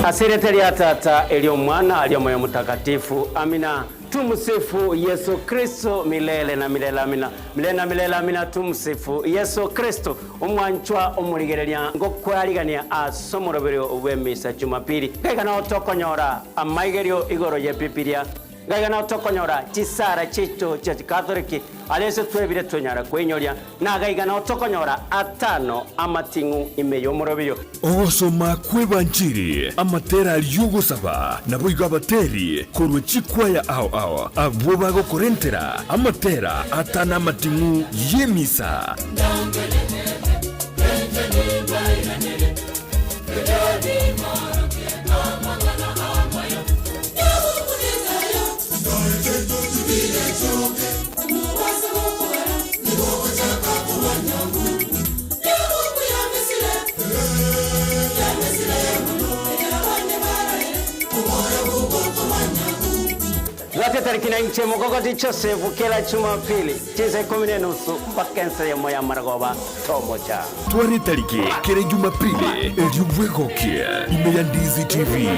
S2: asireteli atata elio mwana alio moyo mtakatifu amina. Tumsifu Yesu Kristo milele na milele amina. Milele na milele amina. Tumsifu Yesu Kristo omwanchwa omurigereria ngokwarigania asomoroberio obwemisa Jumapili gaigana otokonyora amaigerio igoro ye Biblia gaigana otokonyora chisara chicho cha Katoliki alese twebire tonyara kwenyoria na gaigana otokonyora atano amatingu imeyo moroberio
S1: osoma kwebanjiri amatera aliugo saba na boiga abateri korwe chikwaya ao abo bago korentera amatera atana amatingu yemisa
S2: Wate tariki na inche Mokogoti Joseph kila Jumapili chisa 10:30 mpaka ensayemo ya Maragoba tomocha
S1: twari tariki kere Jumapili eliubwegokie ime ya Ndizi TV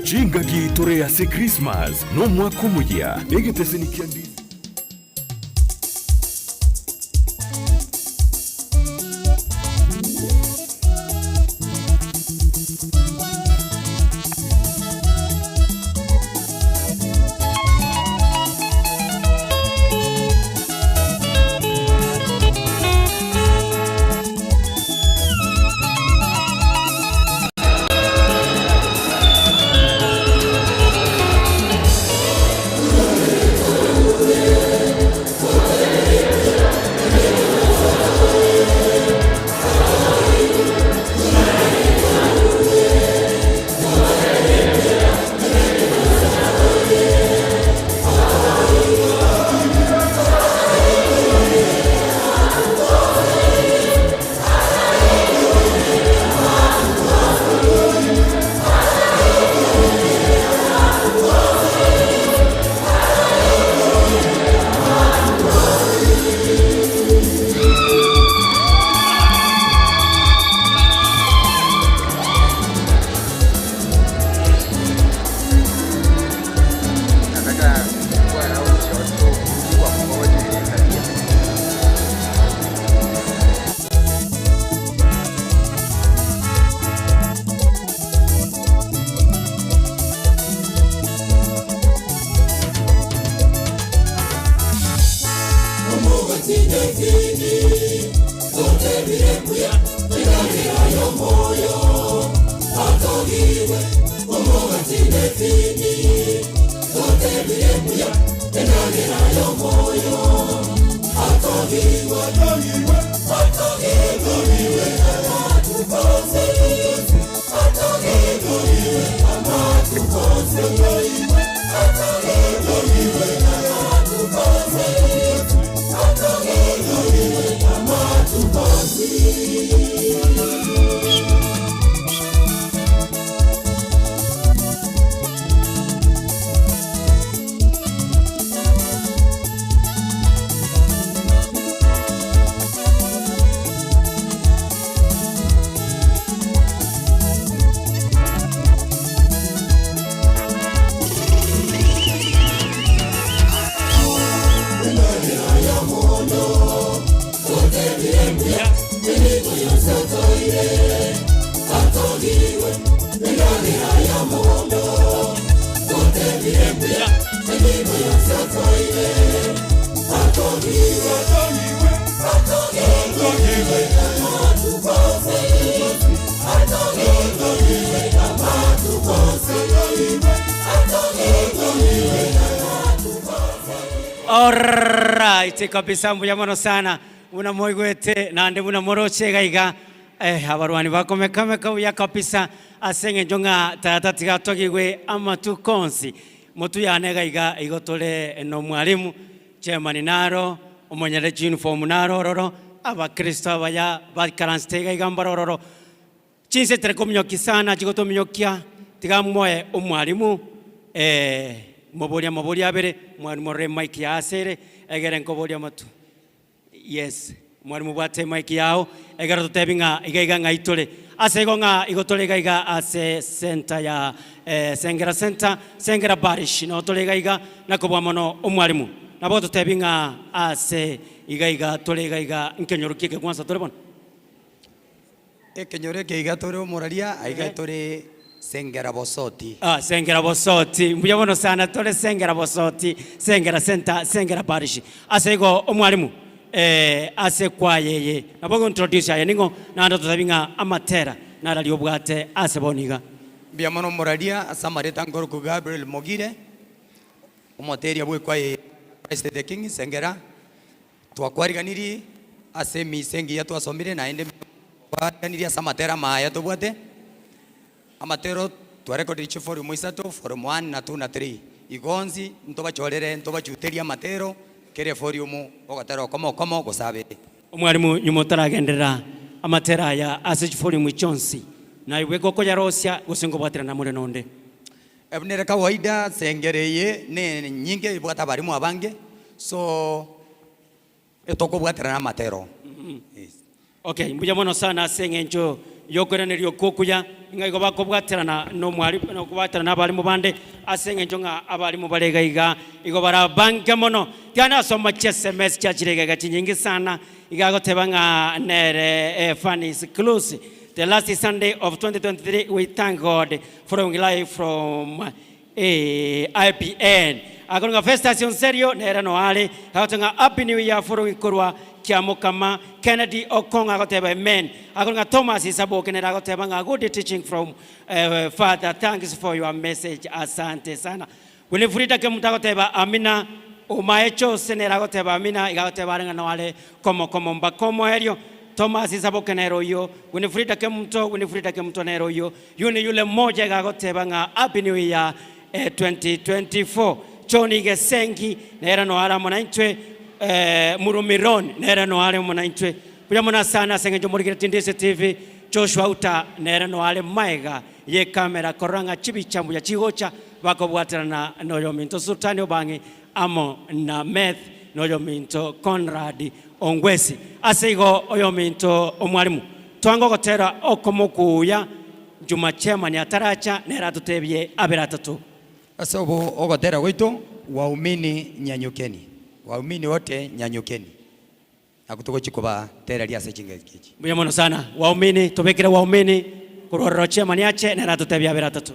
S1: Chingaki torea se Christmas no mwaka muya egiteseni Kiandizi
S2: Alright, kabisa mbuya mono sana una moigwete na nde una moroche gaiga abarwani bakomeka uya kabisa asenge njonga tata tigatogigwe amatu konsi mutu yane gaiga igotole no mwalimu chairman naro omonyere uniform naro roro abakristo abaya bakaranste gaiga mbaroro chinse telekomnyoki sana chigotomnyokia tigamwe omwalimu moboria abere mwalimu re mike ya asere egere nkoboria matu yes mwalimu bwate mike yao egere tutebinga igaiga ngaitole asego nga igotole gaiga ase center ya Sengera Center Sengera Parish no tole gaiga nakobwa mono omwalimu nabo tutebinga ase igaiga tole gaiga nkenyorukike kwanza tole bona
S3: ekenyoreke igatore omuraria aigatore Sengera Bosoti.
S2: Sengera Bosoti. Mbuya mono sana tole Sengera Bosoti, Sengera Center, Sengera Parish. Asego omwalimu ase kwa yeye. Nabogo introduce ya ningo na ndo tutabinga amatera na radio bwate ase boniga.
S3: Mbuya mono moradia asamareta ngoro ku Gabriel Mogire. Omoteria bwe kwa yeye Christ the King Sengera. Twakwariganiri ase misengi ya twasomire na ende kwariganiri asamatera maya tobwate. Amatero twarekodire chifori muisato form 1 na 2 na 3 igonzi ntoba chorere ntoba chuteria matero kere foriumu ogatero komo gosabe
S2: omwalimu nyumotaragendera amatera ya ase chifori muchonsi na iwe goko ya rosia gosengo bwatira na mure nonde
S3: ebnere kawaida sengereye ne nyinge bwata barimu abange so etoko bwatira na matero
S2: okay mbuya mono sana sengenjo yokoranerio kokuya inga bakobwaterana no mwali no kubaterana abalimu bande asenge njonga abalimu balegaiga igo barabange mono tiana soma SMS chachirega gati nyingi sana igagotebanga nere funny close the last Sunday of 2023 we thank God for live from IPN agonga festation serio nera no ale hatonga happy new year for ikorwa kiamo kama Kennedy Okonga agoteba amen agonga Thomas Isabo kenera agoteba nga good teaching from Father thanks for your message asante sana Winifrida ke mutagoteba amina umaecho senera agoteba amina igoteba renga no ale como mbakomo erio Thomas Isabo kenero yo Winifrida ke mto nero yo yule mmoja agoteba nga happy new year 2024 Johnny Gesengi nera no ara mwananchwe Murumiron nera no ale mwananchwe kuja mwana sana sengejo murigire Intercessory TV Joshua uta nera no ale maiga ye kamera koranga chibi chambu ya chigocha bakobwaterana noyo minto sultani obangi amo na meth noyo minto Conrad Ongwesi asego oyo minto omwalimu twango gotera okomokuya Juma chairman ataracha nera tutebye abera tatu
S3: asobo ogotera goito waumini nyanyukeni waumini wote nyanyukeni akutuko chikoba tera lia sechinga kichi
S2: buya mono sana waumini tubekira waumini kurororo chairman yache nera tutebye abera tatu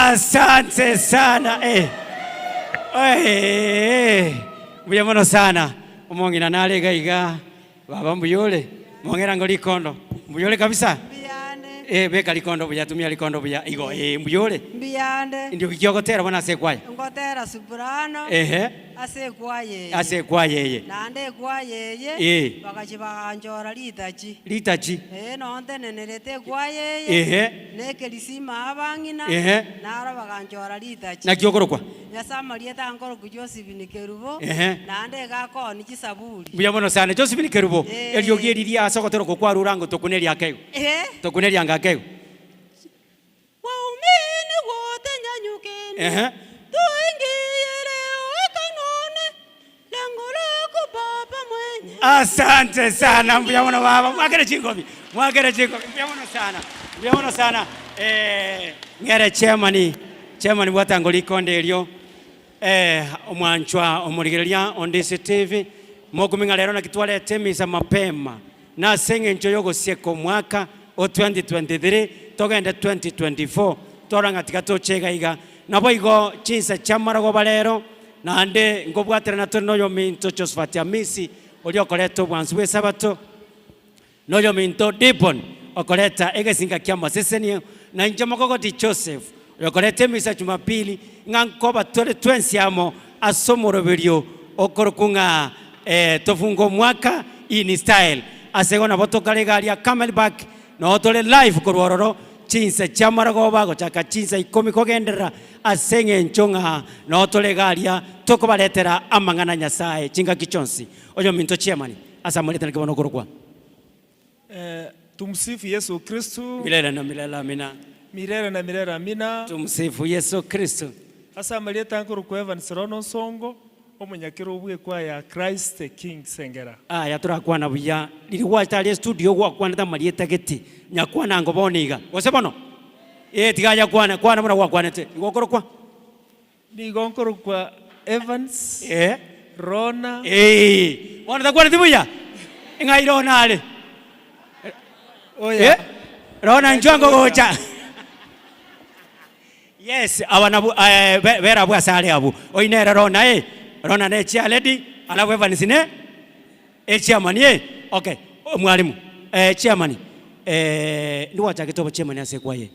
S2: Asante sana Buya mono sana. Umongina nale gaiga. Baba mbuyole. Mongera ngo likondo. Mbuyole kabisa. Beka likondo buya tumia likondo buya. Igo mbuyole.
S13: Mbiyande.
S2: Ndio kikogotera bona sekwaye.
S13: Ngotera soprano.
S2: Asekwa yeye.
S13: Nande kwa yeye. Bakachibanjora litachi.
S2: Litachi.
S13: Nonte nenerete kwa yeye. Nekelisima abangina. Nara bakanjora litachi.
S2: Na kyokorokwa.
S13: Yasama lieta ngoro kuJoseph Nikerubo. Nande gako ni kisaburi.
S2: Buya mono sana Joseph Nikerubo. Elio geriria asokotero kwa rurango tokuneria akego. Tokuneria ngakego.
S13: Waumini wote nyanyukeni.
S2: Asante sana Buya mono baba. Mwakere chingovi. Buya mono sana. Ngere chairman bwatango likonde elio. Omwanchwa omurigereria on this TV. Mokuminga lero na kitwale temisa mapema. Na senge nchoyo gosieko mwaka o 2023 togende 2024 toranga tikatochega iga nabo igo chinsa chamarago balero nande ngobwatera nato noyo minto Josephat Amisi olio koleto bwanzu bwe sabato noyo minto Dipon okoleta egesinga kya maseseni na njamoko di Joseph olio kolete misa Jumapili ngankoba tole twensiamo asomoroberio okorokunga tofungo mwaka in style asegona botokale galia Camelback no tole live korororo chinsa chamarago bago chaka chinsa 10 kogendera asenge nchonga no tole galia tokobaletera amangana nyasaye chinga kichonsi oyo minto chairman asamuleta nikibono korokwa.
S4: Tumsifu Yesu Kristo.
S2: Milele na milele amina.
S4: Milele na milele amina.
S2: Tumsifu Yesu Kristo.
S4: Asamuleta korokwa Evans Rono Songo omunyakiro obwe kwa ya Christ the King Sengera.
S2: Yatura kwana buya lili watali studio kwa kwana malieta geti nyakwana ngo boniga wasebono tigaya kwana mura kwa kwana te ngokorokwa
S4: ni ngokorokwa Evans Rona
S2: wana takwana tibuya ngai Rona ale Rona njwango gocha yes abana vera bwa sale abu oinera Rona Rona ne chia lady alafu Evans ne chairman okay mwalimu chairman ndi wacha kitobo chairman asekwaye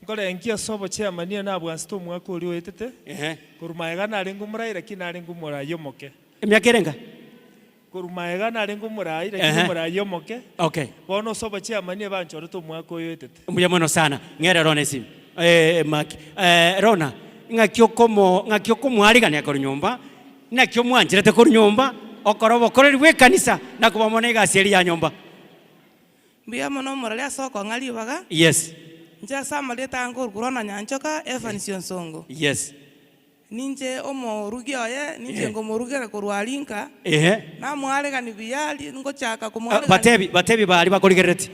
S4: ngole ngia sobo chairman na bwansto mwaka uri wetete kurumaega na rengo murai lakini arengo murai yomoke
S2: emyakerenga
S4: kurumaega na rengo murai lakini murai yomoke
S2: okay
S4: bono sobo chairman banchoro to mwaka wetete
S2: mbuya mono sana ngere Rona sim maki Rona ngakyo komo arigane akoro nyumba nakyo mwanjirete koro nyumba okorobo koreri we kanisa nakubamone gaseri ya nyumba
S14: Mbuya mono morale asoko ngali baga
S2: yes
S14: nja sama leta ngor kurona nyanchoka Evans Songo
S2: yes
S14: ninje omo rugioye ninje ngomorugera korwalinka na mwarega ni biyali ngochaka kumwarega
S2: batebi bali bakorigerete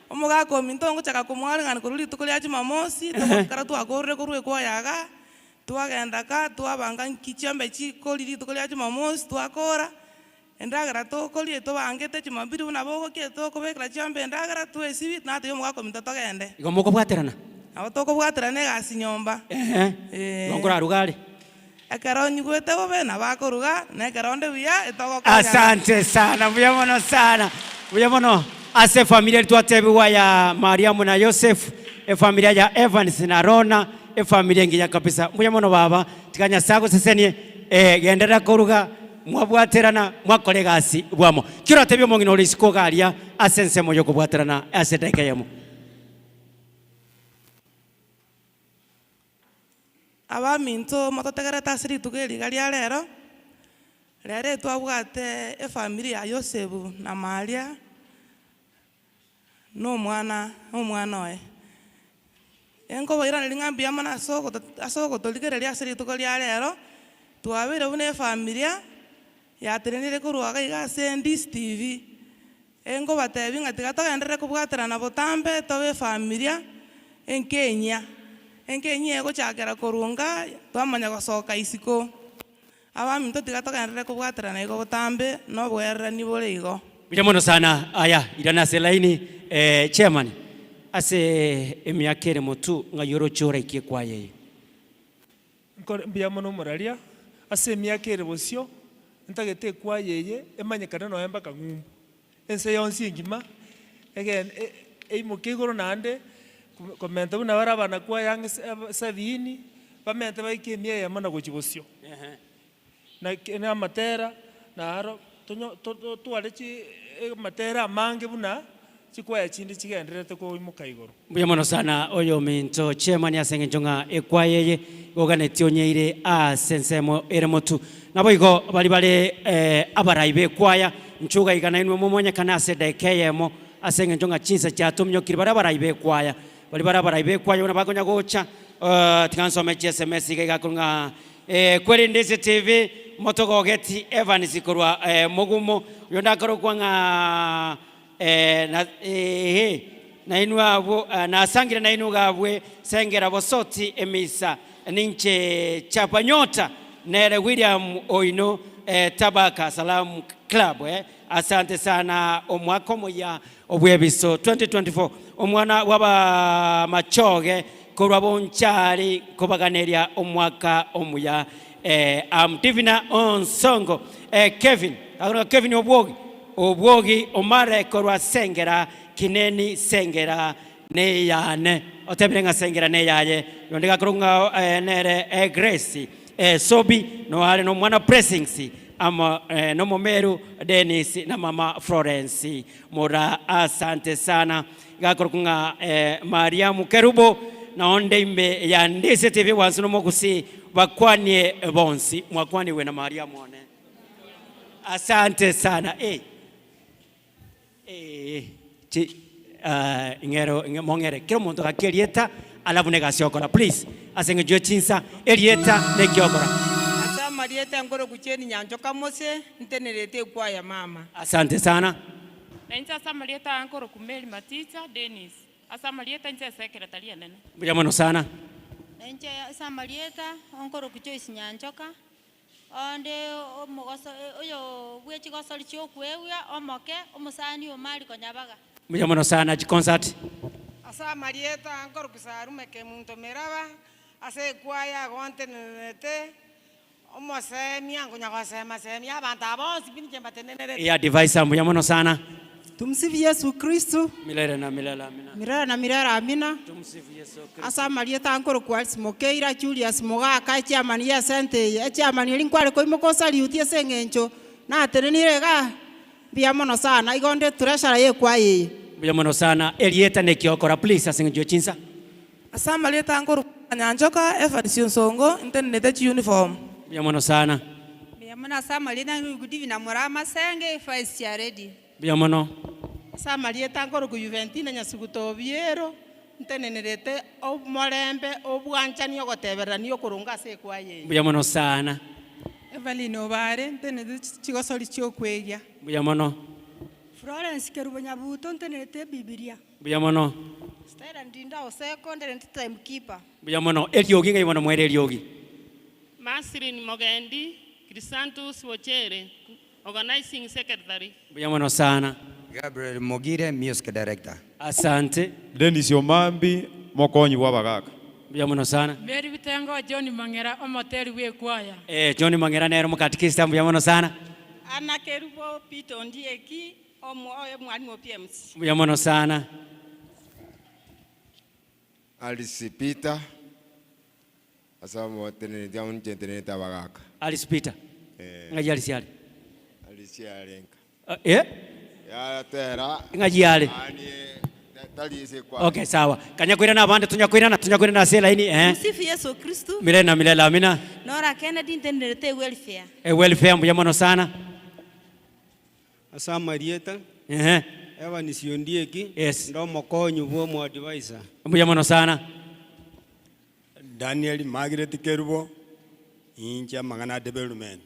S14: omugako minto ngochaka kumwarega koruli tukolya Jumamosi tukara akorre korwe kwa yaga twagenda ka twabanga nkichombe chikoliri tukolya Jumamosi twakora endagara tokolie tobangete Jumapili unaboko kie tokobekera chombe endagara twesibi nate yo mugako minto togende
S2: igomoko bwaterana
S14: abo tokobwaterana gasi nyomba
S2: ngora rugari
S14: akaro nyugwete bobe na bakoruga na karonde buya etoko
S2: asante sana buya mono ase familia twatebiwa ya Mariamu na Joseph familia ya Evans na Rona familia ngiya kabisa buya mono baba tikanya sako sesenie gendera koruga mwabwaterana mwakore gasi bwamo kiro tebyo mongino olisiko galia asense moyo kubwaterana asedekeyemo
S14: abaminto mototegera tasiri tugeri galia lero twabwate familia ya Joseph na Maria no mwana oe enko bairana lingambia mana asoko toligereria asiri tugolia lero twabire une familia ya terenire kuruaga igase ndis TV enko batebi ngatiga togendere kubwaterana botambe tobe familia enkenya ego chakera korunga twamanya gosoka isiko abaminto tiga togendere kubwaterana igo botambe no bwerera ni bore igo
S2: Bila mono sana aya irana selaini chairman ase emiaka ere motu ng'ayoro chora ikie kwa yeye.
S4: Mbia mono moraria ase emiaka ere bosio ntagete kwa yeye emanyekana no embaka ng'umbu ense yonsi engima again eimoke igoro nande komenta buna bara bana kwa yang sabini bamente baike emia ya mana gochibosio na amatera na aro twalechi matera mange buna chikwaya chindi chigenderete ko imuka igoro.
S2: Mbuya mono sana oyo minto chairman ya Sengera ekwa yeye goganetio nyeire sensemo ere motu nabo igo bali abaraibe kwaya nchuga igana inwe mumonye kana ase kemo Sengera chinsa chatumyo kiribara baraibe kwaya bali baraibe kwaya una bakonya gocha tikansome SMS igakurunga kweli ndese TV motogogeti Evans ikorwa mugumo yonda korokwa nga na inu abo na sangira na inu gabwe Sengera bosoti emisa ninche chapa nyota nere William Oino Tabaka Salam Club asante sana omwaka moya obwebiso 2024 omwana waba machoge korwa bonchari kobaganeria omwaka omuya Divina Onsongo Kevin obwogi omare korwa Sengera kineni Sengera ne yane otebirenga Sengera ne yaye yondega kurunga nere Grace Sobi no ale no mwana pressings ama no momeru Dennis na mama Florence mora asante sana gakurunga Mariamu Kerubo na onde imbe ya ndese TV wansuno mokusi bakwanie bonsi mwakwani we na Mariamu one asante sana ingero mongere kero muntu gakerieta alafu negasiokora please asenge chinsa erieta nekiokora
S9: asa marieta ngoro kucheni nyanjo kamose ntenerete kwa ya mama
S2: asante sana
S5: na incha asa marieta ngoro kumeli matita Dennis asa marieta incha secretary nene
S2: buya mono sana
S22: na incha asa marieta ngoro kuchoisi nyanjoka onde omugoso oyo bwechi gosori chokwewa omoke omusani omali konyabaga
S2: buya mono sana concert
S9: asa marieta ngoro kusarume ke muntu meraba ase kwaya gonte nete omosemia ngonyagosema semia abantu abonsi binje mbatenenere
S2: ya device ambuya mono sana.
S9: Tumsifu Yesu Kristo.
S2: Milele na milele amina.
S9: Milele na milele amina.
S2: Tumsifu Yesu Kristo.
S9: Asa marieta ngoro kwa smokeira Julius Mogaka chairman ya sente chairman linkwale ko imokosa liutie sengencho na tenenire ga bia mono sana igonde treasure ye kwa ye
S2: bia mono sana elieta nekiokora please asengejo chinsa
S9: asa marieta ngoro nyanjoka Evans Nsongo ntenete chi uniform
S2: bia mono sana
S22: bia mono asa marieta ngudivina murama senge face ya ready
S2: bia mono
S9: asa marieta ngoro ku Juventina nyasuguto biero ntenenerete omorembe obwanchani ogoteberani okurunga se kwa ye
S2: bia mono sana
S9: Evelyn Obare ntenete chigosori chiokwegia
S2: bia mono
S22: Florence Kerubonya buto ntenete Biblia
S2: bia mono
S22: Stella ndinda oseko ntenete timekeeper
S2: bia mono eliogi ngai mono mwere eliogi
S5: Masrin Mogendi Crisantus Wochere organizing secretary
S2: bia mono sana
S3: Gabriel Mogire music director
S2: asante
S23: Dennis Omambi mokonyi wa bagaka
S2: bia mono sana
S5: Mary Bitengo John Mangera omoteri we kwaya
S2: John Mangera nero mukatikista bia mono sana
S22: Ana Kerubo Pito Ndieki oyo mwalimu wa PMC
S2: bia mono sana
S6: Alice Peter asamo tenene dia unje tenene tabagaka
S2: Alice Peter ngaji Alice yale
S6: Alice yalenka
S2: ya
S6: tera
S2: ngaji yale okay sawa kanyakwira na bande tunyakwira na sela ini
S22: Msifu Yesu Kristo
S2: milele na milele amina
S22: Nora Kennedy ntenderete welfare
S2: welfare mbuya mono sana
S24: asa marieta Evans Yondieki ndo mokonyu bwo mo advisor
S2: mbuya mono sana
S24: Daniel Margaret Kerubo incha mangana development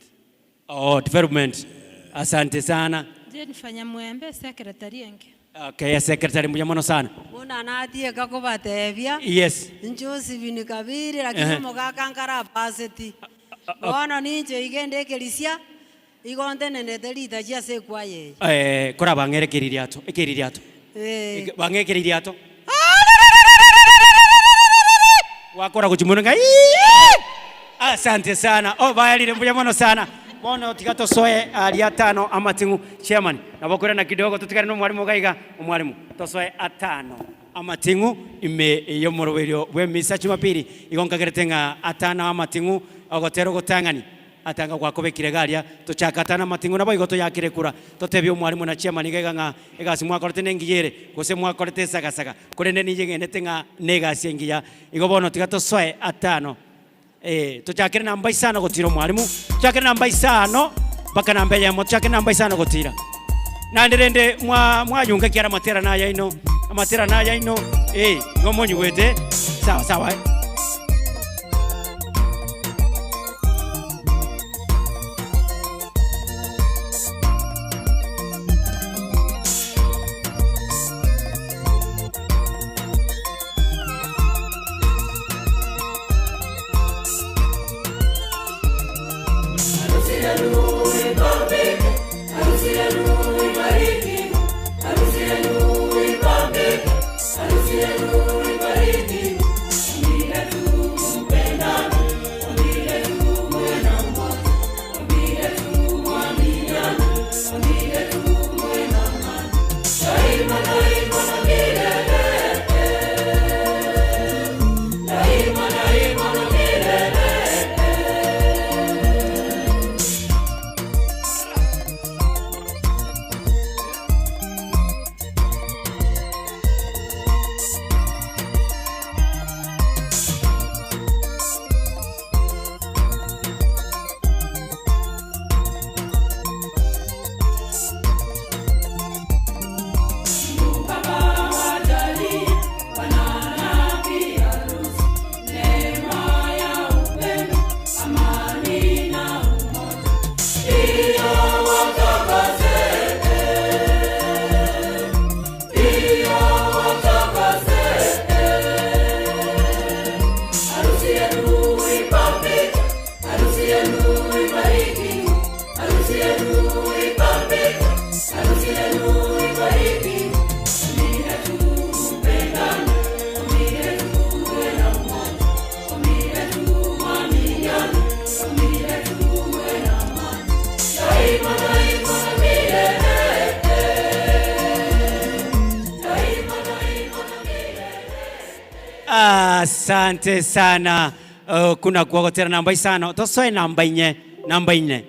S2: development asante sana
S22: je nifanya mwembe secretary yange
S2: okay secretary mbuya mono sana
S22: bona natie kakobatebia
S2: yes
S22: njosi binikabiri lakini mogakankara paseti bona ninje igende kelisia igonde nenete lita cia se kwaye
S2: kora bangere kiririato ekiririato bangere kiririato wakora kuchimunga. Asante sana. Bayalire mbuya mono sana. Bono tikato soe ali 5 amatingu chairman. Nabokora na kidogo tutikane no mwalimu gaiga umwalimu. Tosoe 5 amatingu ime yo moroberio bwe misa Jumapili igonkageretenga 5 amatingu ogotero gotangani atanga gwakobekire garia tuchaka 5 amatingu nabo igoto yakire kura totebyo mwalimu na chairman gaiga nga egasi mwakorete nengiyere gose mwakorete sagasaka kurende niyengenete nga negasi engiya igobono tikato soe 5 tuchakire namba 5 gotiro mwalimu tuchakire namba 5 baka namba ya mo tuchakire namba 5 gotira nanderende mwayunga kiara matera na yaino amatera na yaino ngomonyi wete sawa sawa Asante sana. Kuna kuogotera namba 5 tosoe namba 4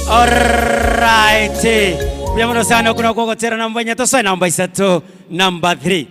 S2: Alright. Bienvenido sana kuna kuogotera namba 4 tosoe namba 3 namba 3.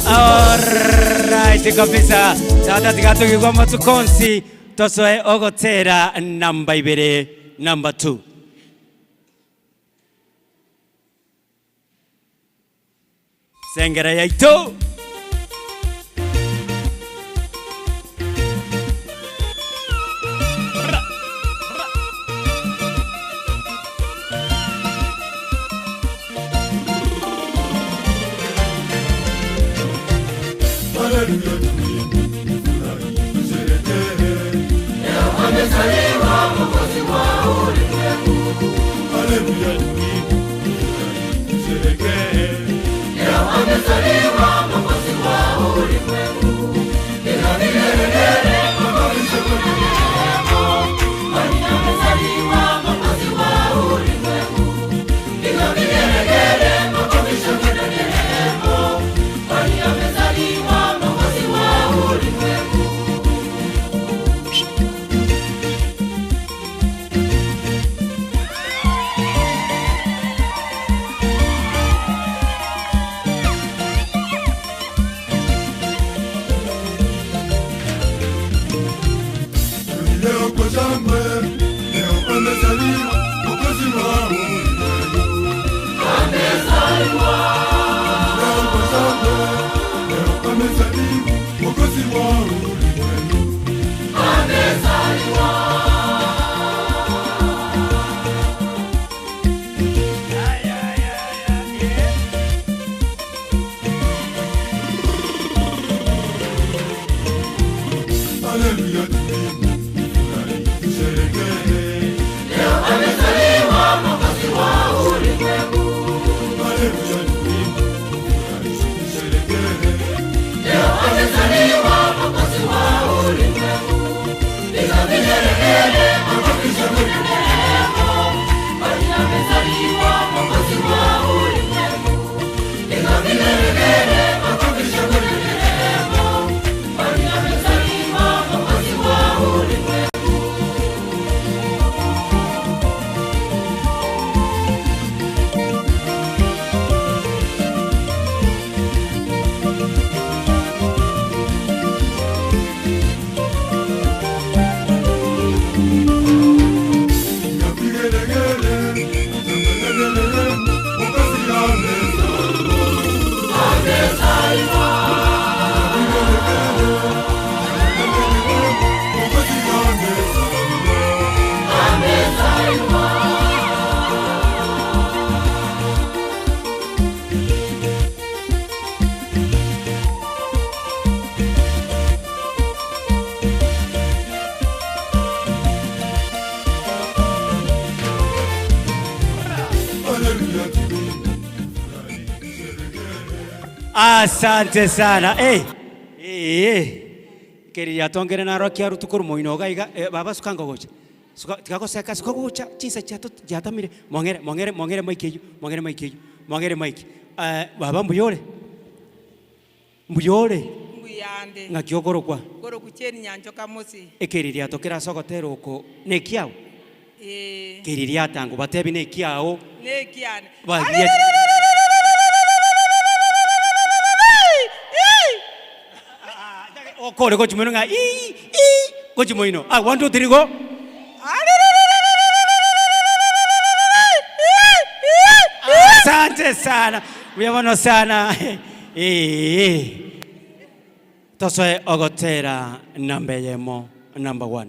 S2: Alright kabisa. Sasa tikatugirwa matukonsi tosoe ogotera namba 2 number 2. Sengera yaito. Asante sana. Keri ya tongere na roki ya rutukuru moino gaiga baba sukanga gocha. Tikako seka suka gocha chisa chato jatamire mongere maikeju mongere maiki. Baba mbuyore.
S10: Mbuyande.
S2: Ngakiokorokwa.
S10: Koro kucheni nyanjoka mosi.
S2: Ekeriria tokera sogotero ko nekiao.
S10: Eh.
S2: Keriria tango batebi nekiao.
S10: Nekiane.
S2: Bagia. Okore ko chimeno nga ko chimoino. 1 2 3 go. Asante sana. Mwiamono sana. Tosoe ogotera nambe yemo number 1.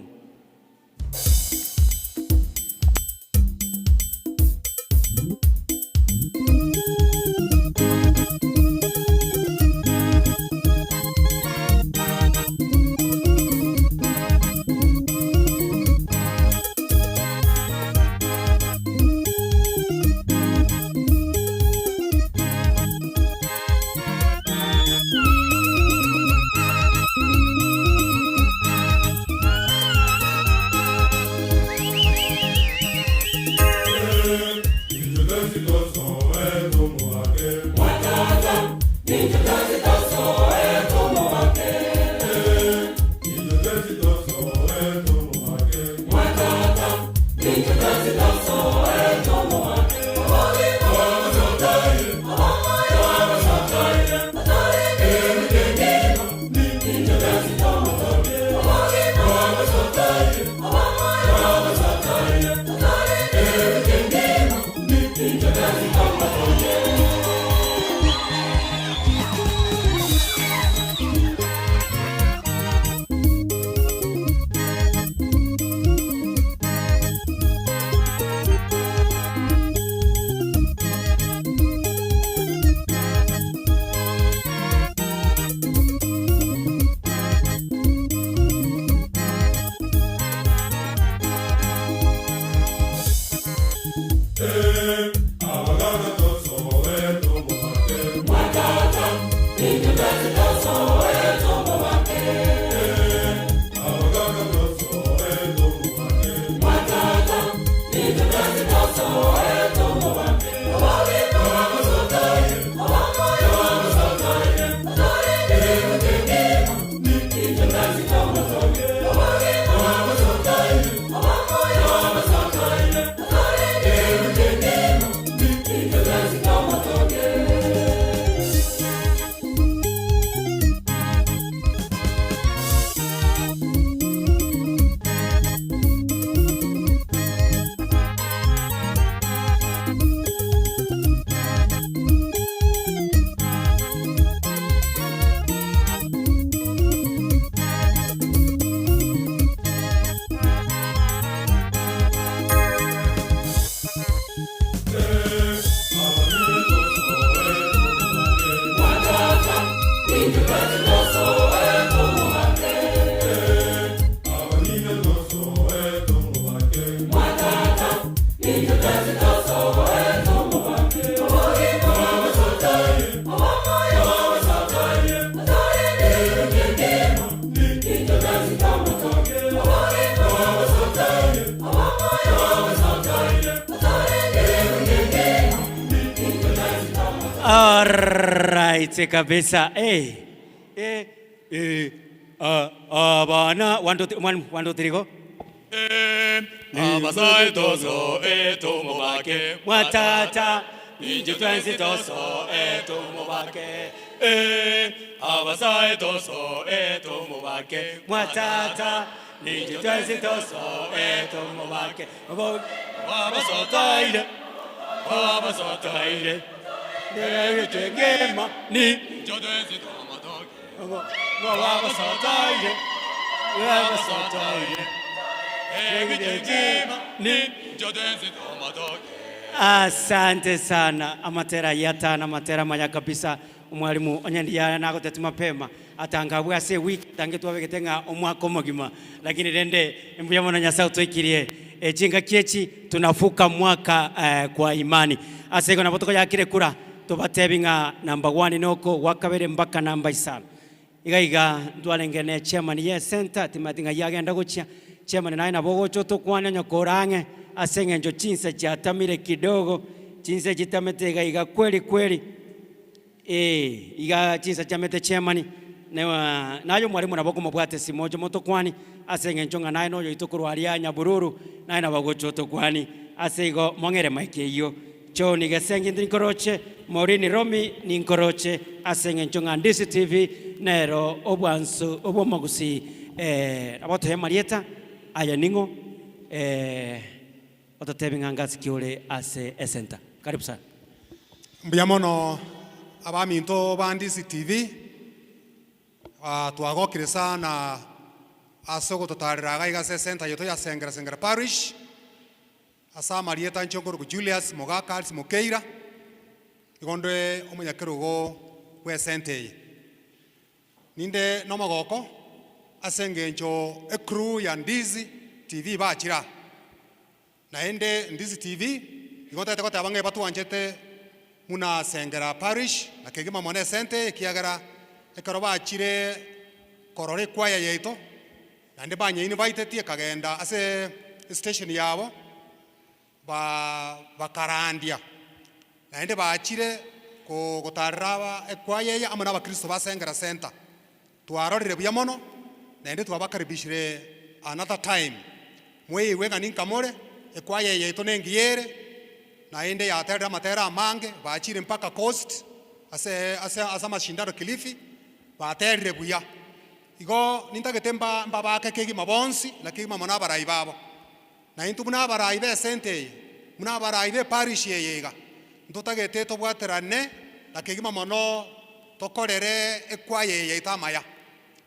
S2: Alright, kabisa. Abana 1 2 3 go.
S12: Abasai toso etomobake
S2: Mwatata
S12: Nijitwensi toso etomobake Abasai toso etomobake
S2: Mwatata Nijitwensi toso etomobake
S12: Wabasotaire Wabasotaire Tegema ni Jodwensi tomotoke Wabasotaire Wabasotaire
S2: Asante sana amatera yata na matera maya kabisa umwalimu onyandia nako tete mapema atangabwa se wiki tange twabegetenga omwako mogima lakini rende mbuyamo na nyasa utwikirie ejinga kiechi tunafuka mwaka kwa imani asego na botoko yakire kura tubatebinga number 1 noko wakabere mpaka namba 5 igaiga ndwalengene chairman ye center timatinga yagenda guchia chairman naye nabogo choto kwana nyokorange asenge njo chinsa cha tamire kidogo chinsa chitamete igaiga kweli kweli iga chinsa chamete chairman nayo mwalimu naboko mubwate simojo motokwani asenge nchonga nayo no itokurwaria nyabururu nayo nabagocho tokwani asego mongere maike iyo cho nigesenge ndinkoroche morini romi ninkoroche asenge nchonga ndisi tv nero obwansu obomagusi abato he marieta aya ningo ototebi ngangasi kiole ase center. Karibu sana.
S17: Mbiamono abaminto bandisi TV twagokire sana asoko totariraga igase center yeto ya Sengera Parish asa marieta nchongoro ku Julius Mogaka Alice Mokeira igonde omunyakerugo we center ninde nomagoko asenge ncho ekru ya Ndizi TV bachira naende Ndizi TV igonde tekote abange batuanjete muna Sengera Parish na kegima mone center kiagara ekaroba achire korore kwaya yeito nande banye invited kagenda ase station yabo bakarandia nande baachire ko gotaraba ekwaya ya amana bakristo ba Sengera center twarorire buyamono nande twabakaribishire another time mwe wega ninkamore ekwaya yeito nengiere naende yaterera matera amange baachire mpaka coast ase mashindano Kilifi baterire buya igo nintagetemba mbabake kegi mabonsi lakini mamona barai babo na intu muna barai be sente muna barai be parish yega ntotagete to bwaterane lakini mamono tokorere ekwaye yaitamaya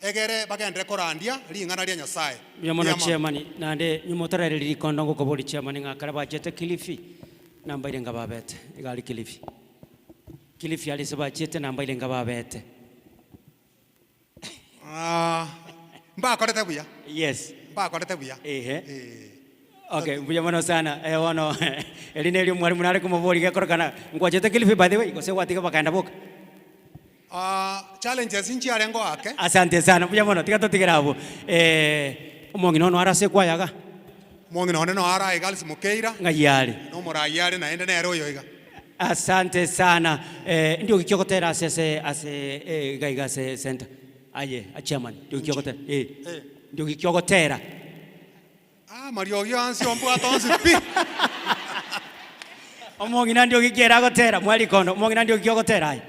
S17: egere bagendre korandia ringana ria Nyasaye
S2: yamono chairman nande nyumotarere likondo ngo kobori chairman ngakara bajete Kilifi namba ile ngababete igali Kilifi ali sabachete namba ile ngababete
S17: mba korete buya.
S2: Yes.
S17: Mba korete buya.
S2: Okay, buya mono sana. Wono eline eli mwalimu nare kumubori gakorokana ngwajete Kilifi by the way gose watika bakaenda boka.
S17: Challenges inchi arengo ake.
S2: Asante sana buya mono tigato tigirabo. Umongi nono arase kwayaga.
S17: Umongi nono ara Alice Mokeira.
S2: Ngayale.
S17: No morayale naende nero yoiga.
S2: Asante sana. Ndio kikiokotera ase gaiga se center. Aye, a chairman. Ndio kikiokotera. Ndio kikiokotera.
S17: Mario yansi ombu atonzi pi.
S2: Omongi ndio kikiera gotera mwali kondo. Omongi ndio kikiokotera ai.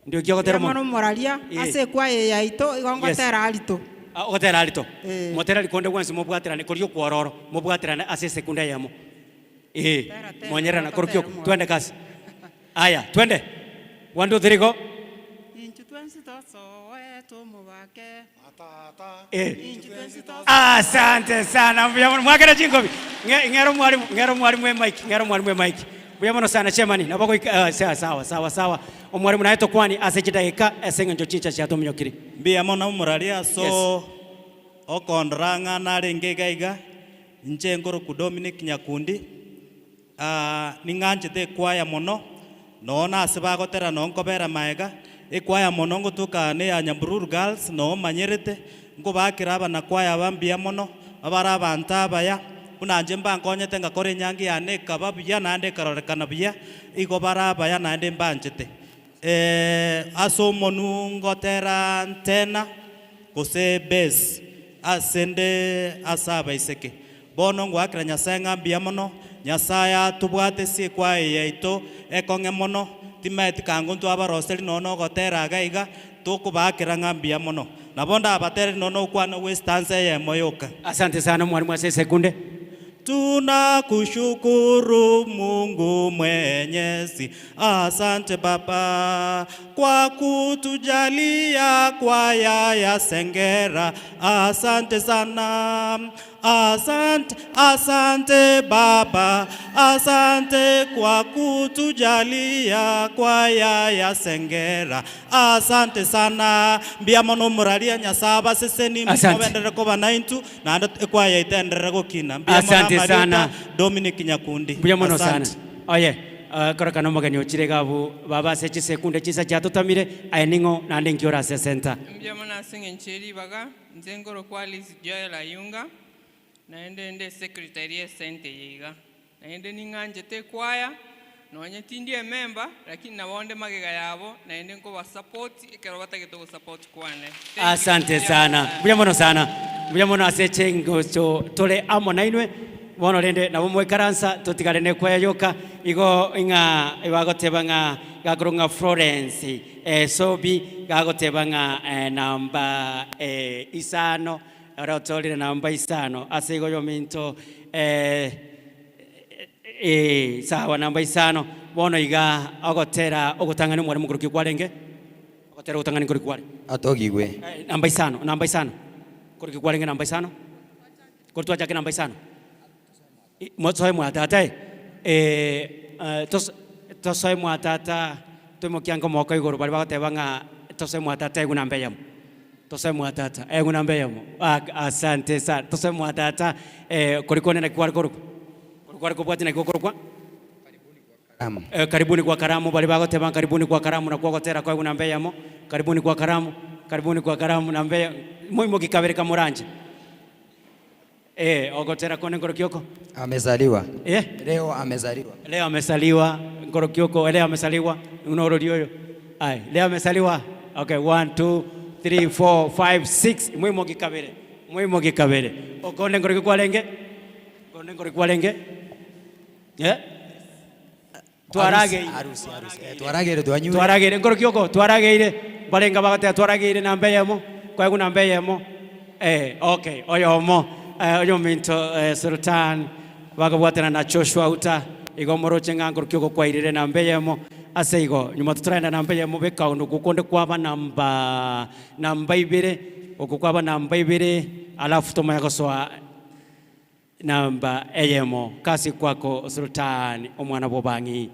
S2: Ndio kikiokotera
S9: mono moralia ase kwa yaito igongotera alito.
S2: Ogotera alito. Motera likonde wansi mobwaterane korio kwororo mobwaterane ase sekunda yamo. Monyera na korokyo twende kasi. Aya, twende. 1 2 3 go. Asante sana. Mwagera jingobi. Ngero mwalimu we Mike. Buyamono sana chemani. Nabako sawa. Omwalimu naeto kwani asechitaika esenga njo chicha cha tomnyokiri.
S15: Buyamono muralia so okondranga nalengegaiga nchengoro ku Dominic Nyakundi. Ninganjete kwaya mono nona asibagotera nonkobera maega ekwaya mono ngotuka ne ya Nyambururu girls no manyerete ngo bakira abana kwaya bambia mono abara abanta baya unanje mbangonyete ngakore nyangi yane kababya nande karorekana bya igo bara baya nande mbanjete aso monu ngotera antena kose base asende asaba iseke bono ngwakira Nyasaye ngambia mono Nyasaya tubwate si kwa yaito ekonge mono timeti kanguntu abaroseri nono gotera gaiga tukubakira ngambia mono nabonda abateri nono kwana westanse ye moyoka.
S2: Asante sana mwalimu ase sekunde.
S15: Tunakushukuru Mungu Mwenyezi, asante Baba kwa kutujalia kwaya ya Sengera, asante sana. Asante Baba, asante kwa kutujalia kwaya ya Sengera, asante sana. Mbiamono muralia Nyasaba seseni mwendere ko banaintu na kwaya itendere ko kina.
S2: Asante sana
S15: Dominic Nyakundi.
S2: Mbiamono sana. Oye, korokana magani ochire gabu baba sechi sekunde chisa chatutamire ayeningo na ndengiora se center.
S10: Mbiamono asinge nchiri baga nzengoro kwa Liz Joel Ayunga. Naende secretary center yiga naende ninganje te kwaya Nonya tindie member lakini na waonde magega yabo na ende nko wa support ikero batagito support kwane.
S2: Asante sana. Buyamono sana. Buyamono asechengo cho tole amo nainwe. Bono rende na bomwe karansa totigale ne kwayoka igo inga ibagoteba nga gakurunga Florence sobi gagoteba nga namba isano ora tolire namba isano asigo yo minto sawa namba isano bono iga agotera ogutangana mwari mukuru kikwarenge agotera ogutangana kuri kware
S16: atogigwe
S2: namba isano kuri kikwarenge namba isano kuri twacha namba isano motsoe mwatata tosoe mwatata tumukianga moko iguru bali bagoteba nga tosoe mwatata eguna mbeyamo tosoe mwatata eguna mbeyamo asante sana tosoe mwatata kulikone na kwari kubwati na kwa karibuni kwa karamu bali bagoteba karibuni kwa karamu na kwagotera kwa eguna mbeyamo karibuni kwa karamu na mbeya moimo kikabereka muranje ogotera kone ngorokioko
S16: amezaliwa
S2: leo amezaliwa ngorokioko leo amezaliwa unorori oyo leo amezaliwa okay 1 2 3 4 5 6 mwimo gikabere okone ngorokioko alenge kone ngorokioko alenge twaragire ngorokioko twarageire balenga bagate twarageire nambe yemo kwa eguna nambe yemo okay oyomo oyo minto Sultan bagabwatana na Joshua uta igomoroche ngangoro kyoko kwairire na mbeyemo aseigo nyuma tutraenda na mbeyemo beka undu kukonde kwaba namba 2 okukwaba namba 2 alafu toma yakoswa namba eyemo kasi kwako Sultan omwana bobangi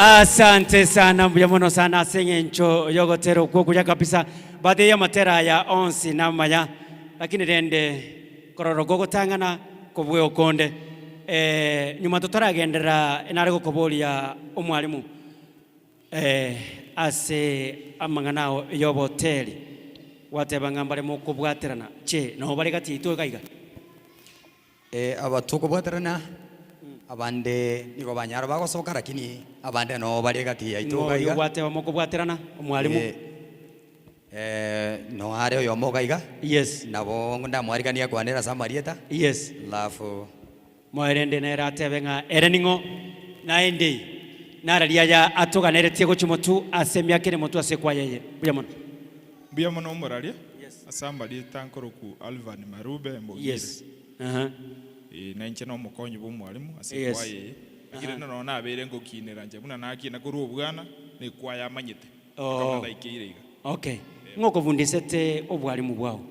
S2: Asante sana mbuya mono sana Seng'encho yogotero kukuja kabisa baadhi ya matera ya onsi na maya lakini rende kororo gogotangana kubwe okonde nyuma tutaragendera enare gokoboria omwalimu ase amanganao yoboteri watebanga mbare mukubwaterana che no bari gati ito gaiga
S11: abatukubwaterana abande niko banyara bagosoka lakini abande no bari gati ito gaiga
S2: wateba mukubwaterana omwalimu
S11: no are yo mogaiga
S2: yes
S11: nabo ndamwarigania kwanera samarieta
S2: yes
S11: lafu
S2: moerende nera tebenga ereningo naende nararia ya atuganeretie gochimotu asemia kene motu asekwa yeye
S23: buya mono moraria asamarieta nkoroku Alvan Marube mbogire
S2: yes
S23: na inche no mukonyi bo mwalimu asekwa yeye akire no na abere ngokinera nje buna nakina kuru obwana ne kwaya manyete
S2: oh okay ngoko vundisete obwalimu bwao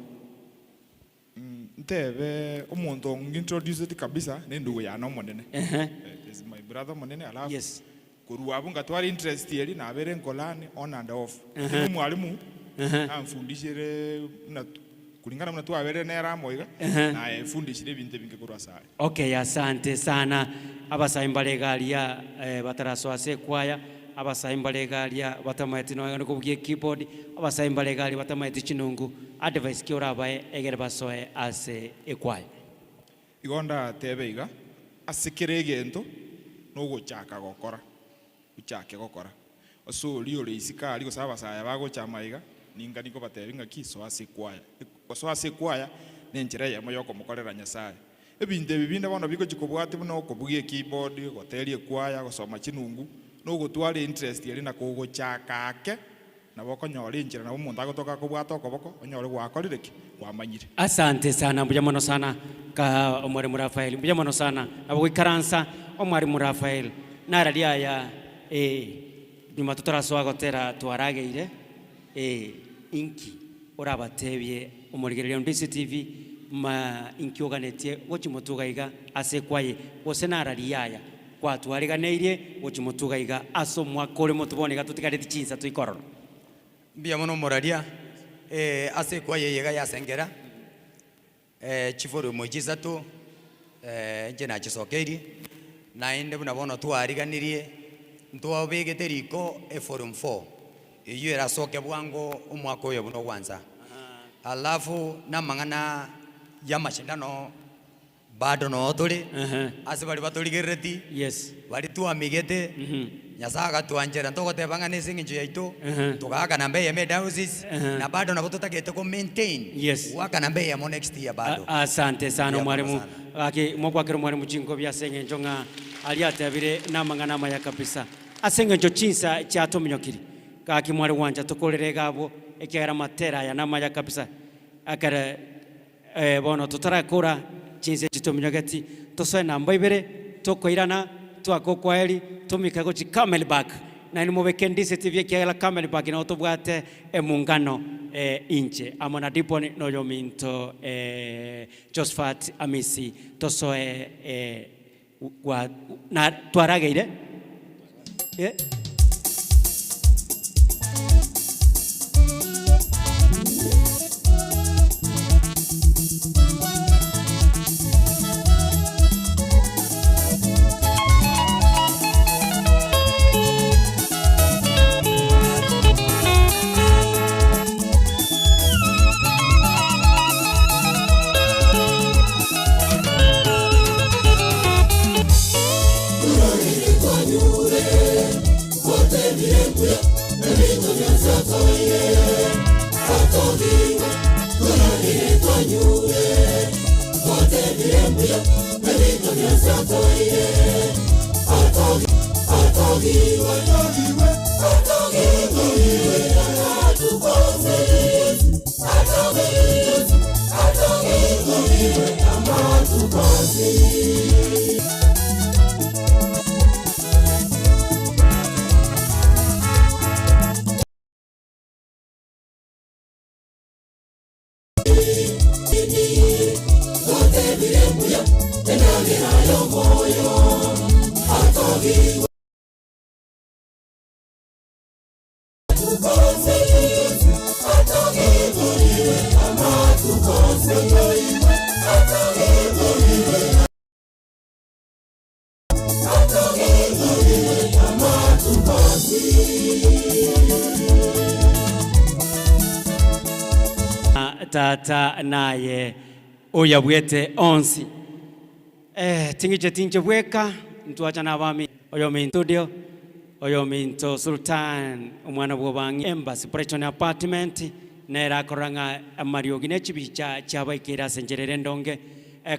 S23: ntebe omuntu ngintroduce kabisa nendugo ya no monene is my brother monene alafu
S2: yes
S23: kuru abo ngatwari interest yeli na abere nkolani on and off mwalimu amfundishire na kulingana na tu abere nera moiga na fundishire binte binge kurasa
S2: okay asante sana abasaimba galia bataraso asekwaya abasaimba galia batamaiti no kubugie keyboard abasaimba galia batamaiti chinungu advice kiora bae egere basoe ase ekwaya
S23: igonda tebeiga asikire gento no gochaka gokora uchake gokora oso liyo leisika aliko saba saya bago chamaiga ninga niko batebinga kiso asekwaya oso asekwaya nenjira ya moyo komukorera nyasaye ebinde bibinde bono biko chikobwate buno kobugie keyboard goterie kwaya gosoma chinungu no gotware interest yali na kugochaka ke nabo konyora injira nabo umuntu agotoka kubwata okoboko onyore gwakorire ki wamanyire
S2: asante sana mbuya mono sana ka omwari Rafael mbuya mono sana abo ikaransa omwari Rafael nararia ya nyuma tutaraso agotera twarageire inki orabatebye omurigererio ndisi TV ma inki oganetie gochimotugaiga asekwaye gose nararia ya kwatwariganeirie gochimotugaiga aso mwakore motubonega tutigareti chinsa tuikororo
S3: mbia mono moraria asekwa yeyega ya Sengera chiforo mojiza tu nje na chisokeri na inde buna bono twariganirie ntwabegete riko forum 4 iyo era soke bwango umwako yo buno kwanza alafu na mangana ya mashindano bado no tuli ase bali batoligereti
S2: yes
S3: bali tu amigete nyasaga tuanjera ntogotebanga nesinginjo yaito tugaga na mbeye medausis na bado nabo tutakete ko maintain
S2: yes
S3: waka na mbeye mo next year bado
S2: asante sana mwalimu aki mokwakero mwalimu chingo bya Seng'encho nga aliatabire namangana maya kabisa Seng'encho chinsa cha tominyokiri kaki mwali wanja tukolere gabo ekera matera ya namaya kabisa akara bono tutarakora chinse chitominyogati tosoe namba ibere tokoirana twakokwaeri tumikago chi Camelback na ni mubeke ndise TV kiala Camelback na otobwate emungano inche amona diponi no yominto Josephat Amisi tosoe wa na twarageire Tata naye oyabwete onsi tingiche tinche bweka ntuacha nabami oyo mintudio oyo minto Sultan umwana bwobangi embassy preaching apartment nera koranga Mario ginechi bicha chabaikira senjerere ndonge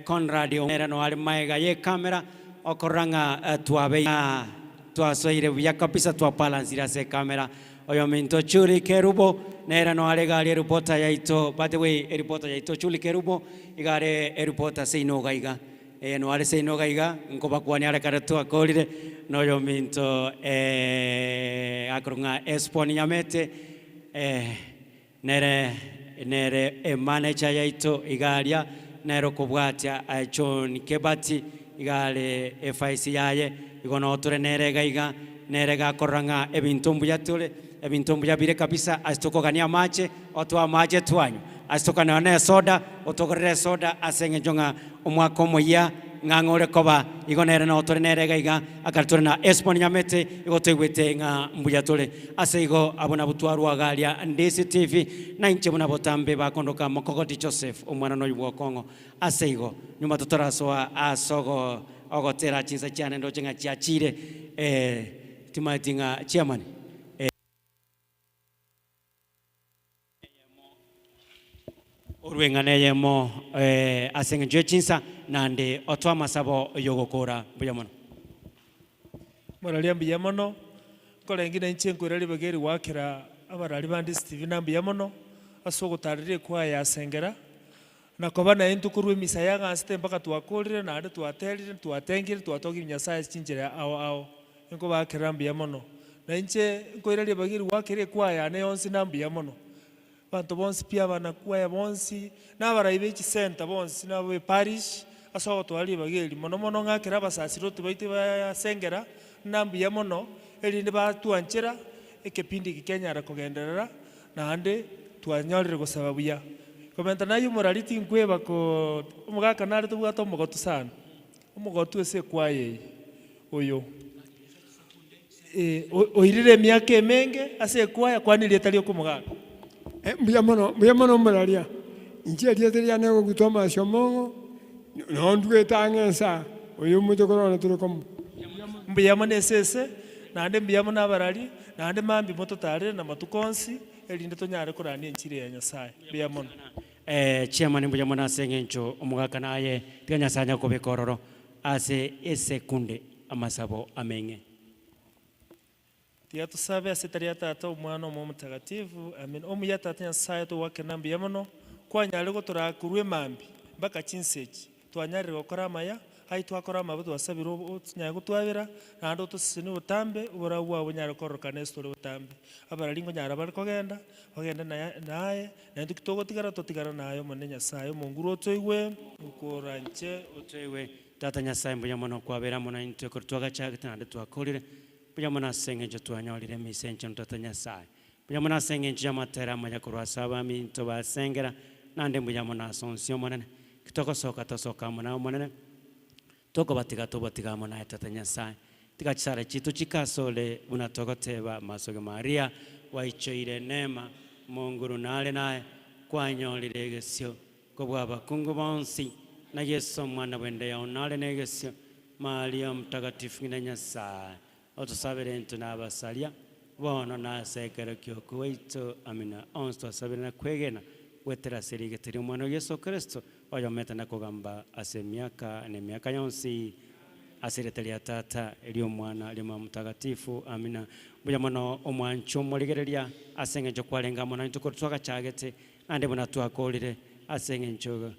S2: Conrad nera no ali maiga ye kamera okoranga tuabe tuasoire bya kabisa tuapalanzira se kamera oyo minto Chuli Kerubo nera no ale gali reporter yaito. By the way, reporter yaito Chuli Kerubo igare reporter seino gaiga no ale seino gaiga ngoba kwani ale karatu akolire no yo minto akrunga esponi yamete nere manager yaito igalia nero kubwatia John Kebati igale FIC yaye igono otore nere gaiga nere gakoranga ebintumbu yatule ebintumbu yabire kabisa asitokogania mache otwa mache twanyu asitokana ne soda otogorere soda asenge jonga omwako moya ngangore koba igonere na otore nere gaiga akartore na esponi nyamete igotwete nga mbuyatule aseigo abona butwaru agalia ndisi TV na inche buna botambe bakondoka Mokogoti Joseph omwana no yubwo Kongo aseigo nyuma tutorasoa asogo ogotera chinsa cyane ndo chenga chiachire timatinga chairman urwengane yemo asenge jechinsa nande otwa masabo yogokora buyamono
S4: Moralia mbiyamono kolengine nchenkwerali bageri wakira abarali bandi Steve nambiyamono asogotarire kwa ya Sengera na kobana entukurwe misaya gansite mpaka twakolire na ande twatelire twatengire twatogi nyasaye chinjire ao nko bakira mbiyamono na nche nkoirali bageri wakire kwa ya ne onsi nambiyamono bantu bonsi pia bana kwa ya bonsi na baraibe chi center bonsi na we parish aso twali bageri mono ngakira basasiro baite ba Sengera nambiyamono elinde ba tuanchera ekepindi kikenya ra kugenderera na ande twanyorire gusaba buya komenta nayo morality nkweba ko umugaka nari tubwato mugotu sana umugotu ese kwaye oyo oirire myaka emenge ase kwaya kwani letali kumugaka
S18: mbuyamono muralia inje letali ane gutoma shomongo no ndwe tangensa oyo mutokorona turukom
S4: mbuyamone esese nande mbuyamona abarali nande mambi mototare na matukonsi elinde tonyare kurani enchire ya Nyasaye mbuyamona
S2: chairman mbuyamona asengencho omugaka naye tiganyasanya kobekororo ase esekunde amasabo amenge
S4: tusabe asetaria tata omwana omo mutagatifu amen omuya tata Nyasaye to wake nambiyamono kwanyare gotorakurwe mambi mpaka chinsechi twanyarire gukora amaya hai twakora amabu twasabira otunyago twabira nando tusini utambe ubora bwa nyare korokana story utambe abaralingo nyara bari kogenda bagenda naye na ndikitogo tigara totigara nayo mone Nyasaye munguru otoigwe ukoranche
S2: otoigwe tata Nyasaye mbuyamona kwabera mona into kortwaga chagita nande twakolire mbuyamona sengenje twanyorire misenche tata Nyasaye mbuyamona sengenje amatera amanya kurwasaba minto ba Sengera nande mbuyamona sonsio monene kitoko soka tosoka mona monene toko batiga mona tata Nyasaye tikachara chitu chikasole unatogoteba masoge Maria waichoire nema munguru nale naye kwanyolire gesyo kobwa bakungu bonsi na Yesu mwana wende ya onale negesyo Maria mtakatifu na Nyasaye otusabire ntu nabasalia bono na sekera kyoko waito amina onsto asabire na kwegena wetera serige tiri mwana Yesu Kristo oyo meta na kugamba ase miaka yonsi asiretelia tata elio mwana lima mtakatifu amina buya mono omwancho moligereria asengenjo kwalenga mona ntukortwaka chagete ande bona twakolire asengenjo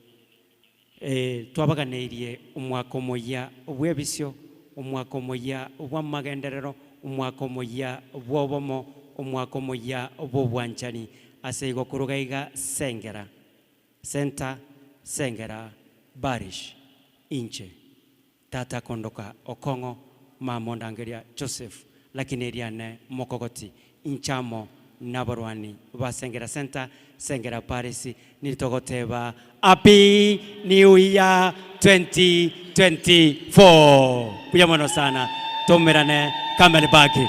S2: twabaganeirie omwako moya obwebisyo omwako moya obwamagenderero omwako moya obwobomo omwako moya obwobwanchani aseigo kurugaiga Sengera Center Sengera Parish inche tata kondoka Okongo mamondangeria Joseph lakini eriane Mokogoti inchamo nabarwani ba Sengera Center Sengera Parish nitogoteba Happy New Year 2024. Kuya mono sana tomerane kamera baki.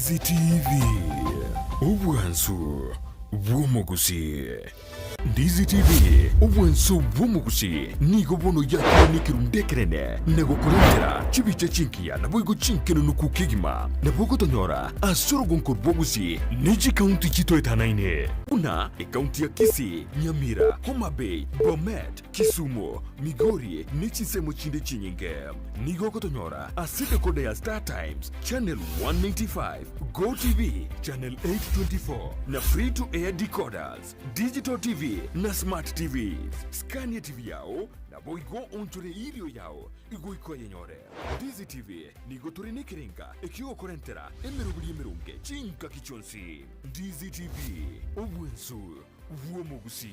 S1: Ndizi TV obwansu bw'omugusi. Ndizi TV obwansu bw'omugusi nigo bono yakonikirundekerene negokurengera chibicha chinkiya naboigo chinkeno nukukigima nabogotonyora asorogonkor bwogusi neji kaunti chito etanaine una kaunti ya Kisii, Nyamira, Homa Bay, Bomet, Kisumu, Migori nechisemo chinde chinyinge nigo gotonyora asite kode ya Star Times channel 195, Go TV channel 824 na free to air decoders, digital TV na smart TV. Scania TV yao na boigo ontore irio yao igoiko yenyore. Dizi TV nigo tore nekerenga ekio korentera emerunge chinka kichonsi. Dizi TV obwensu uomogusi.